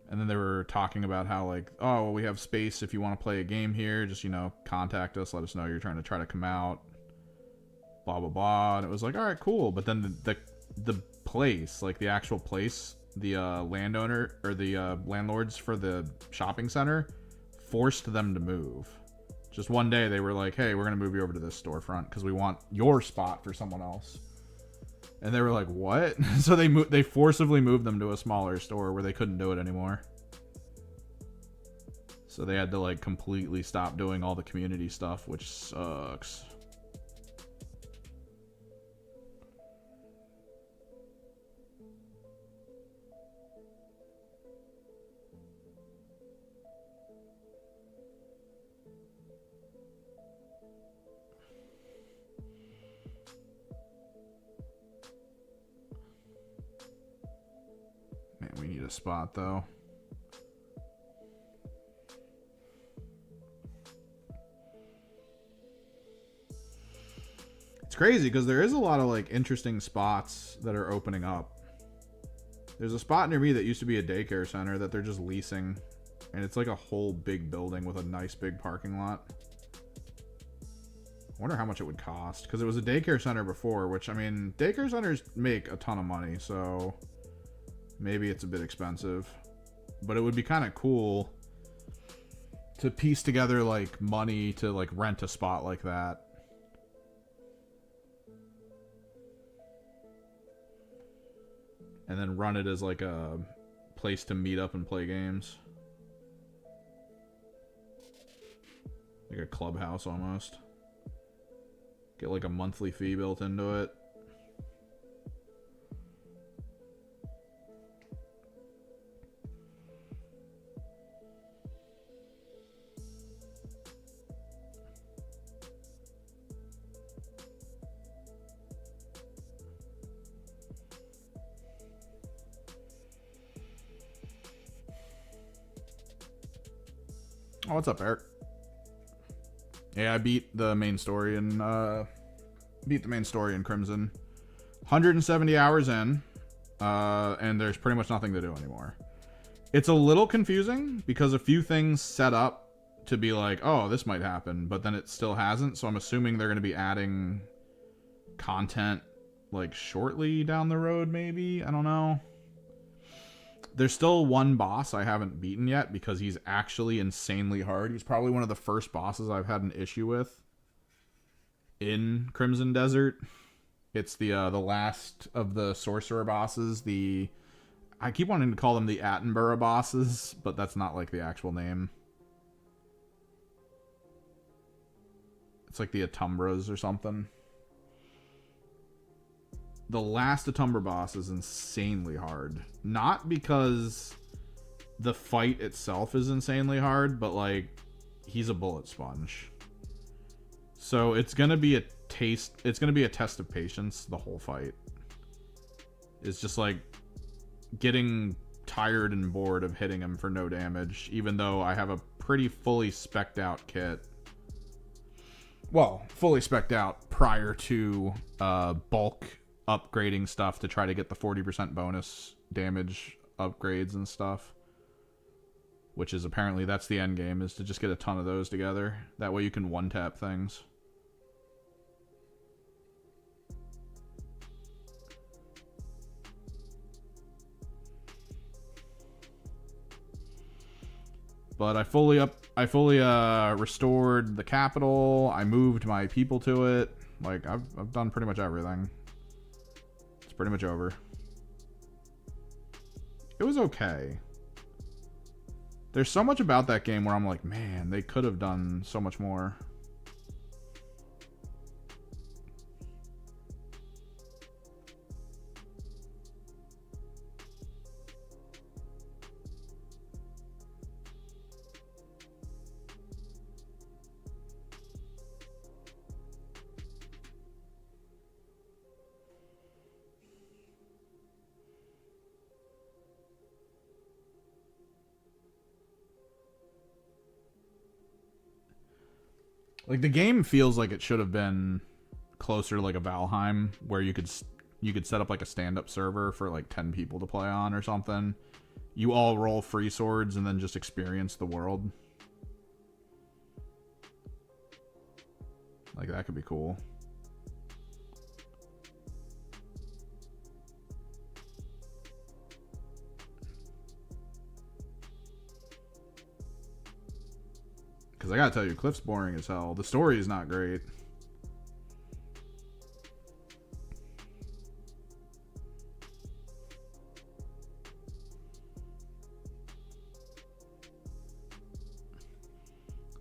And then they were talking about how like, oh, well, we have space if you want to play a game here. Just, you know, contact us. Let us know you're trying to come out. Blah, blah, blah. And it was like, all right, cool. But then the place, like the actual place, the landowner or the landlords for the shopping center forced them to move. Just one day they were like, hey, we're going to move you over to this storefront because we want your spot for someone else. And they were like, what? So they forcibly moved them to a smaller store where they couldn't do it anymore. So they had to like completely stop doing all the community stuff, which sucks. Man, we need a spot though. It's crazy because there is a lot of like interesting spots that are opening up. There's a spot near me that used to be a daycare center that they're just leasing, and it's like a whole big building with a nice big parking lot. I wonder how much it would cost, because it was a daycare center before, which, I mean, daycare centers make a ton of money, so maybe it's a bit expensive. But it would be kind of cool to piece together like money to like rent a spot like that. And then run it as like a place to meet up and play games. Like a clubhouse almost. Get like a monthly fee built into it. Oh, what's up, Eric? Yeah, I beat the main story in beat the main story in Crimson. 170 hours in, and there's pretty much nothing to do anymore. It's a little confusing because a few things set up to be like, oh, this might happen, but then it still hasn't. So I'm assuming they're going to be adding content like shortly down the road, maybe. I don't know. There's still one boss I haven't beaten yet because he's actually insanely hard. He's probably one of the first bosses I've had an issue with in Crimson Desert. It's the last of the sorcerer bosses. I keep wanting to call them the Attenborough bosses, but that's not like the actual name. It's like the Atumbras or something. The last Atumbra boss is insanely hard. Not because the fight itself is insanely hard, but like he's a bullet sponge. So it's gonna be a test of patience, the whole fight. It's just like getting tired and bored of hitting him for no damage, even though I have a pretty fully spec'd out kit. Well, fully spec'd out prior to bulk upgrading stuff to try to get the 40% bonus damage upgrades and stuff. Which is apparently, that's the end game, is to just get a ton of those together. That way you can one-tap things. But I fully restored the capital. I moved my people to it. Like, I've done pretty much everything. It's pretty much over. It was okay. There's so much about that game where I'm like, man, they could have done so much more. Like, the game feels like it should have been closer to like a Valheim, where you could set up like a stand-up server for like 10 people to play on or something. You all roll free swords and then just experience the world. Like, that could be cool. Because I gotta tell you, Cliff's boring as hell. The story is not great.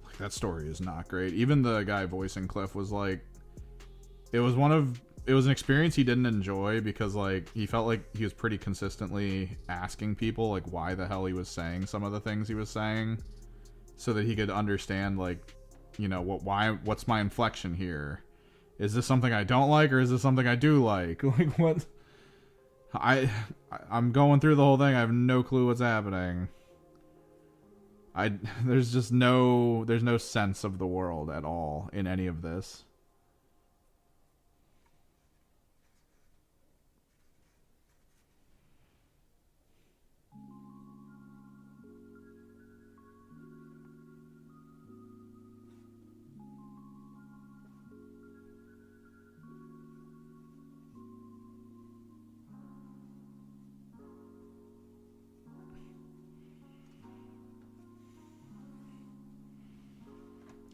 Like, that story is not great. Even the guy voicing Cliff was like, it was an experience he didn't enjoy because like he felt like he was pretty consistently asking people like why the hell he was saying some of the things he was saying, so that he could understand, like, you know, what's my inflection here? Is this something I don't like, or is this something I do like? Like, what? I'm going through the whole thing. I have no clue what's happening. There's no sense of the world at all in any of this.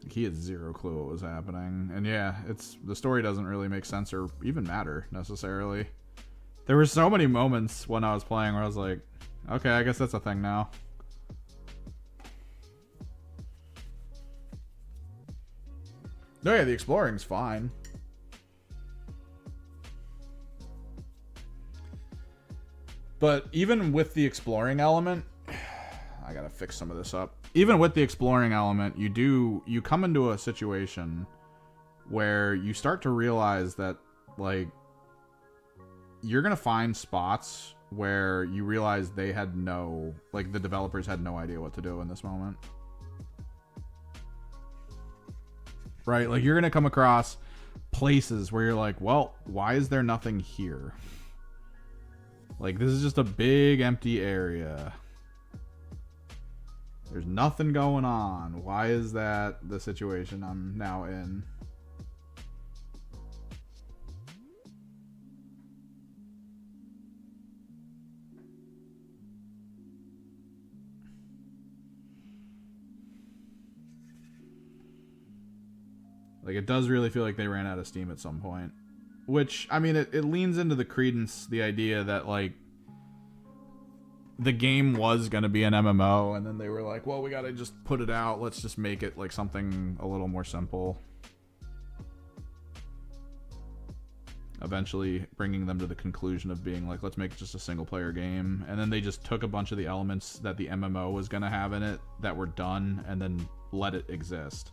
He had zero clue what was happening. And yeah, the story doesn't really make sense or even matter necessarily. There were so many moments when I was playing where I was like, okay, I guess that's a thing now. No, yeah, the exploring's fine. But even with the exploring element, I gotta fix some of this up. Even with the exploring element, you come into a situation where you start to realize that, like, you're gonna find spots where you realize the developers had no idea what to do in this moment. Right? Like, you're gonna come across places where you're like, well, why is there nothing here? Like, this is just a big empty area. There's nothing going on. Why is that the situation I'm now in? Like, it does really feel like they ran out of steam at some point. Which, I mean, it leans into the credence, the idea that, like, the game was going to be an MMO, and then they were like, well, we got to just put it out. Let's just make it, like, something a little more simple. Eventually bringing them to the conclusion of being like, let's make just a single-player game. And then they just took a bunch of the elements that the MMO was going to have in it that were done, and then let it exist.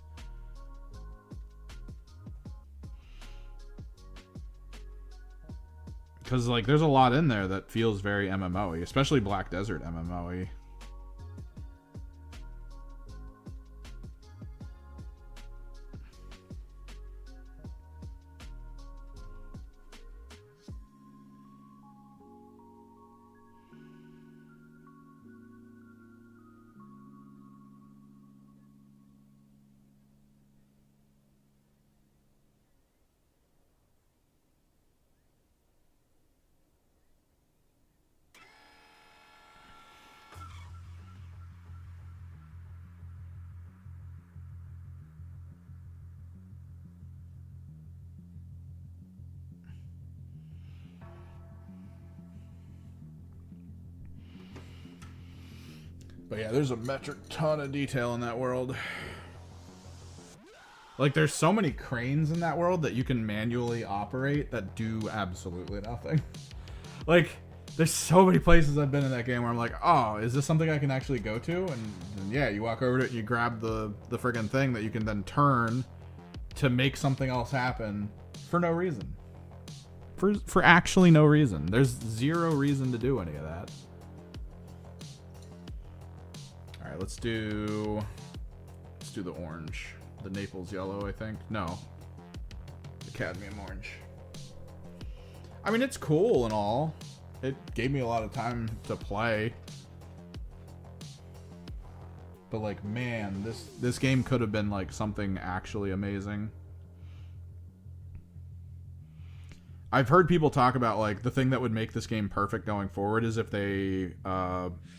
Because, like, there's a lot in there that feels very MMO-y, especially Black Desert MMO-y. But yeah, there's a metric ton of detail in that world. Like, there's so many cranes in that world that you can manually operate that do absolutely nothing. Like, there's so many places I've been in that game where I'm like, oh, is this something I can actually go to? And yeah, you walk over to it and you grab the friggin' thing that you can then turn to make something else happen for no reason. For actually no reason. There's zero reason to do any of that. Alright, let's do the orange. The Naples yellow, I think. No. The cadmium orange. I mean, it's cool and all. It gave me a lot of time to play. But, like, man, this game could have been, like, something actually amazing. I've heard people talk about, like, the thing that would make this game perfect going forward is if they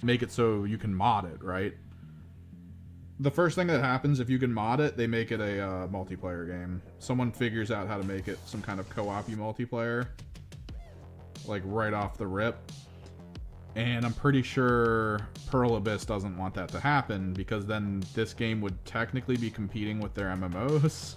make it so you can mod it, right? The first thing that happens if you can mod it, they make it a multiplayer game. Someone figures out how to make it some kind of co-op-y multiplayer. Like, right off the rip. And I'm pretty sure Pearl Abyss doesn't want that to happen, because then this game would technically be competing with their MMOs.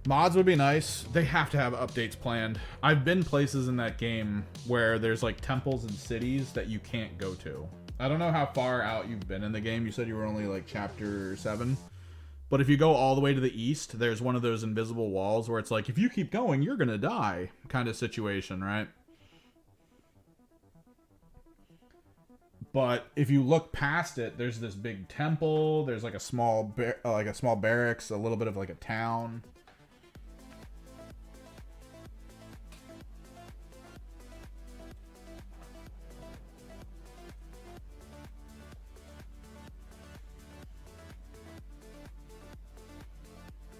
Mods would be nice. They have to have updates planned. I've been places in that game where there's like temples and cities that you can't go to. I don't know how far out you've been in the game. You said you were only like chapter 7. But if you go all the way to the east, there's one of those invisible walls where it's like, if you keep going, you're going to die kind of situation, right? But if you look past it, there's this big temple. There's like a small barracks, a little bit of like a town.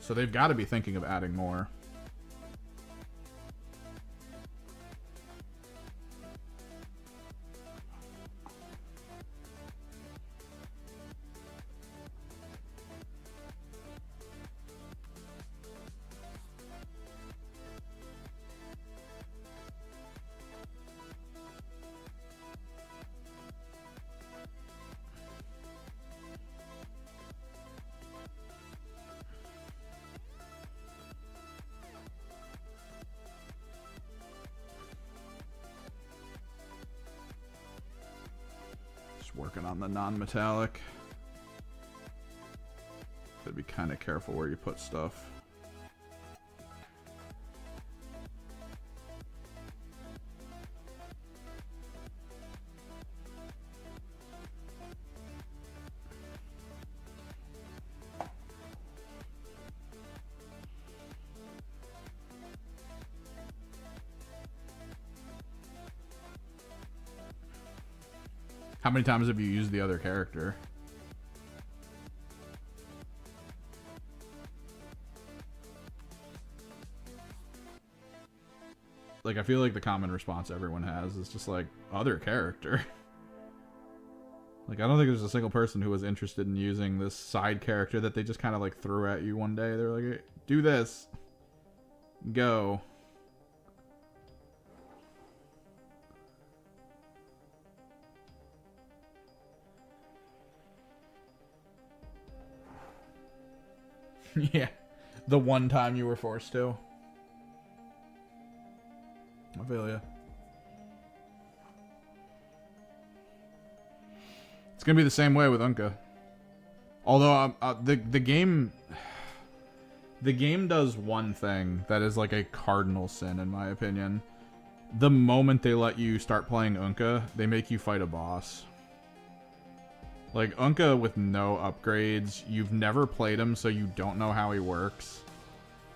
So they've got to be thinking of adding more. Working on the non-metallic. kind of careful where you put stuff. How many times have you used the other character? Like, I feel like the common response everyone has is just like, other character. Like, I don't think there's a single person who was interested in using this side character that they just kind of like threw at you one day. They're like, hey, do this. Go. Yeah. The one time you were forced to. I feel ya. It's gonna be the same way with Unka. Although the game does one thing that is like a cardinal sin in my opinion. The moment they let you start playing Unka, they make you fight a boss. Like Unka with no upgrades, you've never played him, so you don't know how he works,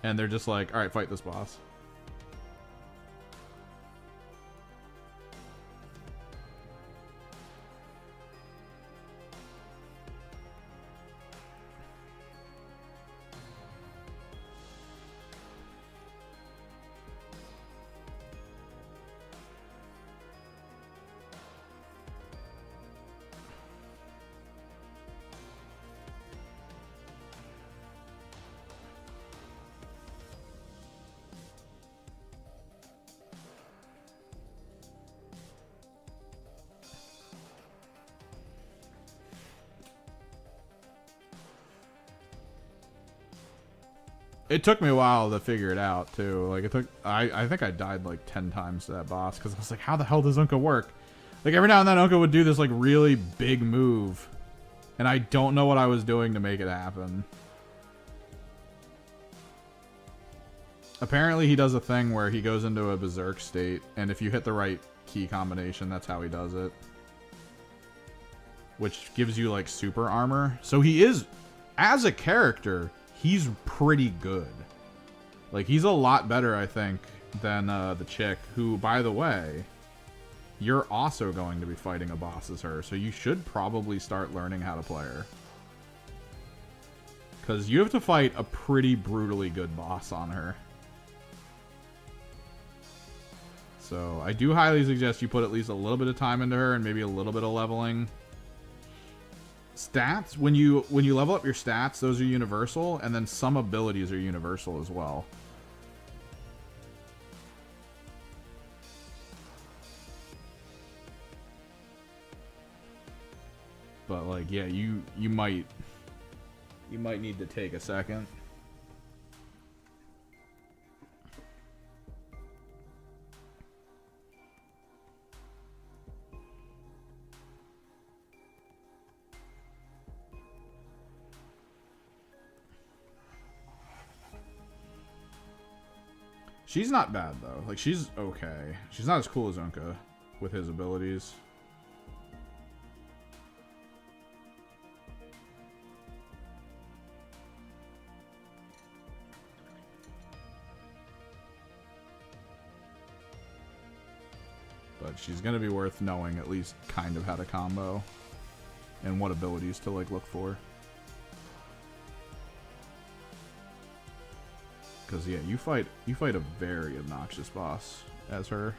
and they're just like, all right, fight this boss. It took me a while to figure it out too. Like I think I died like 10 times to that boss because I was like, how the hell does Unka work? Like every now and then Unka would do this like really big move, and I don't know what I was doing to make it happen. Apparently he does a thing where he goes into a berserk state, and if you hit the right key combination, that's how he does it. Which gives you like super armor. So he is, as a character, he's pretty good. Like, he's a lot better, I think, than the chick, who, by the way, you're also going to be fighting a boss as her, so you should probably start learning how to play her. Because you have to fight a pretty brutally good boss on her. So, I do highly suggest you put at least a little bit of time into her, and maybe a little bit of leveling. Stats, when you level up your stats, those are universal, and then some abilities are universal as well. But like, yeah, you might need to take a second. She's not bad, though. Like, she's okay. She's not as cool as Unka with his abilities. But she's going to be worth knowing at least kind of how to combo and what abilities to, like, look for. Because, yeah, you fight a very obnoxious boss as her.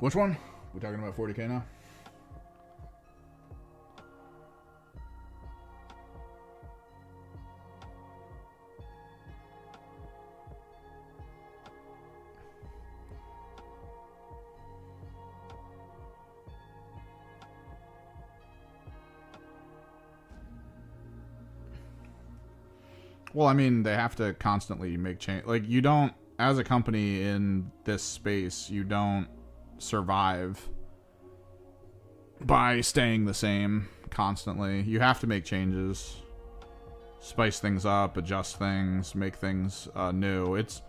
Which one? We talking about 40K now? Well, I mean, they have to constantly make change. Like, you don't, as a company in this space, you don't survive by staying the same constantly. You have to make changes, spice things up, adjust things, make things new. It's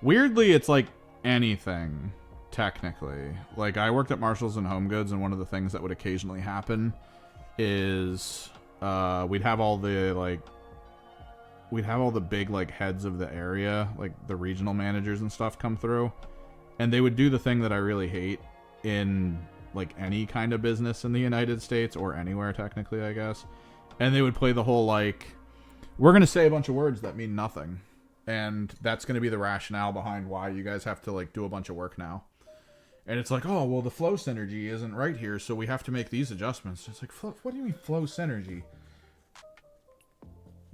weirdly, it's like anything, technically. Like, I worked at Marshalls and Home Goods, and one of the things that would occasionally happen is we'd have all the big like heads of the area, like the regional managers and stuff, come through, and they would do the thing that I really hate in like any kind of business in the United States or anywhere technically, I guess. And they would play the whole like, we're going to say a bunch of words that mean nothing, and that's going to be the rationale behind why you guys have to like do a bunch of work now. And it's like, oh, well, the flow synergy isn't right here, so we have to make these adjustments. It's like, what do you mean flow synergy?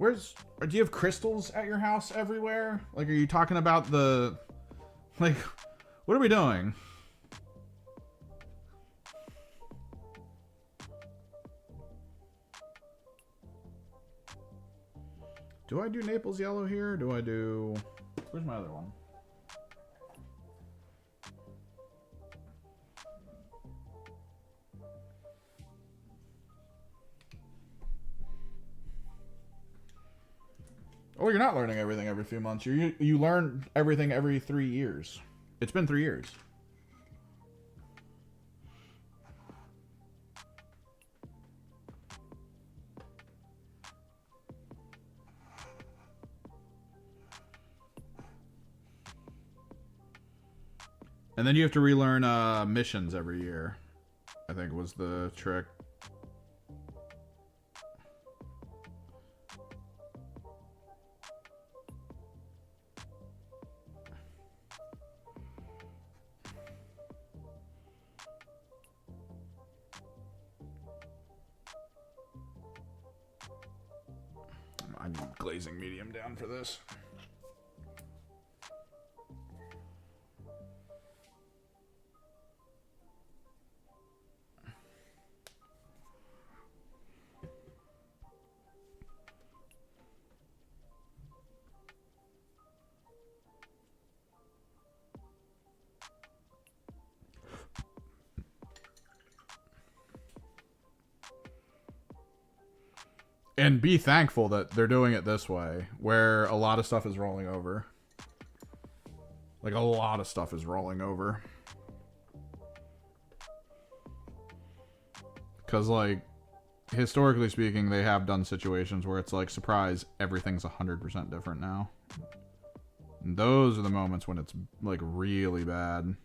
Do you have crystals at your house everywhere? Like, are you talking about the, like, what are we doing? Do I do Naples yellow here? Do I do, where's my other one? Oh, you're not learning everything every few months. You learn everything every 3 years. It's been 3 years. And then you have to relearn missions every year, I think was the trick. I need glazing medium down for this. And be thankful that they're doing it this way, where a lot of stuff is rolling over. Like, a lot of stuff is rolling over. Because, like, historically speaking, they have done situations where it's like, surprise, everything's 100% different now. And those are the moments when it's, like, really bad.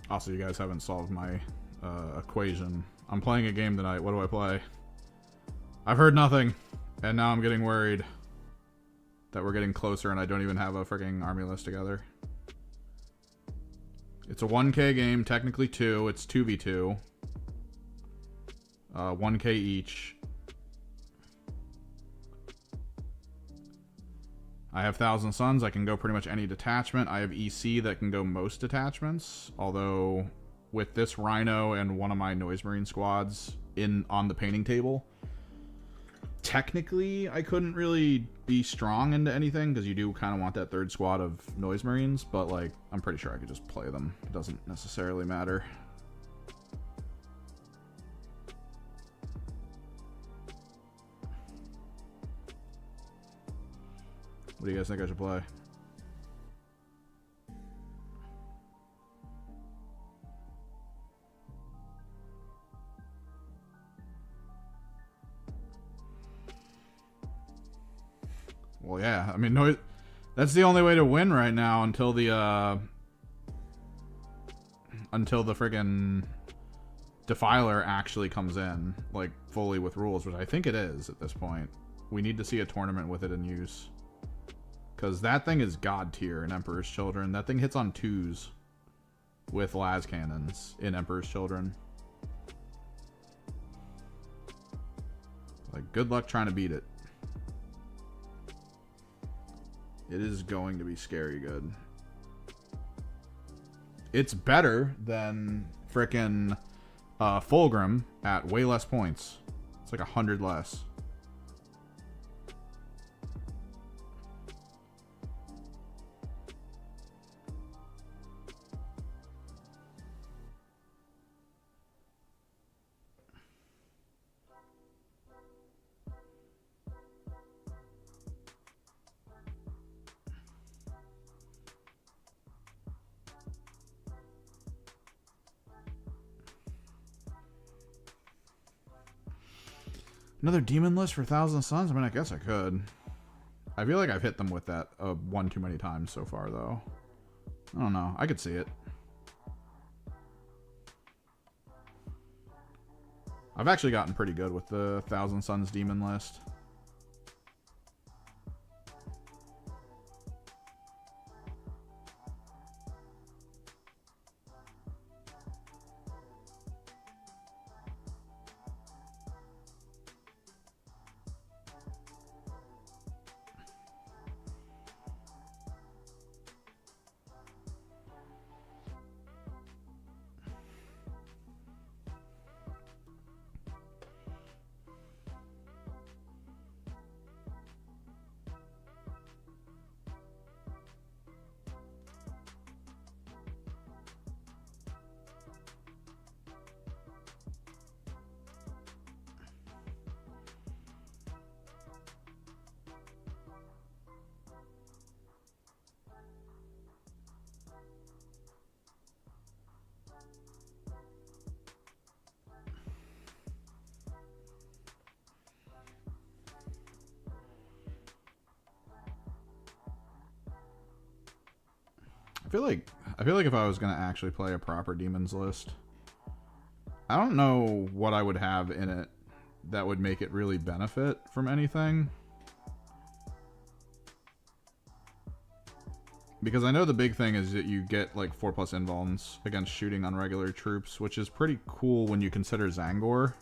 Also, you guys haven't solved my equation. I'm playing a game tonight. What do I play? I've heard nothing, and now I'm getting worried that we're getting closer and I don't even have a freaking army list together. It's a 1K game, technically 2. It's 2v2. 1K each. I have Thousand Suns. I can go pretty much any detachment. I have EC that can go most detachments. Although, with this Rhino and one of my Noise Marine squads on the painting table, technically I couldn't really be strong into anything because you do kind of want that third squad of Noise Marines. But like, I'm pretty sure I could just play them. It doesn't necessarily matter. What do you guys think I should play? Well, yeah. I mean, that's the only way to win right now until the friggin' Defiler actually comes in, like, fully with rules, which I think it is at this point. We need to see a tournament with it in use. Because that thing is god tier in Emperor's Children. That thing hits on 2s with las cannons in Emperor's Children. Like, good luck trying to beat it. It is going to be scary good. It's better than frickin' Fulgrim at way less points. It's like 100 less. Another demon list for Thousand Suns? I mean, I guess I could. I feel like I've hit them with that one too many times so far, though. I don't know. I could see it. I've actually gotten pretty good with the Thousand Suns demon list. I feel like if I was gonna actually play a proper demons list, I don't know what I would have in it that would make it really benefit from anything. Because I know the big thing is that you get like 4+ invulns against shooting on regular troops, which is pretty cool when you consider Zangor.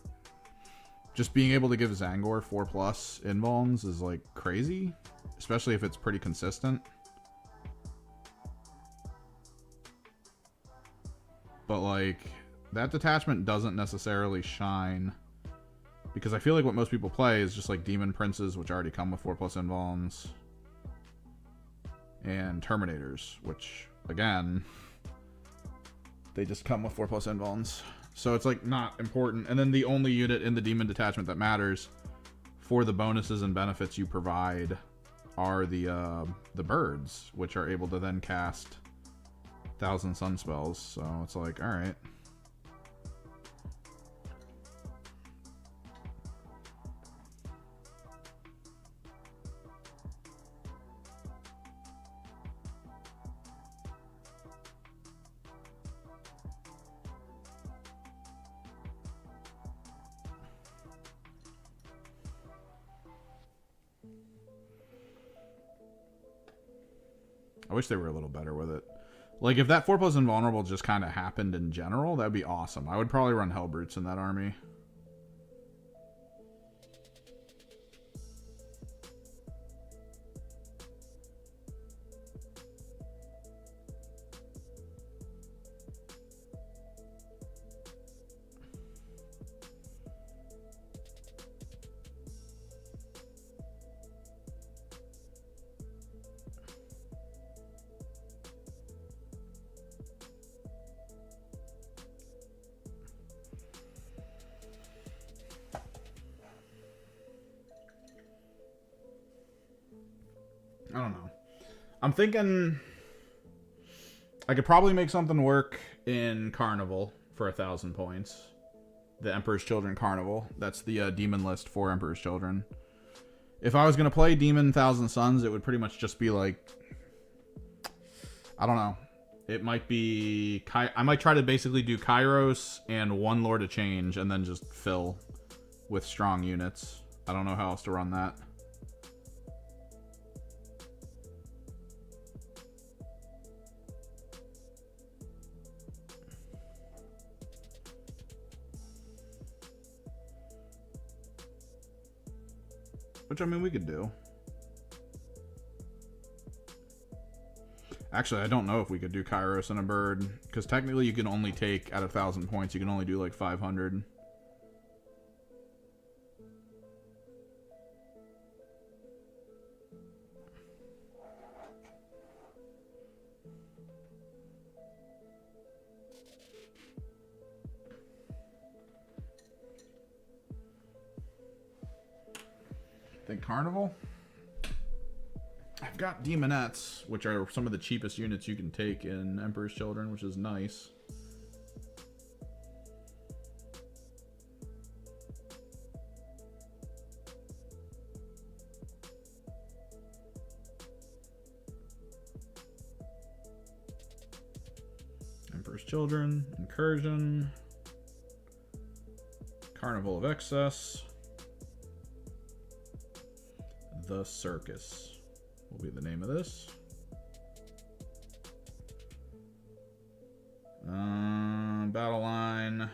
Just being able to give Zangor 4+ invulns is like crazy, especially if it's pretty consistent. But like, that detachment doesn't necessarily shine, because I feel like what most people play is just like Demon Princes, which already come with 4+ invulns, and Terminators, which again, they just come with 4+ invulns. So it's like not important. And then the only unit in the Demon detachment that matters for the bonuses and benefits you provide are the birds, which are able to then cast Thousand Sun spells. So it's like, all right. I wish they were a little better with it. Like, if that 4+ invulnerable just kind of happened in general, that'd be awesome. I would probably run Hellbrutes in that army. I don't know. I'm thinking I could probably make something work in Carnival for 1,000 points. The Emperor's Children Carnival. That's the demon list for Emperor's Children. If I was going to play Demon Thousand Suns, it would pretty much just be like... I don't know. It might be... I might try to basically do Kairos and one Lord of Change and then just fill with strong units. I don't know how else to run that. Which, I mean, we could do. Actually, I don't know if we could do Kairos and a bird. Because technically you can only take, at 1,000 points, you can only do like 500. Think Carnival? I've got Demonettes, which are some of the cheapest units you can take in Emperor's Children, which is nice. Emperor's Children, Incursion, Carnival of Excess. The Circus will be the name of this. Battle line.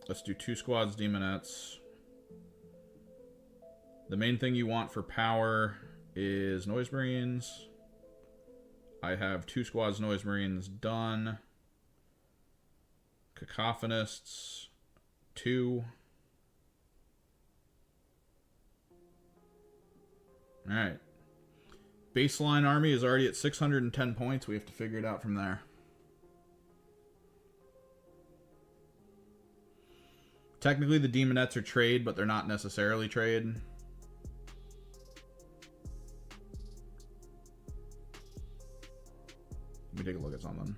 Let's do 2 squads Demonettes. The main thing you want for power is Noise Marines. I have 2 squads Noise Marines done. Cacophonists, 2. Alright. Baseline army is already at 610 points. We have to figure it out from there. Technically, the Demonettes are trade, but they're not necessarily trade. Let me take a look at something.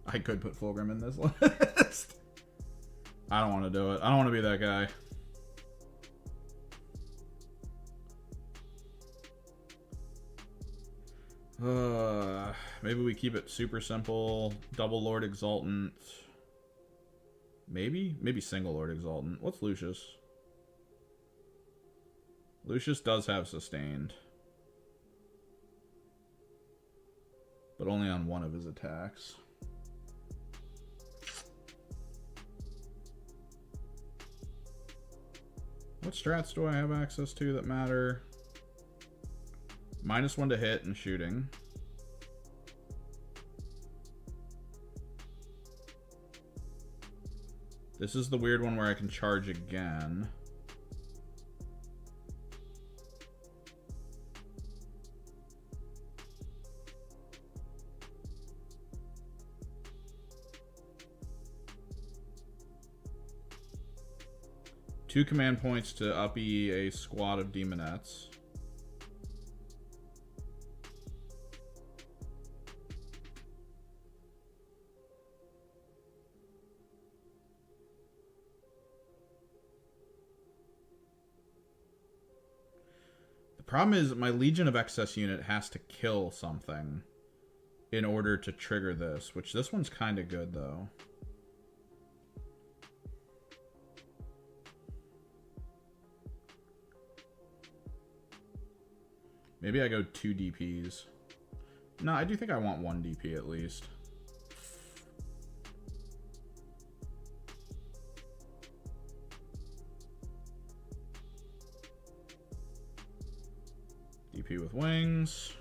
I could put Fulgrim in this list. I don't want to do it. I don't want to be that guy. Maybe we keep it super simple. Double Lord Exultant. Maybe single Lord Exultant. What's Lucius? Lucius does have sustained. But only on one of his attacks. What strats do I have access to that matter? -1 to hit and shooting. This is the weird one where I can charge again. Two command points to uppy a squad of Demonettes. The problem is my Legion of Excess unit has to kill something in order to trigger this, which this one's kind of good though. Maybe I go 2 DPs. No, I do think I want 1 DP at least. DP with wings.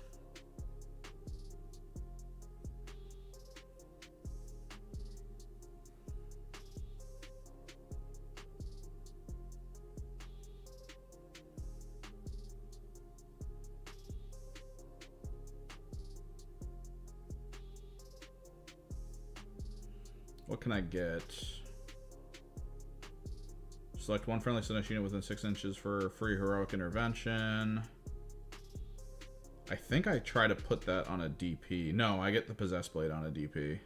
What can I get? Select one friendly Slaanesh unit within 6 inches for free heroic intervention. I think I try to put that on a DP. No, I get the Possessed Blade on a DP.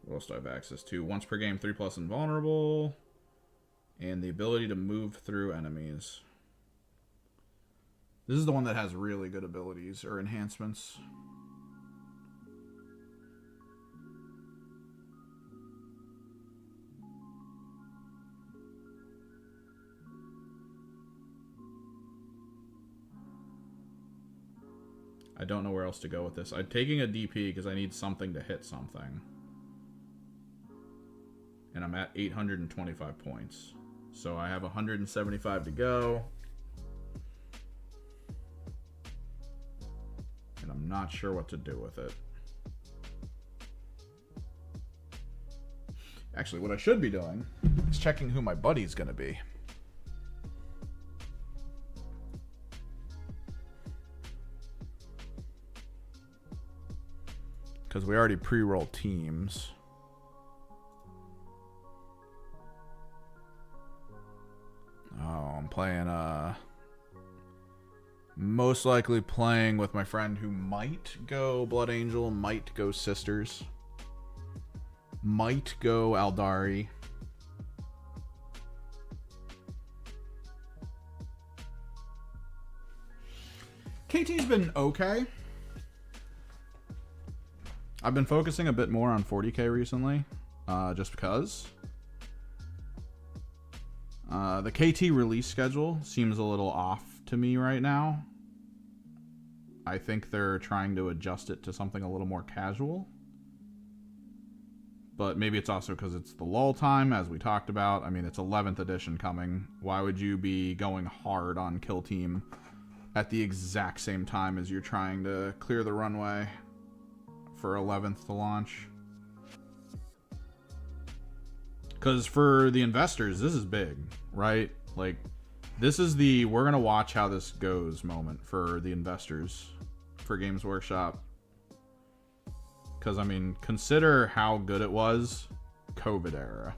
What else do I have access to? Once per game, 3+ invulnerable. And the ability to move through enemies. This is the one that has really good abilities or enhancements. I don't know where else to go with this. I'm taking a DP because I need something to hit something. And I'm at 825 points. So I have 175 to go. And I'm not sure what to do with it. Actually, what I should be doing is checking who my buddy's going to be. Because we already pre-roll teams. Oh, I'm playing, most likely playing with my friend who might go Blood Angel, might go Sisters, might go Aldari. KT's been okay. I've been focusing a bit more on 40k recently, just because. The KT release schedule seems a little off to me right now. I think they're trying to adjust it to something a little more casual. But maybe it's also because it's the lull time, as we talked about. I mean, it's 11th edition coming. Why would you be going hard on Kill Team at the exact same time as you're trying to clear the runway for 11th to launch? Because for the investors, this is big, right? Like, this is the we're going to watch how this goes moment for the investors for Games Workshop. Because, I mean, consider how good it was COVID era.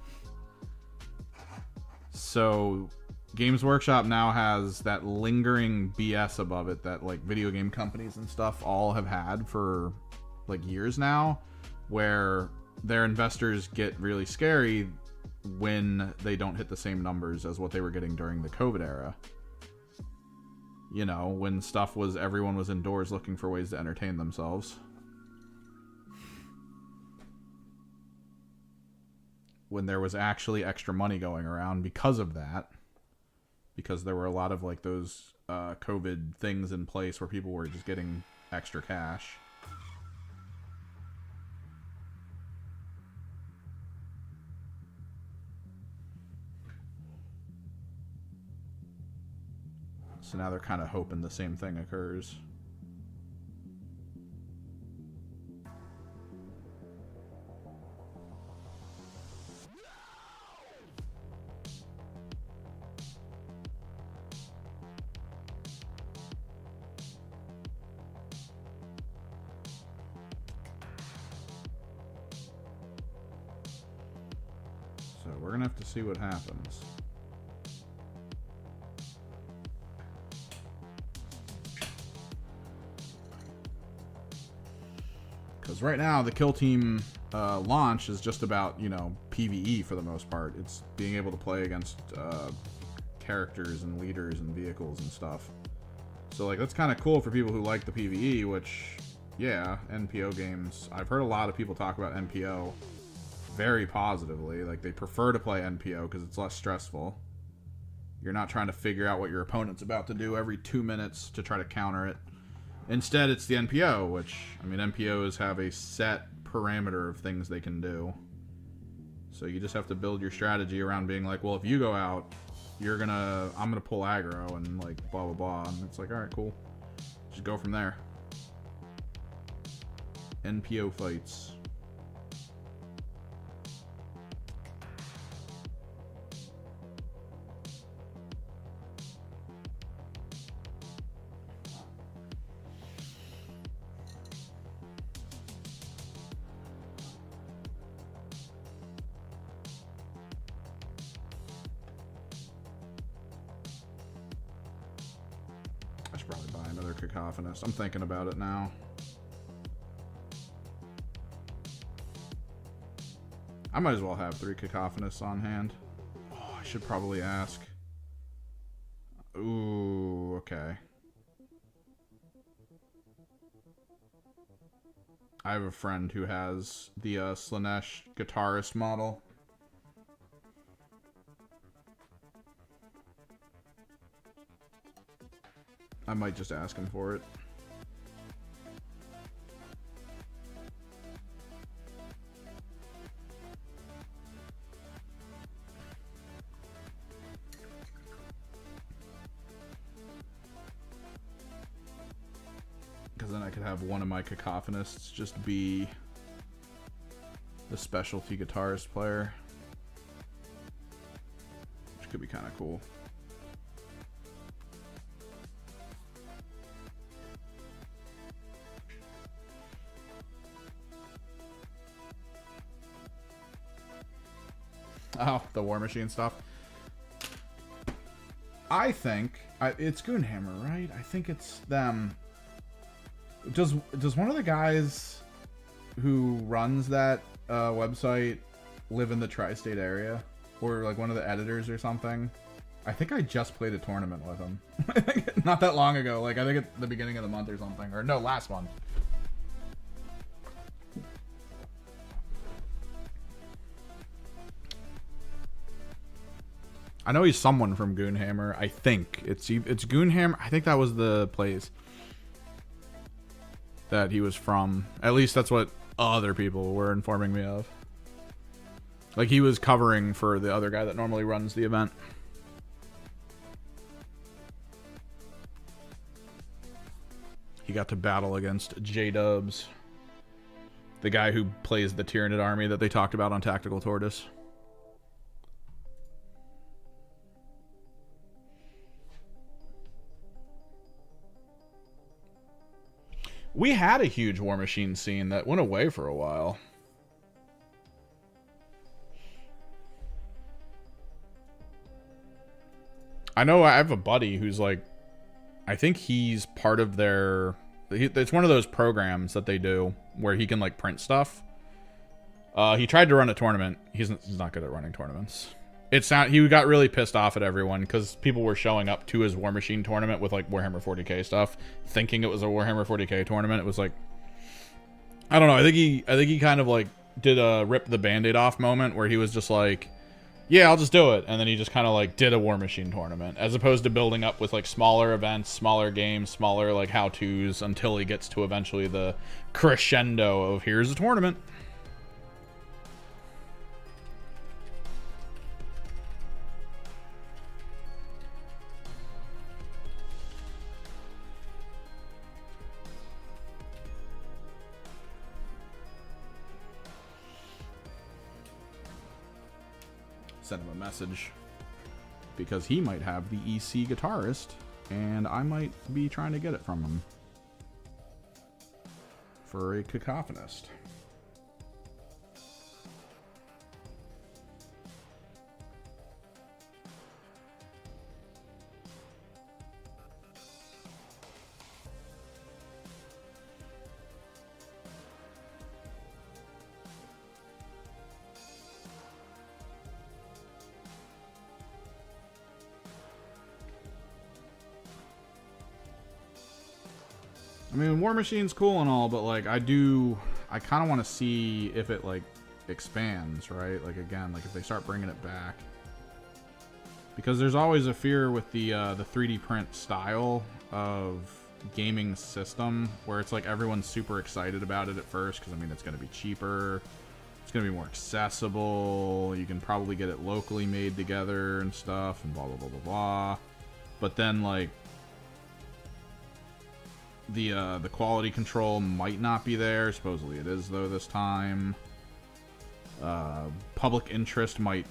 So, Games Workshop now has that lingering BS above it that, like, video game companies and stuff all have had for, like, years now, where their investors get really scary when they don't hit the same numbers as what they were getting during the COVID era. You know, when stuff was, everyone was indoors looking for ways to entertain themselves. When there was actually extra money going around because of that. Because there were a lot of, like, those COVID things in place where people were just getting extra cash. So now they're kind of hoping the same thing occurs. So we're going to have to see what happens. Because right now, the Kill Team launch is just about, you know, PvE for the most part. It's being able to play against characters and leaders and vehicles and stuff. So, like, that's kind of cool for people who like the PvE, which, yeah, NPO games. I've heard a lot of people talk about NPO very positively. Like, they prefer to play NPO because it's less stressful. You're not trying to figure out what your opponent's about to do every 2 minutes to try to counter it. Instead, it's the NPO, which, I mean, NPOs have a set parameter of things they can do. So you just have to build your strategy around being like, well, if you go out, I'm gonna pull aggro and, like, blah, blah, blah. And it's like, all right, cool. Just go from there. NPO fights. I should probably buy another Cacophonist. I'm thinking about it now. I might as well have 3 Cacophonists on hand. Oh, I should probably ask. Ooh, okay. I have a friend who has the Slaanesh guitarist model. I might just ask him for it. Because then I could have one of my Cacophonists just be the specialty guitarist player. Which could be kind of cool. Oh, the War Machine stuff. I think it's Goonhammer, right? I think it's them. Does one of the guys who runs that website live in the tri-state area, or like one of the editors or something? I think I just played a tournament with him. Not that long ago. Like I think at the beginning of the month or something, or no, last month. I know he's someone from Goonhammer. I think it's Goonhammer. I think that was the place that he was from. At least that's what other people were informing me of. Like he was covering for the other guy that normally runs the event. He got to battle against J-Dubs, the guy who plays the Tyranid army that they talked about on Tactical Tortoise. We had a huge War Machine scene that went away for a while. I know I have a buddy who's like, I think he's part of their, it's one of those programs that they do where he can like print stuff. He tried to run a tournament. He's not good at running tournaments. He got really pissed off at everyone because people were showing up to his War Machine tournament with like Warhammer 40k stuff, thinking it was a Warhammer 40k tournament. It was like, I don't know. I think he kind of like did a rip the Band-Aid off moment where he was just like, yeah, I'll just do it, and then he just kind of like did a War Machine tournament as opposed to building up with like smaller events, smaller games, smaller like how-tos until he gets to eventually the crescendo of here's a tournament. Send him a message because he might have the EC guitarist and I might be trying to get it from him for a Cacophonist. I mean, War Machine's cool and all, but like I kind of want to see if it like expands, right? Like again, like if they start bringing it back, because there's always a fear with the 3D print style of gaming system where it's like everyone's super excited about it at first because I mean it's going to be cheaper, it's going to be more accessible, you can probably get it locally made together and stuff and blah blah blah blah blah, but then like the quality control might not be there. Supposedly it is though this time. Public interest might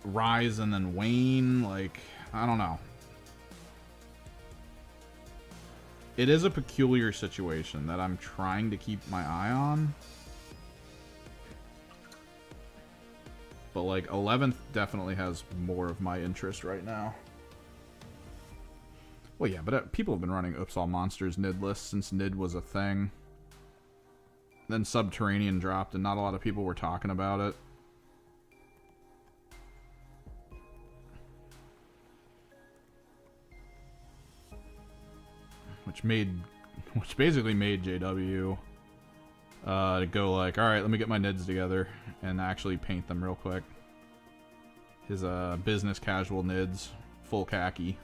rise and then wane. Like, I don't know. It is a peculiar situation that I'm trying to keep my eye on. But like 11th definitely has more of my interest right now. Well, yeah, but people have been running Oops All Monsters Nid lists since Nid was a thing. Then Subterranean dropped, and not a lot of people were talking about it. Which basically made JW to go like, all right, let me get my Nids together and actually paint them real quick. His business casual Nids, full khaki.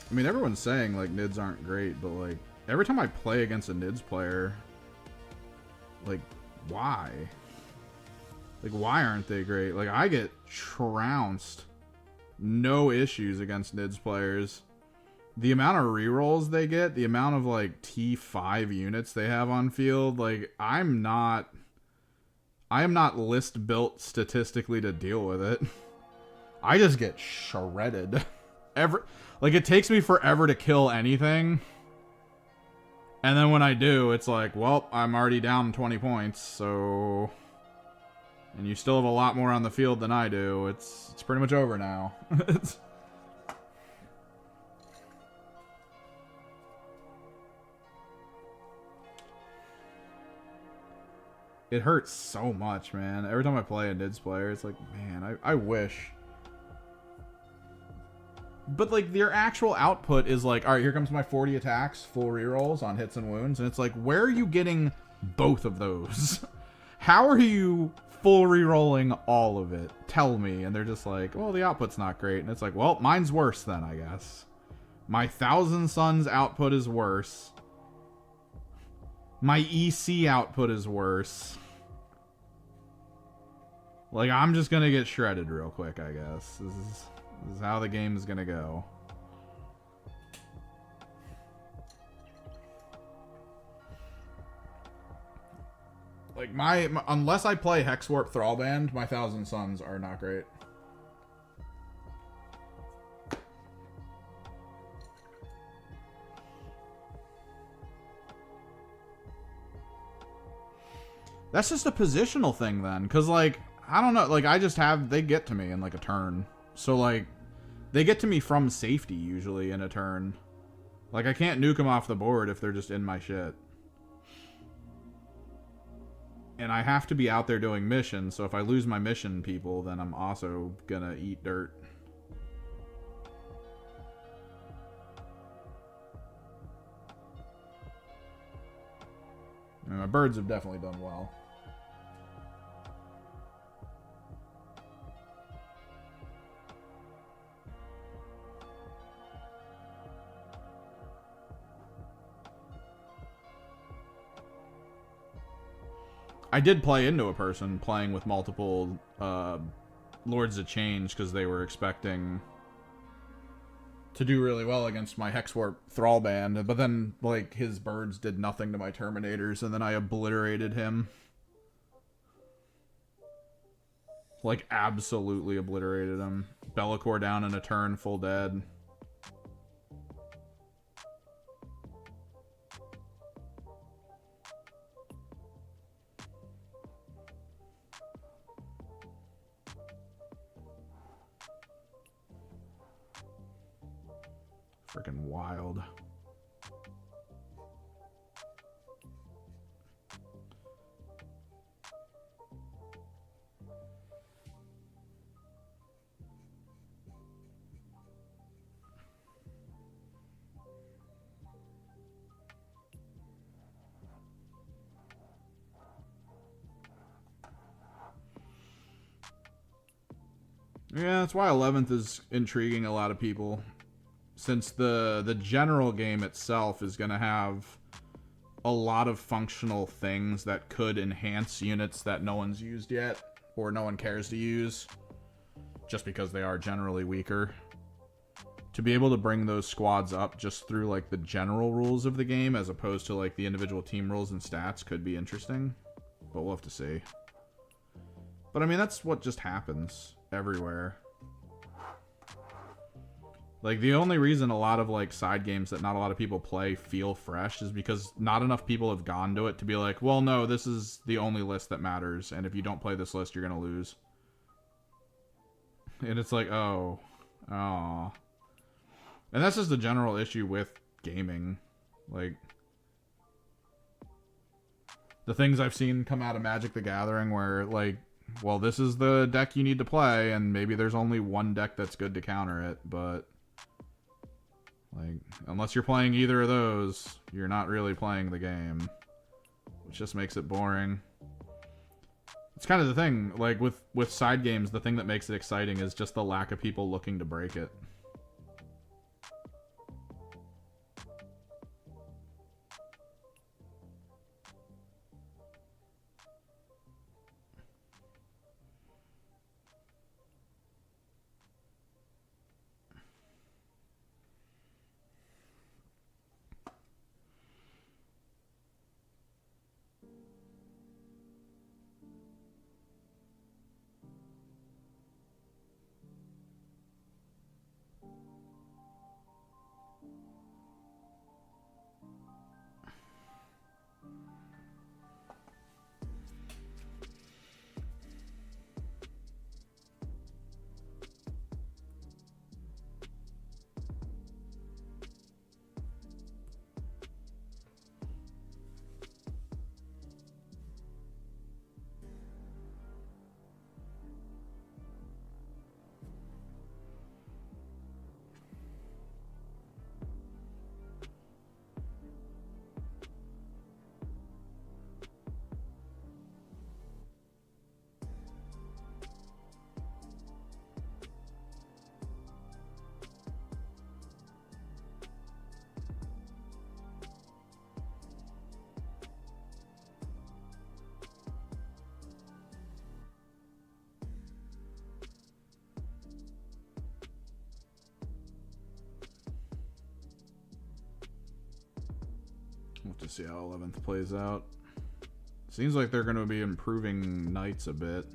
I mean, everyone's saying, like, Nids aren't great, but, like, every time I play against a Nids player, like, why? Like, why aren't they great? Like, I get trounced. No issues against Nids players. The amount of rerolls they get, the amount of, like, T5 units they have on field, like, I am not list built statistically to deal with it. I just get shredded. Like, it takes me forever to kill anything. And then when I do, it's like, well, I'm already down 20 points, so... And you still have a lot more on the field than I do. It's pretty much over now. It hurts so much, man. Every time I play a Nids player, it's like, man, I wish... But, like, their actual output is like, alright, here comes my 40 attacks, full rerolls on hits and wounds. And it's like, where are you getting both of those? How are you full rerolling all of it? Tell me. And they're just like, well, the output's not great. And it's like, well, mine's worse then, I guess. My Thousand Suns output is worse. My EC output is worse. Like, I'm just gonna get shredded real quick, I guess. This is how the game is gonna go. Like, unless I play Hexwarp Thrallband, my Thousand Suns are not great. That's just a positional thing then, because, like, I don't know, like, they get to me in, like, a turn. So, like, they get to me from safety, usually, in a turn. Like, I can't nuke them off the board if they're just in my shit. And I have to be out there doing missions, so if I lose my mission people, then I'm also gonna eat dirt. I mean, my birds have definitely done well. I did play into a person playing with multiple Lords of Change because they were expecting to do really well against my Hexwarp Thrallband, but then, like, his birds did nothing to my Terminators, and then I obliterated him. Like, absolutely obliterated him. Be'lakor down in a turn, full dead. Freaking wild. Yeah, that's why 11th is intriguing a lot of people. Since the general game itself is going to have a lot of functional things that could enhance units that no one's used yet, or no one cares to use, just because they are generally weaker. To be able to bring those squads up just through like the general rules of the game as opposed to like the individual team rules and stats could be interesting, but we'll have to see. But I mean, that's what just happens everywhere. Like, the only reason a lot of like side games that not a lot of people play feel fresh is because not enough people have gone to it to be like, well, no, this is the only list that matters, and if you don't play this list, you're gonna lose. And it's like, oh. And that's just the general issue with gaming. Like, the things I've seen come out of Magic the Gathering where, like, well, this is the deck you need to play, and maybe there's only one deck that's good to counter it, but, like, unless you're playing either of those, you're not really playing the game, which just makes it boring. It's kind of the thing, like, with side games, the thing that makes it exciting is just the lack of people looking to break it. We'll have to see how 11th plays out. Seems like they're going to be improving Knights a bit.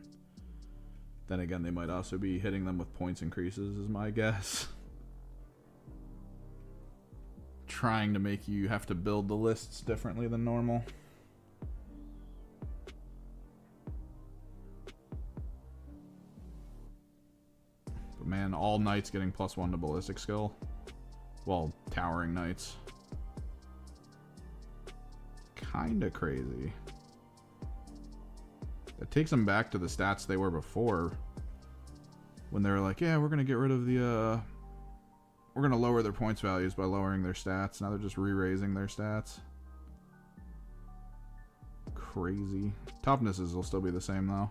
Then again, they might also be hitting them with points increases, is my guess. Trying to make you have to build the lists differently than normal. But man, all Knights getting +1 to ballistic skill. Well, towering Knights. Kinda crazy. It takes them back to the stats they were before, when they were like, yeah, we're gonna get rid of the we're gonna lower their points values by lowering their stats. Now they're just re-raising their stats. Crazy. Toughnesses will still be the same though.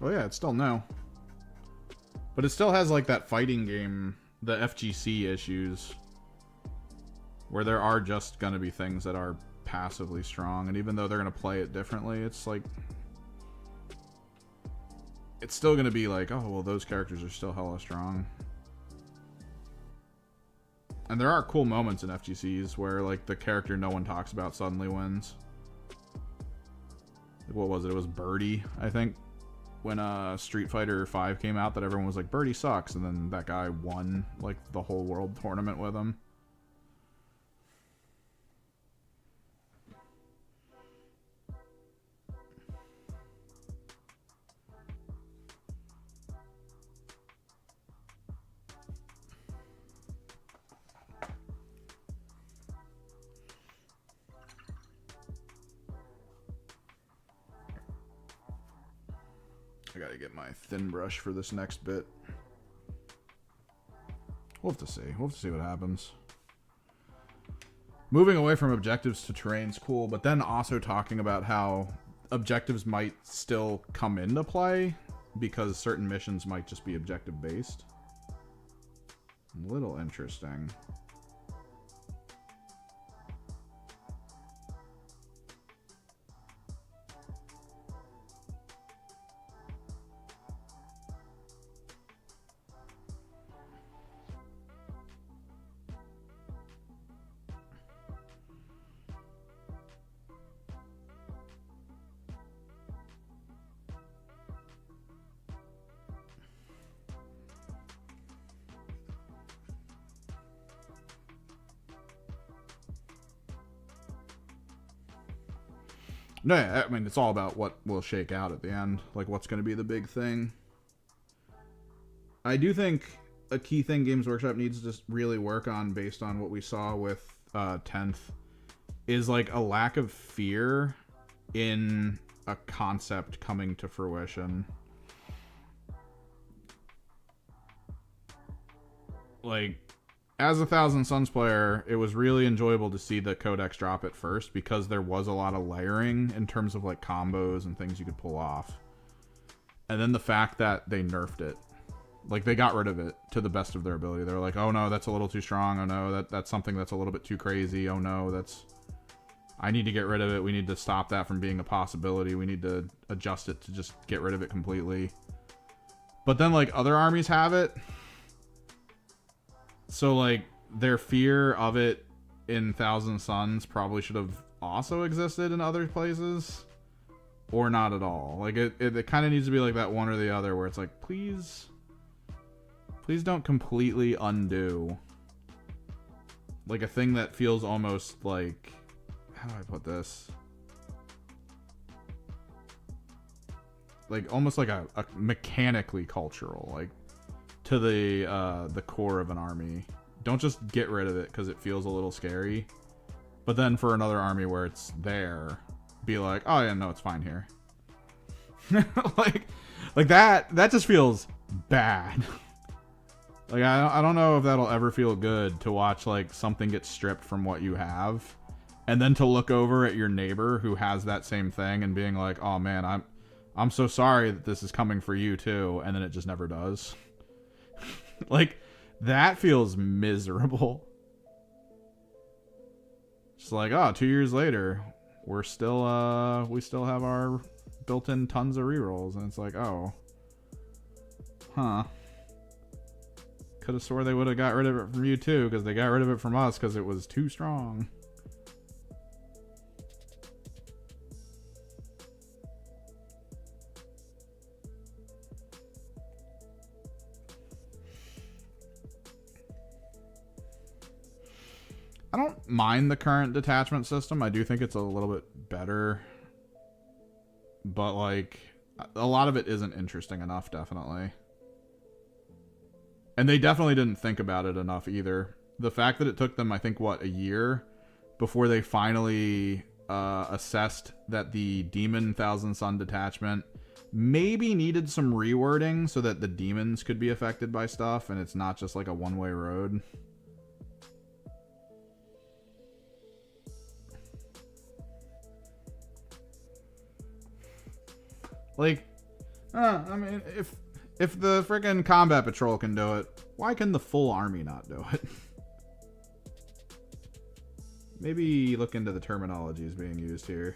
Oh yeah, it's still no. But it still has like that fighting game, the FGC issues, where there are just gonna be things that are passively strong, and even though they're gonna play it differently, it's like, it's still gonna be like, oh well, those characters are still hella strong. And there are cool moments in FGCs where like the character no one talks about suddenly wins. Like, what was it? It was Birdie, I think, when Street Fighter 5 came out, that everyone was like, Birdie sucks, and then that guy won like the whole world tournament with him. I gotta get my thin brush for this next bit. We'll have to see. We'll have to see what happens. moving away from objectives to terrain's cool, but then also talking about how objectives might still come into play because certain missions might just be objective based. A little interesting. No, I mean, it's all about what will shake out at the end. Like, what's going to be the big thing. I do think a key thing Games Workshop needs to really work on, based on what we saw with 10th, is, like, a lack of fear in a concept coming to fruition. Like, as a Thousand Suns player, it was really enjoyable to see the Codex drop it first, because there was a lot of layering in terms of like combos and things you could pull off. And then the fact that they nerfed it, like they got rid of it to the best of their ability. They were like, oh no, that's a little too strong. Oh no, that's something that's a little bit too crazy. Oh no, I need to get rid of it. We need to stop that from being a possibility. We need to adjust it to just get rid of it completely. But then like other armies have it. So, like, their fear of it in Thousand Suns probably should have also existed in other places. Or not at all. Like, it kind of needs to be like that one or the other, where it's like, please don't completely undo. Like, a thing that feels almost like... How do I put this? Like, almost like a mechanically cultural, like... to the core of an army. Don't just get rid of it because it feels a little scary, but then for another army where it's there, be like, oh yeah, no, it's fine here. like that just feels bad. Like I don't know if that'll ever feel good to watch like something get stripped from what you have, and then to look over at your neighbor who has that same thing and being like, oh man, I'm so sorry that this is coming for you too, and then it just never does. Like, that feels miserable. Just like, oh, 2 years later, we still have our built-in tons of rerolls, and it's like, oh. Huh. Could have swore they would have got rid of it from you too, because they got rid of it from us because it was too strong. I don't mind the current detachment system. I do think it's a little bit better. But, like, a lot of it isn't interesting enough, definitely. And they definitely didn't think about it enough, either. The fact that it took them, I think, what, a year before they finally assessed that the Demon Thousand Sun detachment maybe needed some rewording so that the demons could be affected by stuff and it's not just, like, a one-way road. Like, I mean, if the friggin' combat patrol can do it, why can the full army not do it? Maybe look into the terminologies being used here.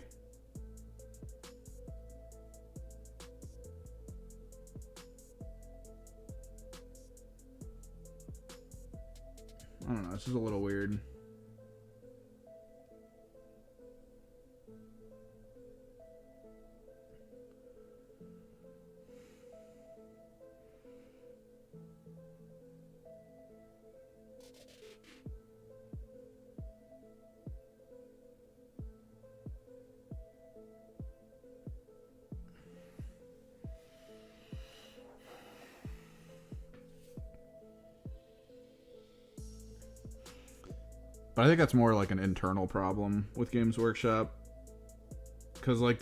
I don't know, it's just a little weird. But I think that's more like an internal problem with Games Workshop. Because, like,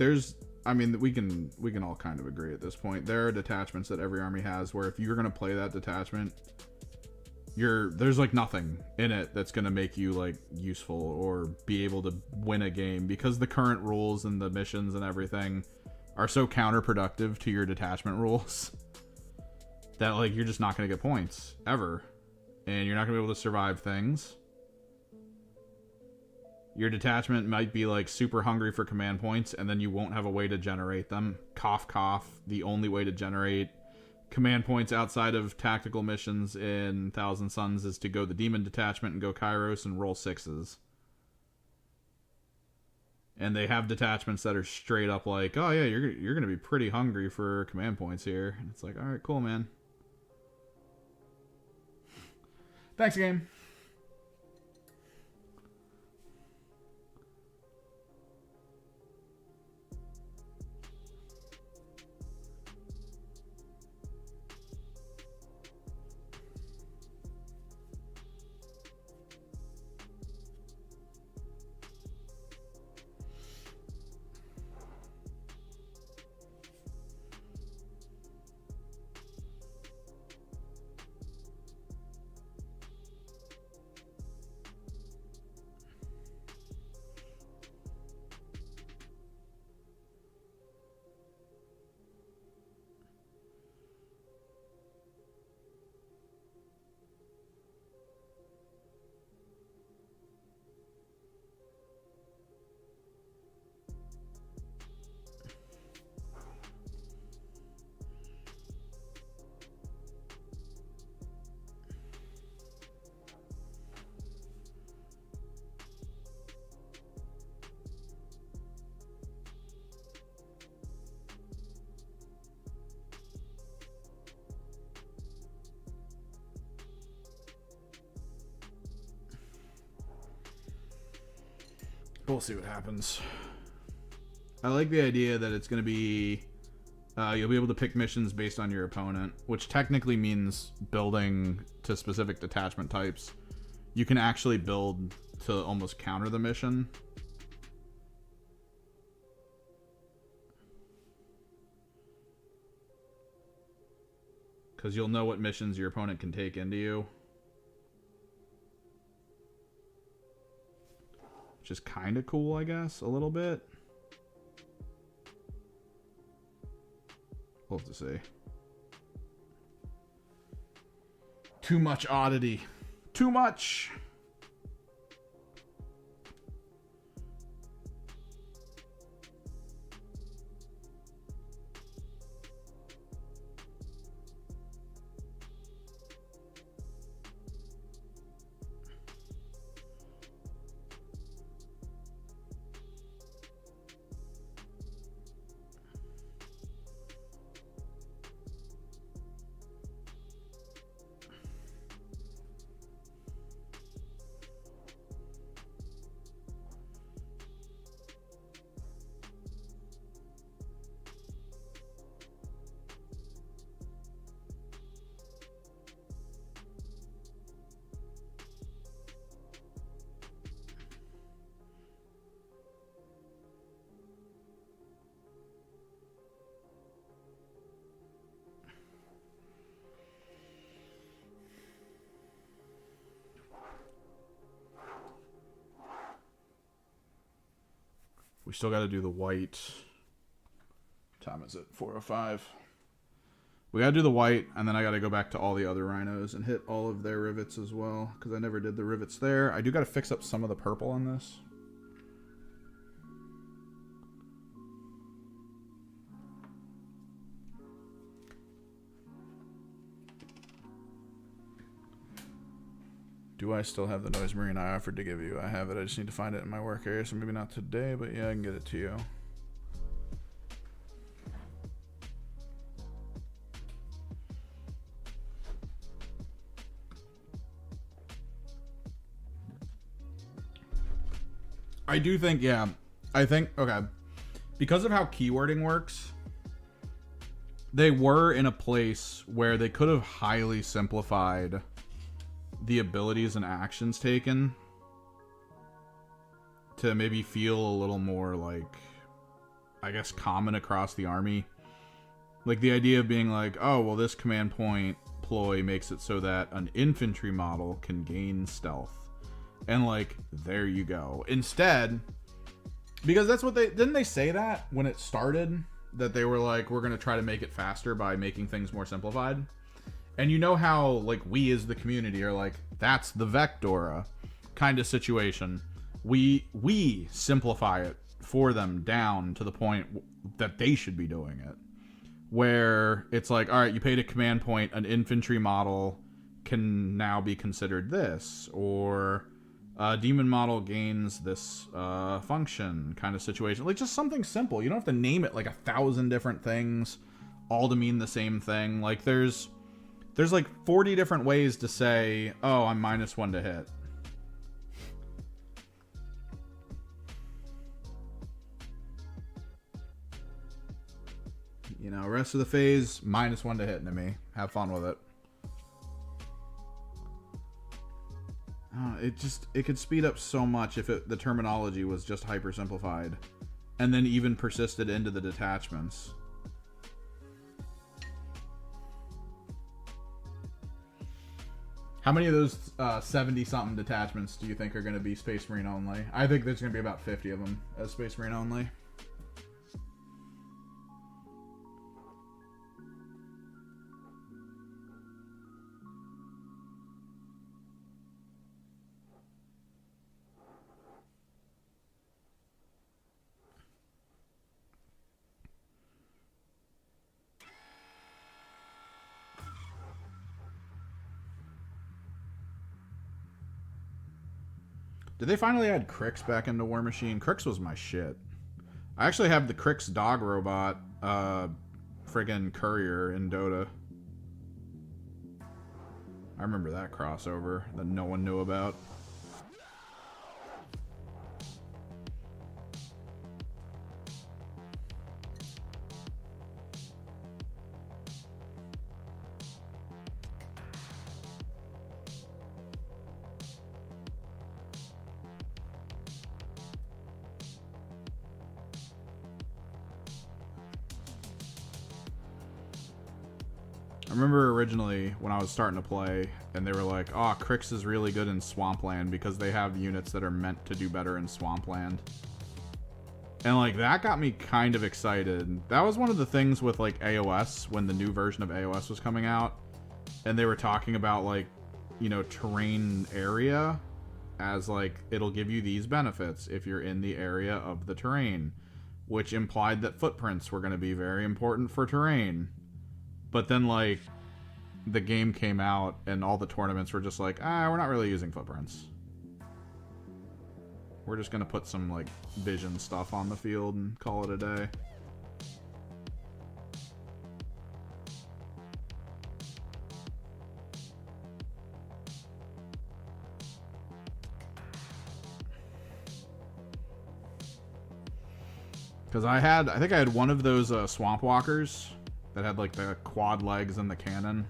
I mean, we can all kind of agree at this point. There are detachments that every army has where if you're going to play that detachment, there's like nothing in it that's gonna make you like useful or be able to win a game, because the current rules and the missions and everything are so counterproductive to your detachment rules that like you're just not gonna get points ever, and you're not gonna be able to survive things. Your detachment might be like super hungry for command points, and then you won't have a way to generate them. Cough, cough. The only way to generate command points outside of tactical missions in Thousand Suns is to go the demon detachment and go Kairos and roll 6s. And they have detachments that are straight up like, oh yeah, you're gonna be pretty hungry for command points here. And it's like, all right, cool, man. Thanks, game. We'll see what happens. I like the idea that it's going to be... you'll be able to pick missions based on your opponent, which technically means building to specific detachment types. You can actually build to almost counter the mission. Because you'll know what missions your opponent can take into you. Which is kind of cool, I guess, a little bit. We'll have to see. Too much oddity. Too much! We still got to do the white. What time is it? 4:05. We got to do the white, and then I got to go back to all the other rhinos and hit all of their rivets as well, because I never did the rivets there. I do got to fix up some of the purple on this. Do I still have the Noise Marine I offered to give you? I have it. I just need to find it in my work area, so maybe not today, but yeah, I can get it to you. I do think, yeah. I think, okay. Because of how keywording works, they were in a place where they could have highly simplified the abilities and actions taken to maybe feel a little more like, I guess, common across the army. Like the idea of being like, oh, well, this command point ploy makes it so that an infantry model can gain stealth. And like, there you go. Instead, because that's what didn't they say that when it started? That they were like, we're going to try to make it faster by making things more simplified. And you know how, like, we as the community are like, that's the Vectora kind of situation. We simplify it for them down to the point that they should be doing it. Where it's like, all right, you paid a command point, an infantry model can now be considered this, or a demon model gains this function kind of situation. Like, just something simple. You don't have to name it like 1,000 different things, all to mean the same thing. Like, there's like 40 different ways to say, oh, I'm -1 to hit. You know, rest of the phase, -1 to hit into me. Have fun with it. It could speed up so much if the terminology was just hyper simplified, and then even persisted into the detachments. How many of those 70-something detachments do you think are going to be Space Marine only? I think there's going to be about 50 of them as Space Marine only. Did they finally add Crix back into War Machine? Crix was my shit. I actually have the Crix dog robot, friggin' courier in Dota. I remember that crossover that no one knew about. I remember originally when I was starting to play, and they were like, oh, Crix is really good in Swampland because they have units that are meant to do better in Swampland. And, like, that got me kind of excited. That was one of the things with, like, AOS, when the new version of AOS was coming out, and they were talking about, like, you know, terrain area as, like, it'll give you these benefits if you're in the area of the terrain, which implied that footprints were going to be very important for terrain. But then, like, the game came out and all the tournaments were just like, we're not really using footprints. We're just going to put some, like, vision stuff on the field and call it a day. Because I think I had one of those Swamp Walkers that had, like, the quad legs and the cannon.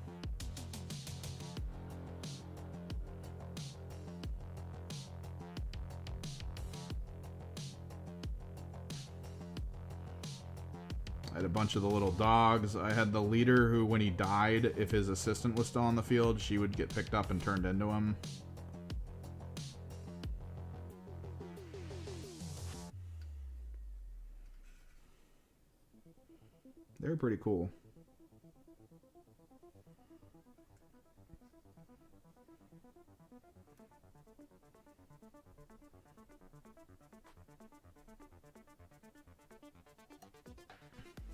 I had a bunch of the little dogs. I had the leader who, when he died, if his assistant was still on the field, she would get picked up and turned into him. They were pretty cool.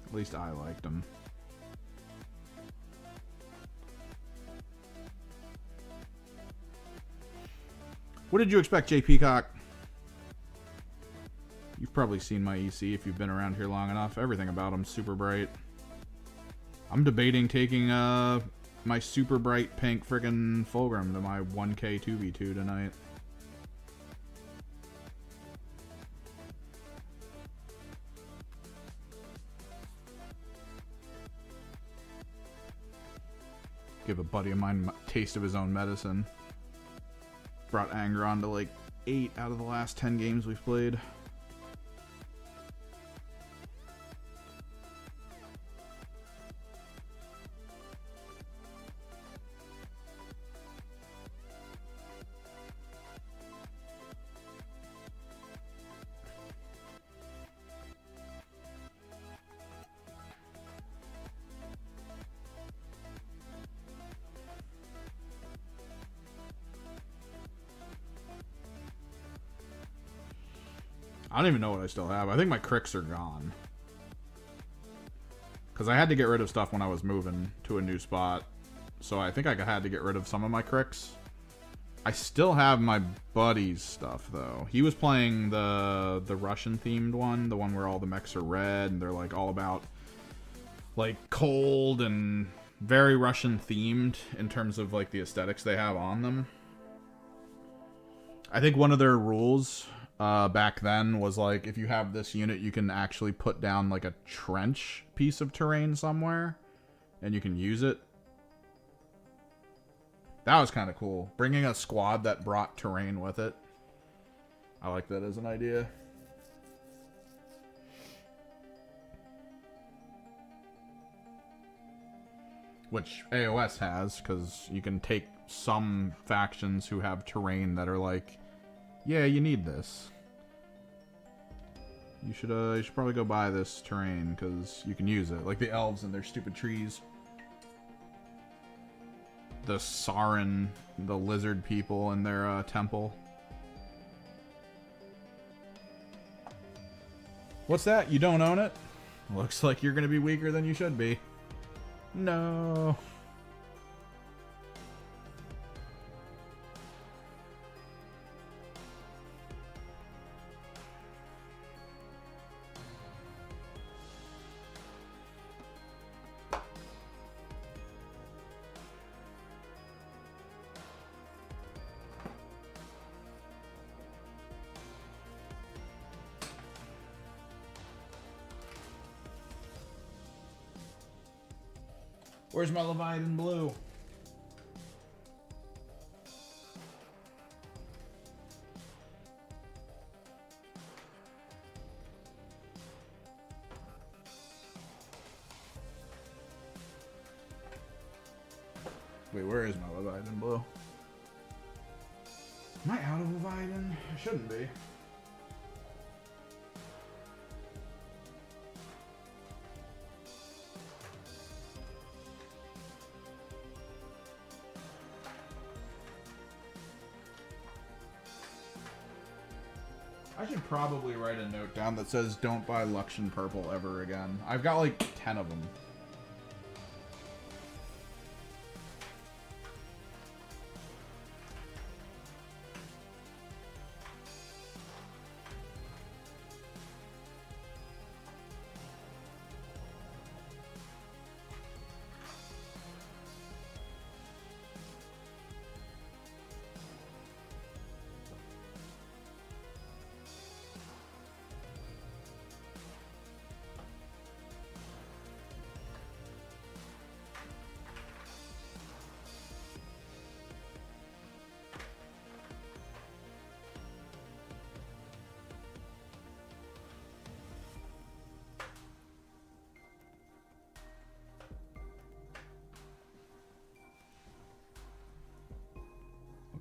At least I liked them. What did you expect, J. Peacock? You've probably seen my EC if you've been around here long enough. Everything about him's super bright. I'm debating taking my super bright pink friggin' Fulgrim to my 1K 2v2 tonight. Give a buddy of mine a taste of his own medicine. Brought Angron to like 8 out of the last 10 games we've played. I don't even know what I still have. I think my cricks are gone. Because I had to get rid of stuff when I was moving to a new spot. So I think I had to get rid of some of my cricks. I still have my buddy's stuff, though. He was playing the Russian-themed one. The one where all the mechs are red and they're, like, all about, like, cold and very Russian-themed in terms of, like, the aesthetics they have on them. I think one of their rules back then was like, if you have this unit, you can actually put down like a trench piece of terrain somewhere and you can use it. That was kind of cool. Bringing a squad that brought terrain with it. I like that as an idea. Which AOS has, because you can take some factions who have terrain that are like, yeah, you need this. You should probably go buy this terrain because you can use it. Like the elves and their stupid trees. The Sarin, the lizard people in their temple. What's that? You don't own it? Looks like you're gonna be weaker than you should be. No. Where's my Leviathan Blue? Wait, where is my Leviathan Blue? Am I out of Leviathan? I shouldn't be. I should probably write a note down that says don't buy Luxion Purple ever again. I've got like 10 of them.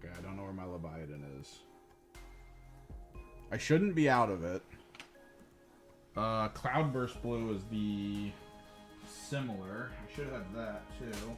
Okay, I don't know where my Leviathan is. I shouldn't be out of it. Cloudburst Blue is the similar. I should have that too.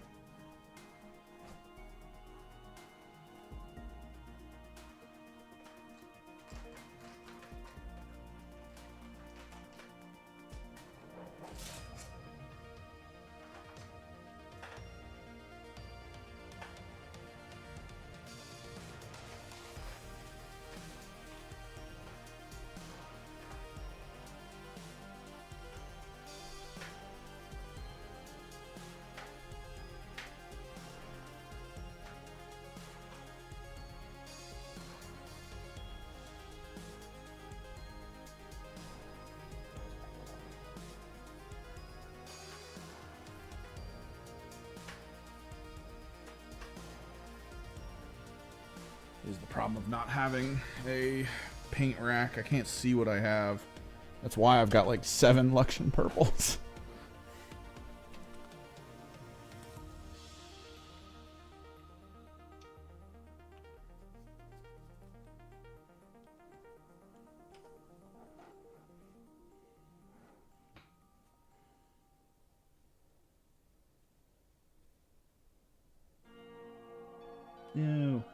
Is the problem of not having a paint rack. I can't see what I have. That's why I've got like 7 Luxion Purples. No.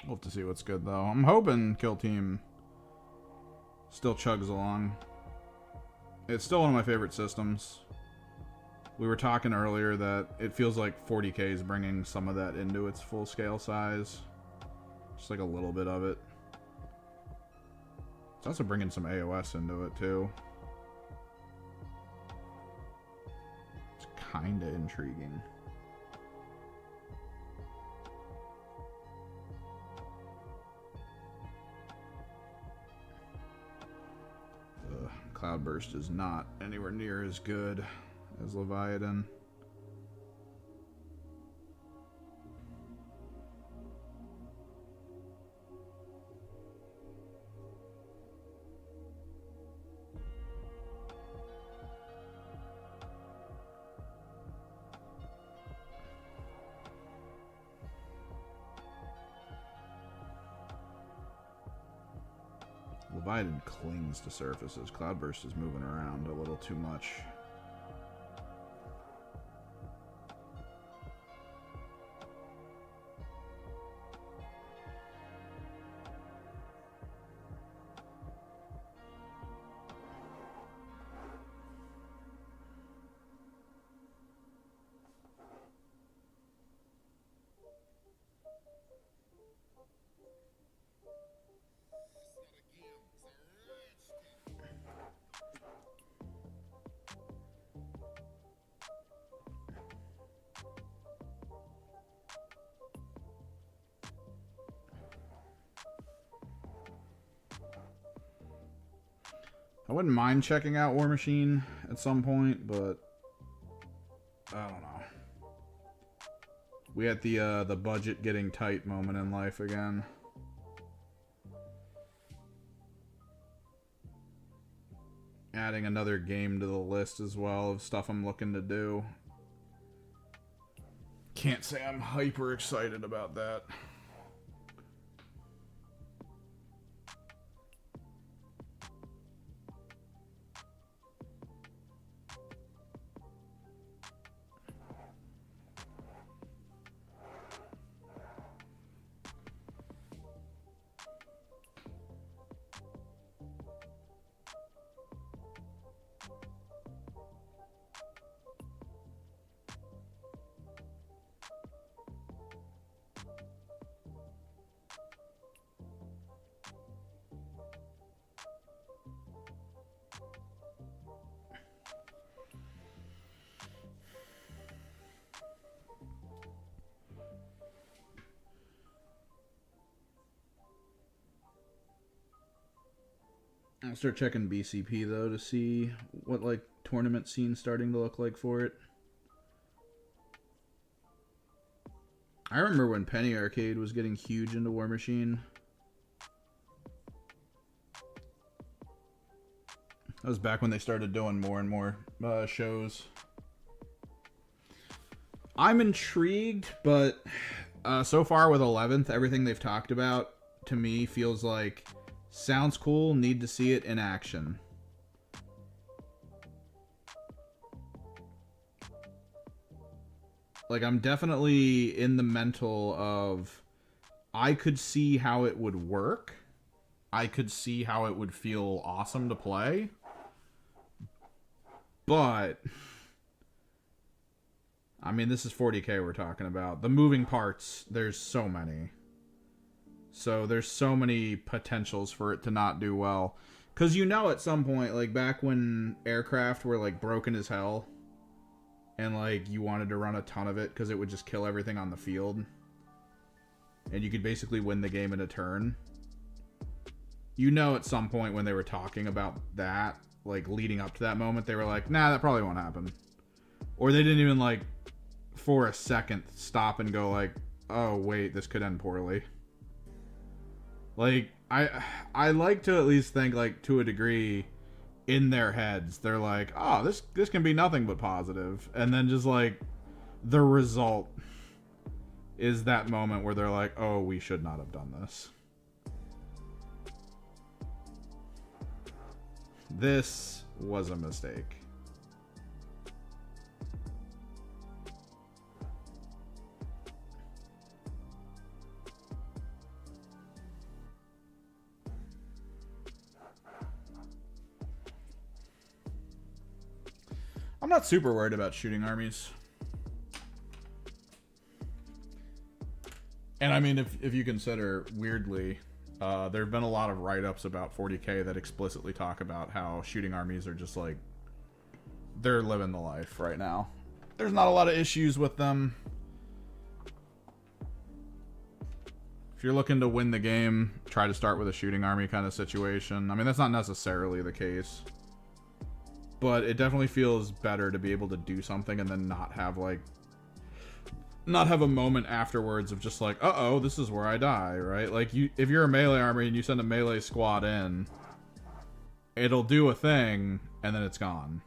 We'll have to see what's good, though. I'm hoping Kill Team still chugs along. It's still one of my favorite systems. We were talking earlier that it feels like 40K is bringing some of that into its full-scale size. Just like a little bit of it. It's also bringing some AOS into it, too. It's kind of intriguing. Cloudburst is not anywhere near as good as Leviathan. Leviathan clings to surfaces. Cloudburst is moving around a little too much. I wouldn't mind checking out War Machine at some point, but I don't know. We had the budget getting tight moment in life again. Adding another game to the list as well of stuff I'm looking to do. Can't say I'm hyper excited about that. I'll start checking BCP though to see what like tournament scene's starting to look like for it. I remember when Penny Arcade was getting huge into War Machine. That was back when they started doing more and more shows. I'm intrigued, but so far with 11th, everything they've talked about to me feels like sounds cool, need to see it in action. Like, I'm definitely in the mental of I could see how it would work. I could see how it would feel awesome to play. But I mean, this is 40K we're talking about. The moving parts, there's so many. So there's so many potentials for it to not do well. Because you know at some point, like back when aircraft were like broken as hell, and like you wanted to run a ton of it because it would just kill everything on the field, and you could basically win the game in a turn. You know at some point when they were talking about that, like leading up to that moment, they were like, nah, that probably won't happen. Or they didn't even like for a second stop and go like, oh wait, this could end poorly. Like, I like to at least think, like, to a degree, in their heads, they're like, oh, this can be nothing but positive. And then just, like, the result is that moment where they're like, oh, we should not have done this. This was a mistake. I'm not super worried about shooting armies. And I mean, if you consider, weirdly, there have been a lot of write-ups about 40k that explicitly talk about how shooting armies are just like, they're living the life right now. There's not a lot of issues with them. If you're looking to win the game, try to start with a shooting army kind of situation. I mean, that's not necessarily the case. But it definitely feels better to be able to do something and then not have a moment afterwards of just like, uh-oh, this is where I die, right? Like, if you're a melee army and you send a melee squad in, it'll do a thing, and then it's gone.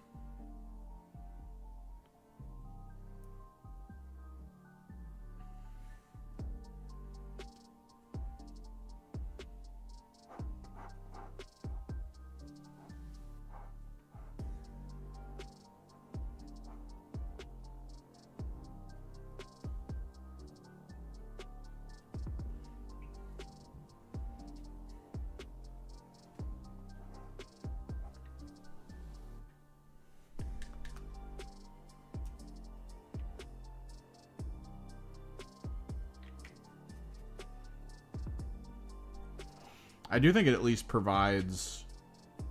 I do think it at least provides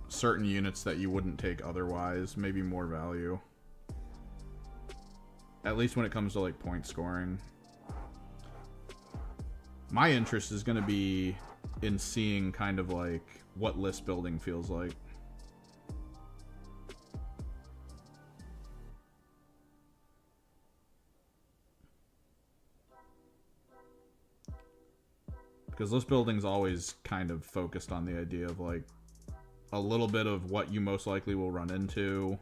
certain units that you wouldn't take otherwise, maybe more value. At least when it comes to like point scoring. My interest is going to be in seeing kind of like what list building feels like. Because list building's always kind of focused on the idea of like a little bit of what you most likely will run into,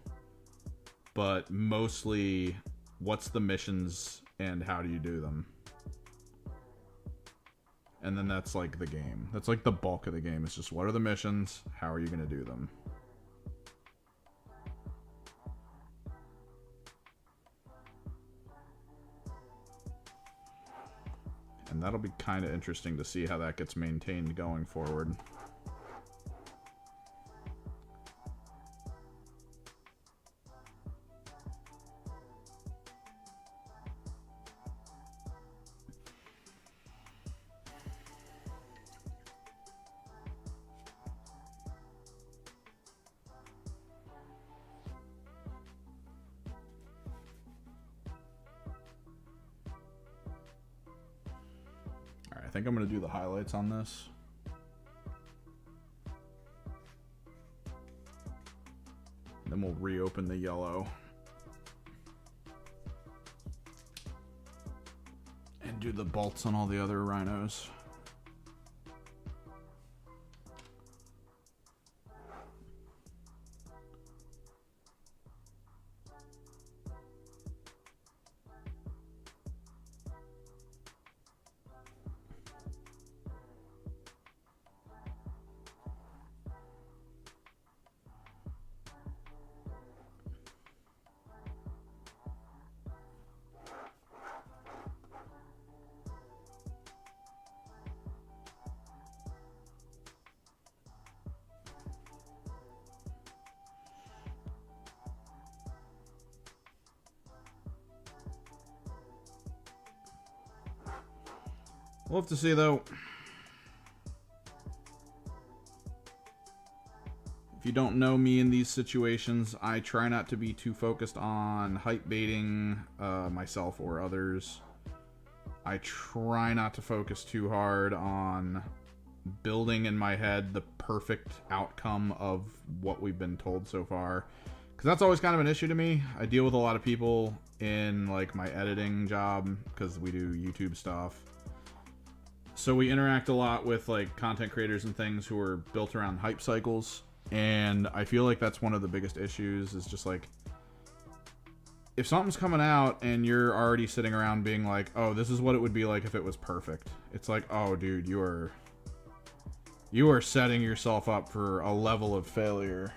but mostly what's the missions and how do you do them. And then that's like the game. That's like the bulk of the game. It's just what are the missions, how are you going to do them. And that'll be kind of interesting to see how that gets maintained going forward. I think I'm going to do the highlights on this. Then we'll reopen the yellow. And do the bolts on all the other rhinos. We'll have to see, though. If you don't know me in these situations, I try not to be too focused on hype baiting myself or others. I try not to focus too hard on building in my head the perfect outcome of what we've been told so far. Because that's always kind of an issue to me. I deal with a lot of people in like my editing job because we do YouTube stuff. So we interact a lot with like content creators and things who are built around hype cycles. And I feel like that's one of the biggest issues is just like, if something's coming out and you're already sitting around being like, oh, this is what it would be like if it was perfect. It's like, oh, dude, you are setting yourself up for a level of failure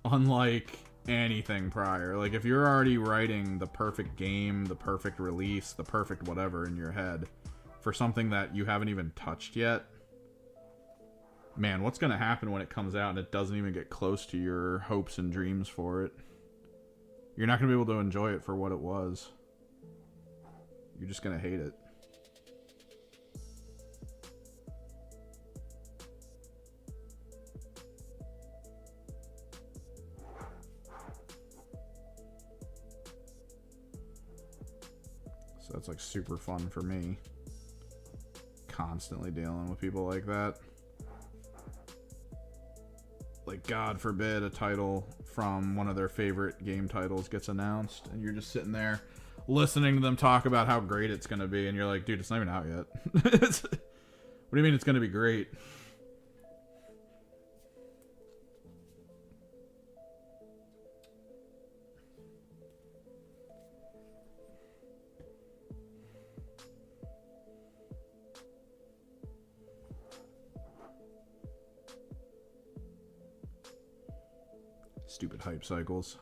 unlike anything prior. Like if you're already writing the perfect game, the perfect release, the perfect whatever in your head for something that you haven't even touched yet, man, what's going to happen when it comes out and it doesn't even get close to your hopes and dreams for it? You're not going to be able to enjoy it for what it was. You're just going to hate it. So that's like super fun for me. Constantly dealing with people like that. Like, God forbid a title from one of their favorite game titles gets announced, and you're just sitting there listening to them talk about how great it's going to be, and you're like, dude, it's not even out yet. What do you mean it's going to be great? Stupid hype cycles.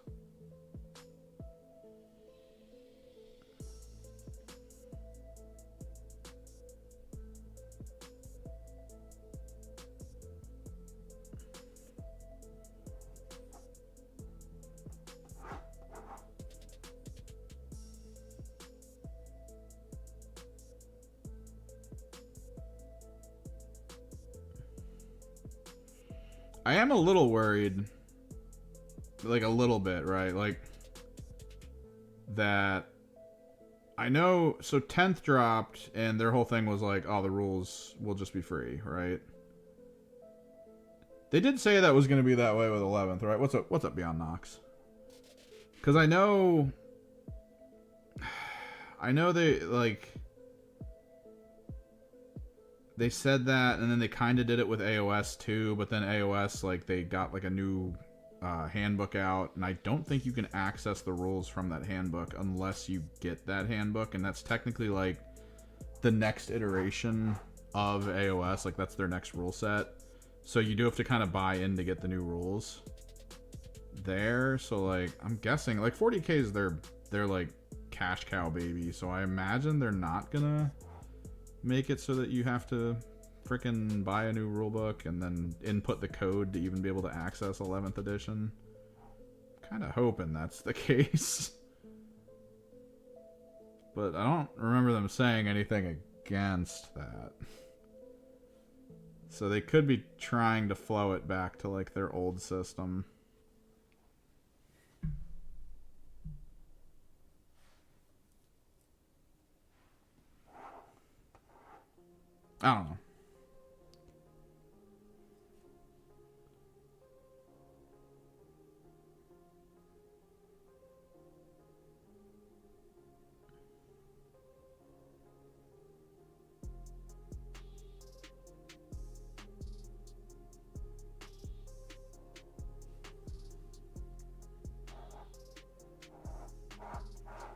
I am a little worried. Like a little bit, right? Like that. I know. So 10th dropped, and their whole thing was like, "Oh, the rules will just be free," right? They did say that was going to be that way with 11th, right? What's up? What's up, Beyond Nox? Because I know they like. They said that, and then they kind of did it with AOS too. But then AOS, like, they got like a new handbook out, and I don't think you can access the rules from that handbook unless you get that handbook, and that's technically like the next iteration of AOS. Like, that's their next rule set, so you do have to kind of buy in to get the new rules there. So like, I'm guessing like 40k is their like cash cow baby, so I imagine they're not gonna make it so that you have to freaking buy a new rulebook and then input the code to even be able to access 11th edition. Kind of hoping that's the case. But I don't remember them saying anything against that. So they could be trying to flow it back to like their old system. I don't know.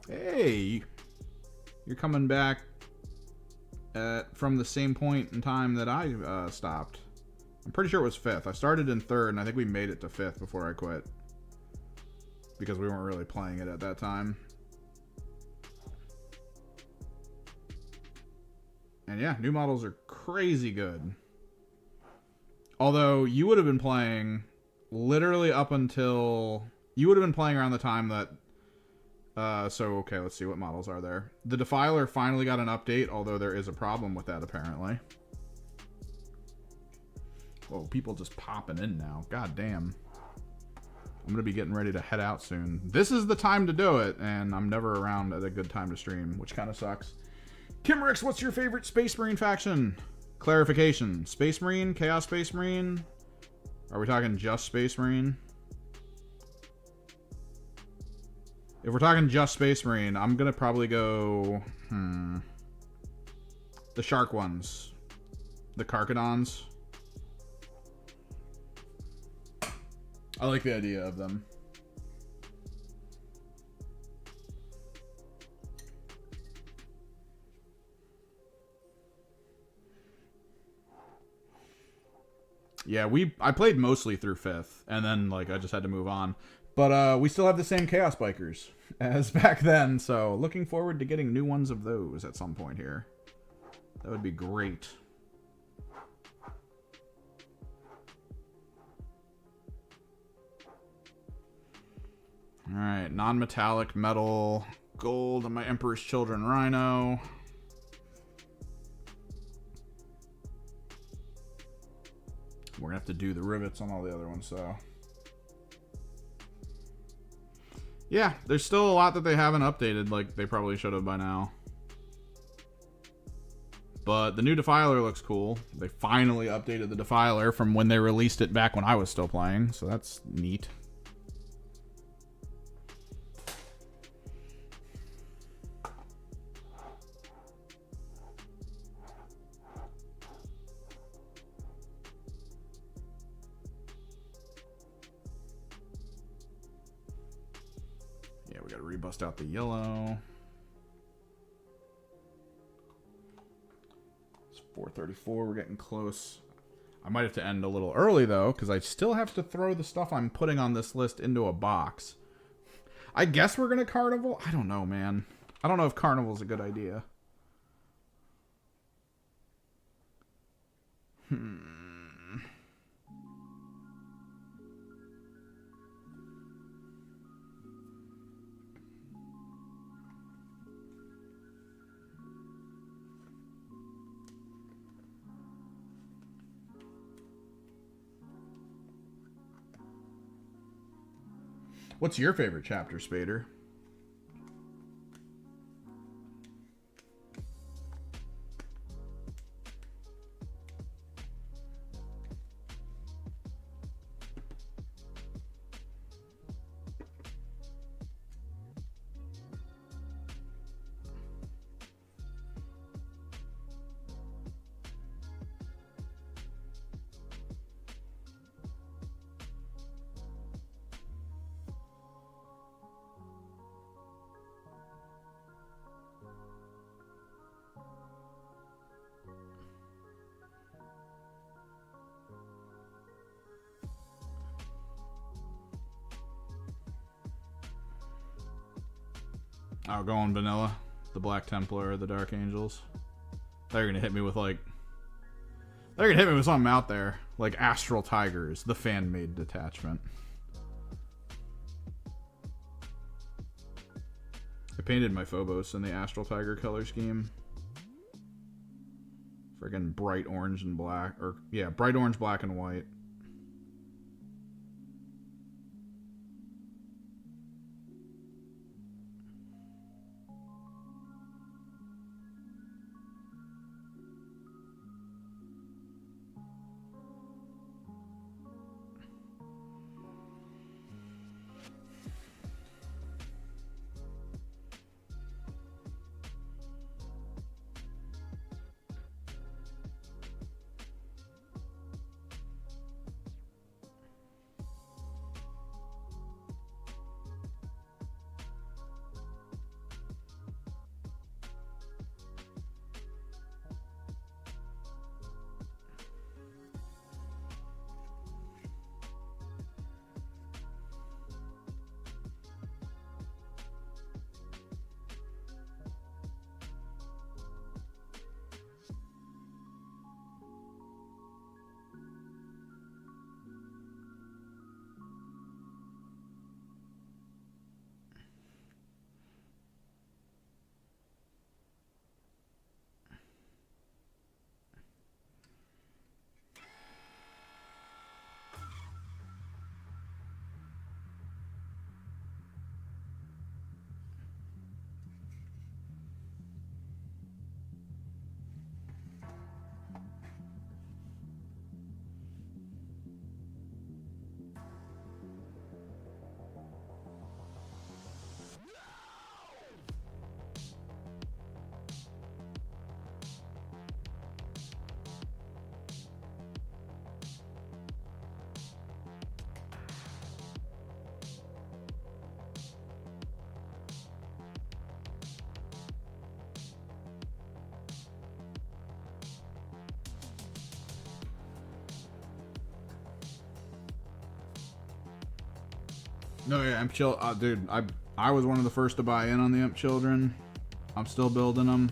Hey, you're coming back from the same point in time that I stopped. I'm pretty sure it was 5th. I started in 3rd, and I think we made it to 5th before I quit. Because we weren't really playing it at that time. And yeah, new models are crazy good. Although, you would have been playing literally up until... You would have been playing around the time that... So, okay, let's see. What models are there? The Defiler finally got an update, although there is a problem with that, apparently. Whoa, people just popping in now. God damn. I'm going to be getting ready to head out soon. This is the time to do it, and I'm never around at a good time to stream, which kind of sucks. Kimrix, what's your favorite Space Marine faction? Clarification. Space Marine? Chaos Space Marine? Are we talking just Space Marine? If we're talking just Space Marine, I'm going to probably go... the Shark ones. The Karkadons. I like the idea of them. Yeah, I played mostly through 5th, and then like I just had to move on. But we still have the same Chaos Bikers as back then, so looking forward to getting new ones of those at some point here. That would be great. Alright, non-metallic metal gold on my Emperor's Children Rhino. We're gonna have to do the rivets on all the other ones, so. Yeah, there's still a lot that they haven't updated like they probably should have by now. But the new Defiler looks cool. They finally updated the Defiler from when they released it back when I was still playing, so that's neat. Yeah, we gotta rebust out the yellow. 434, we're getting close. I might have to end a little early though, because I still have to throw the stuff I'm putting on this list into a box. I guess we're gonna carnival? I don't know, man. I don't know if carnival's a good idea. What's your favorite chapter, Spader? I'll go on vanilla. The Black Templar or the Dark Angels. They're gonna hit me with like... They're gonna hit me with something out there. Like Astral Tigers, the fan-made detachment. I painted my Phobos in the Astral Tiger color scheme. Friggin' bright orange and black. Or, yeah, bright orange, black, and white. No, yeah, Imp Children, dude. I was one of the first to buy in on the Imp Children. I'm still building them.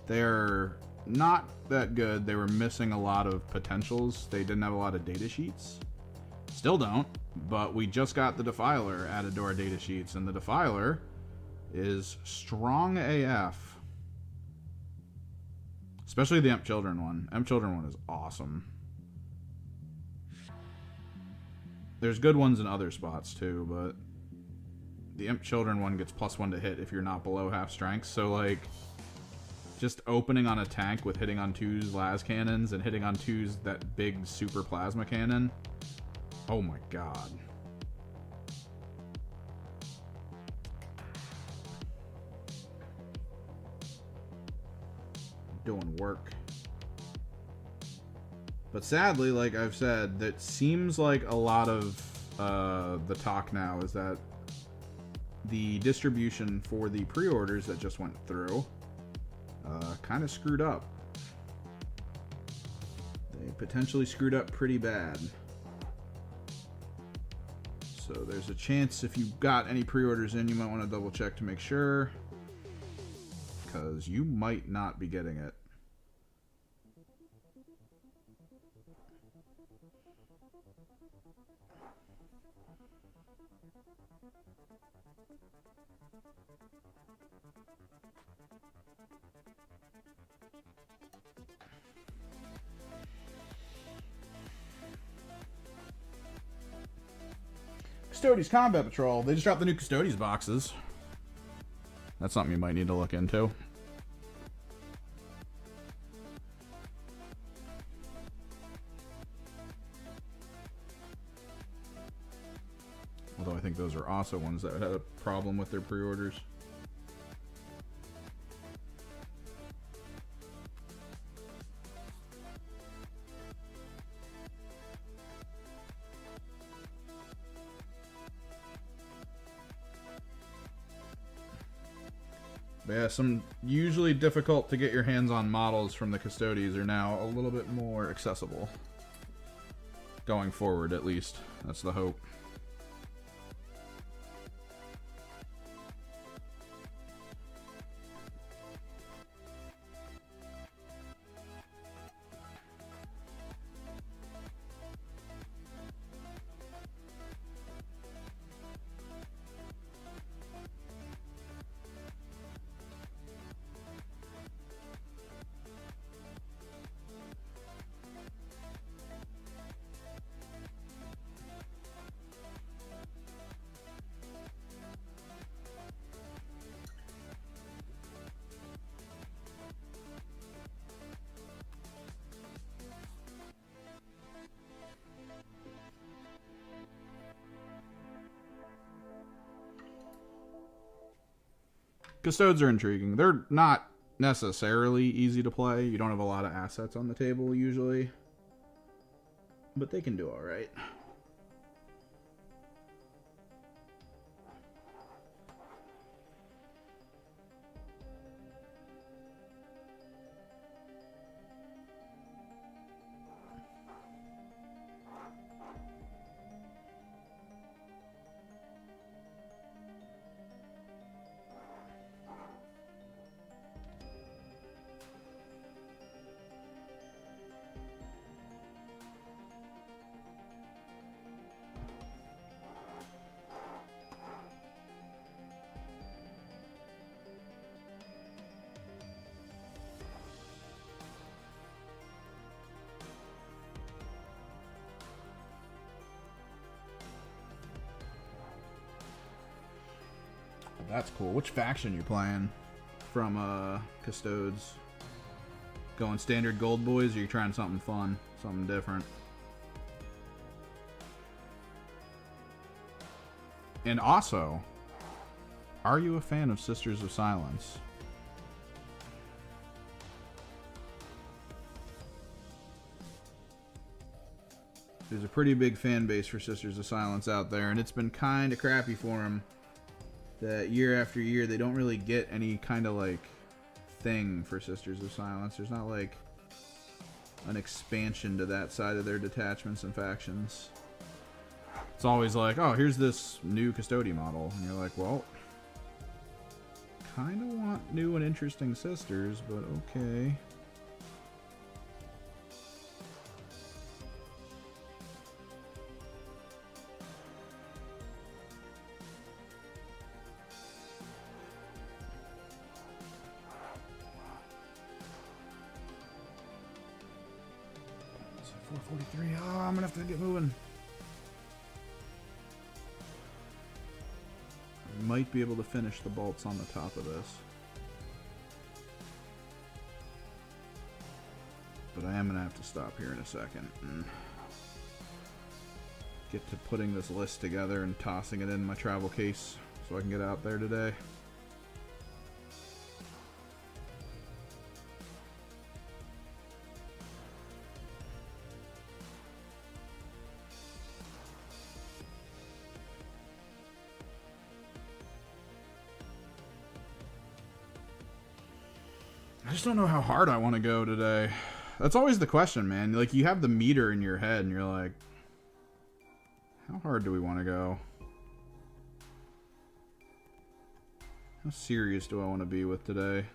They're not that good. They were missing a lot of potentials. They didn't have a lot of data sheets. Still don't, But we just got the Defiler added to our data sheets, and the Defiler is strong AF. Especially the Emp Children one. Emp Children one is awesome. There's good ones in other spots too, but the Imp Children one gets +1 to hit if you're not below half strength. So, like, just opening on a tank with hitting on 2's las cannons and hitting on 2's that big super plasma cannon. Oh my god. Doing work. But sadly, like I've said, that seems like a lot of the talk now is that the distribution for the pre-orders that just went through kind of screwed up. They potentially screwed up pretty bad. So there's a chance if you got any pre-orders in, you might want to double check to make sure, because you might not be getting it. Custodes Combat Patrol. They just dropped the new Custodes boxes. That's something you might need to look into. Although I think those are also ones that had a problem with their pre-orders. But yeah, some usually difficult to get your hands on models from the Custodes are now a little bit more accessible. Going forward, at least. That's the hope. Custodes are intriguing. They're not necessarily easy to play. You don't have a lot of assets on the table usually. But they can do alright. That's cool. Which faction you playing from Custodes? Going standard gold boys, or you trying something fun, something different? And also, are you a fan of Sisters of Silence? There's a pretty big fan base for Sisters of Silence out there, and it's been kind of crappy for them that year after year they don't really get any kind of like thing for Sisters of Silence. There's not like an expansion to that side of their detachments and factions. It's always like, oh, here's this new Custody model, and you're like, well, kind of want new and interesting Sisters, but okay. 4:43. Oh, I'm gonna have to get moving. I might be able to finish the bolts on the top of this. But I am gonna have to stop here in a second and get to putting this list together and tossing it in my travel case so I can get out there today. I just don't know how hard I want to go today. That's always the question, man. Like, you have the meter in your head and you're like, how hard do we want to go? How serious do I want to be with today?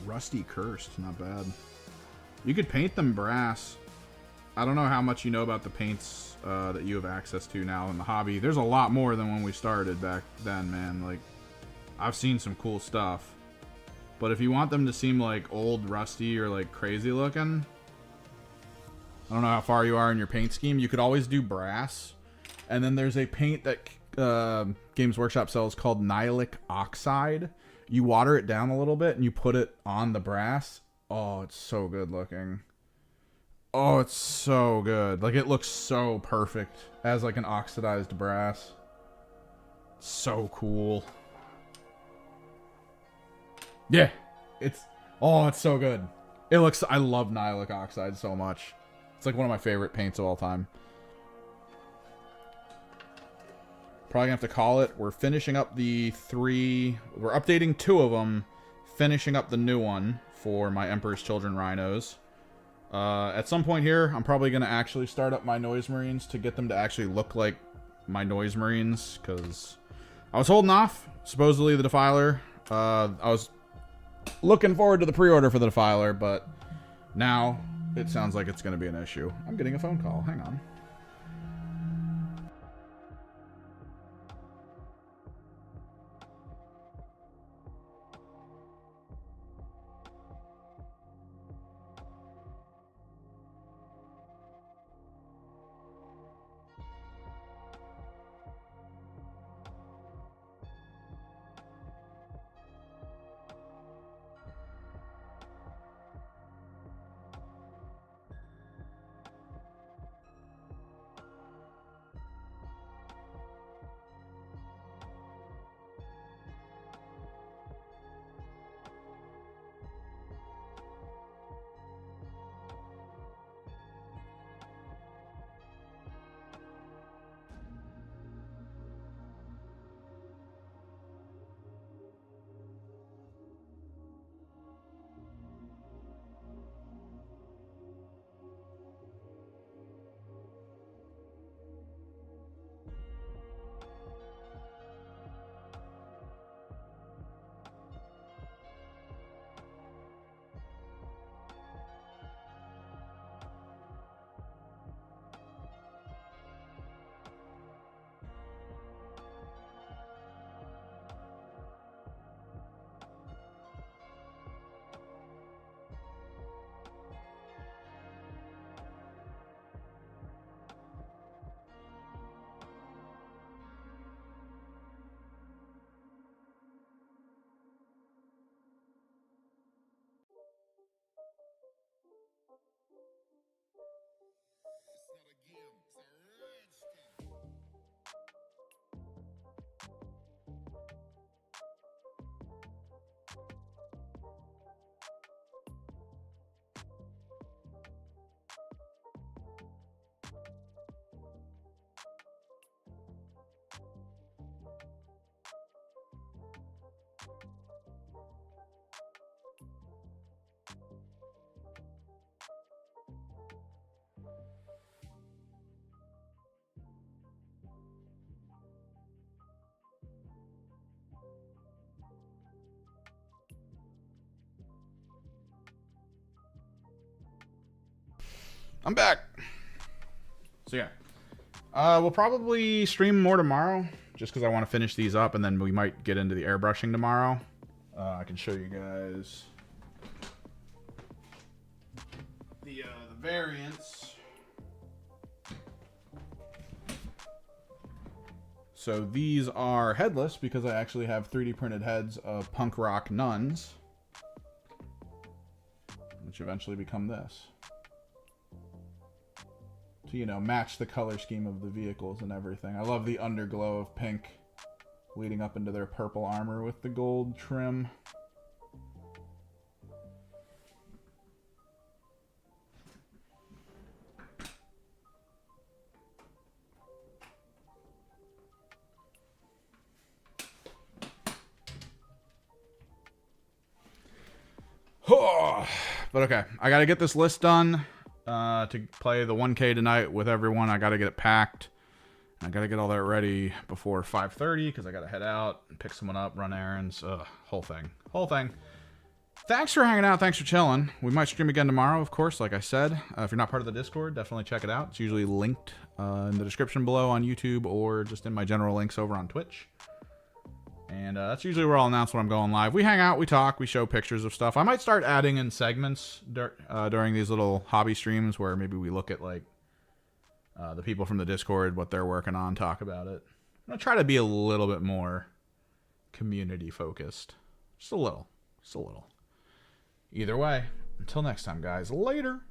Rusty Cursed, not bad. You could paint them brass. I don't know how much you know about the paints that you have access to now in the hobby. There's a lot more than when we started back then, man. Like, I've seen some cool stuff. But if you want them to seem like old, rusty, or like crazy looking, I don't know how far you are in your paint scheme. You could always do brass. And then there's a paint that Games Workshop sells called Nihilic Oxide. You water it down a little bit and you put it on the brass. Oh, it's so good looking. Oh, it's so good. Like, it looks so perfect as like an oxidized brass. So cool. Yeah. It's so good. It looks, I love Nihilic Oxide so much. It's like one of my favorite paints of all time. Probably gonna have to call it. We're finishing up the 3. We're updating 2 of them. Finishing up the new one for my Emperor's Children Rhinos. At some point here, I'm probably gonna actually start up my Noise Marines to get them to actually look like my Noise Marines, because I was holding off. Supposedly the Defiler. I was looking forward to the pre-order for the Defiler, but now it sounds like it's gonna be an issue. I'm getting a phone call. Hang on. I'm back. So yeah, we'll probably stream more tomorrow, just because I want to finish these up, and then we might get into the airbrushing tomorrow. I can show you guys the variants. So these are headless because I actually have 3D printed heads of punk rock nuns, which eventually become this. To, you know, match the color scheme of the vehicles and everything. I love the underglow of pink leading up into their purple armor with the gold trim. But okay, I gotta get this list done to play the 1K tonight with everyone. I gotta get it packed. I gotta get all that ready before 5:30 because I gotta head out and pick someone up, run errands. Whole thing. Thanks for hanging out. Thanks for chilling. We might stream again tomorrow, of course, like I said. If you're not part of the Discord, definitely check it out. It's usually linked in the description below on YouTube or just in my general links over on Twitch. And that's usually where I'll announce when I'm going live. We hang out, we talk, we show pictures of stuff. I might start adding in segments during these little hobby streams where maybe we look at like the people from the Discord, what they're working on, talk about it. I'm going to try to be a little bit more community focused. Just a little. Either way, until next time, guys. Later.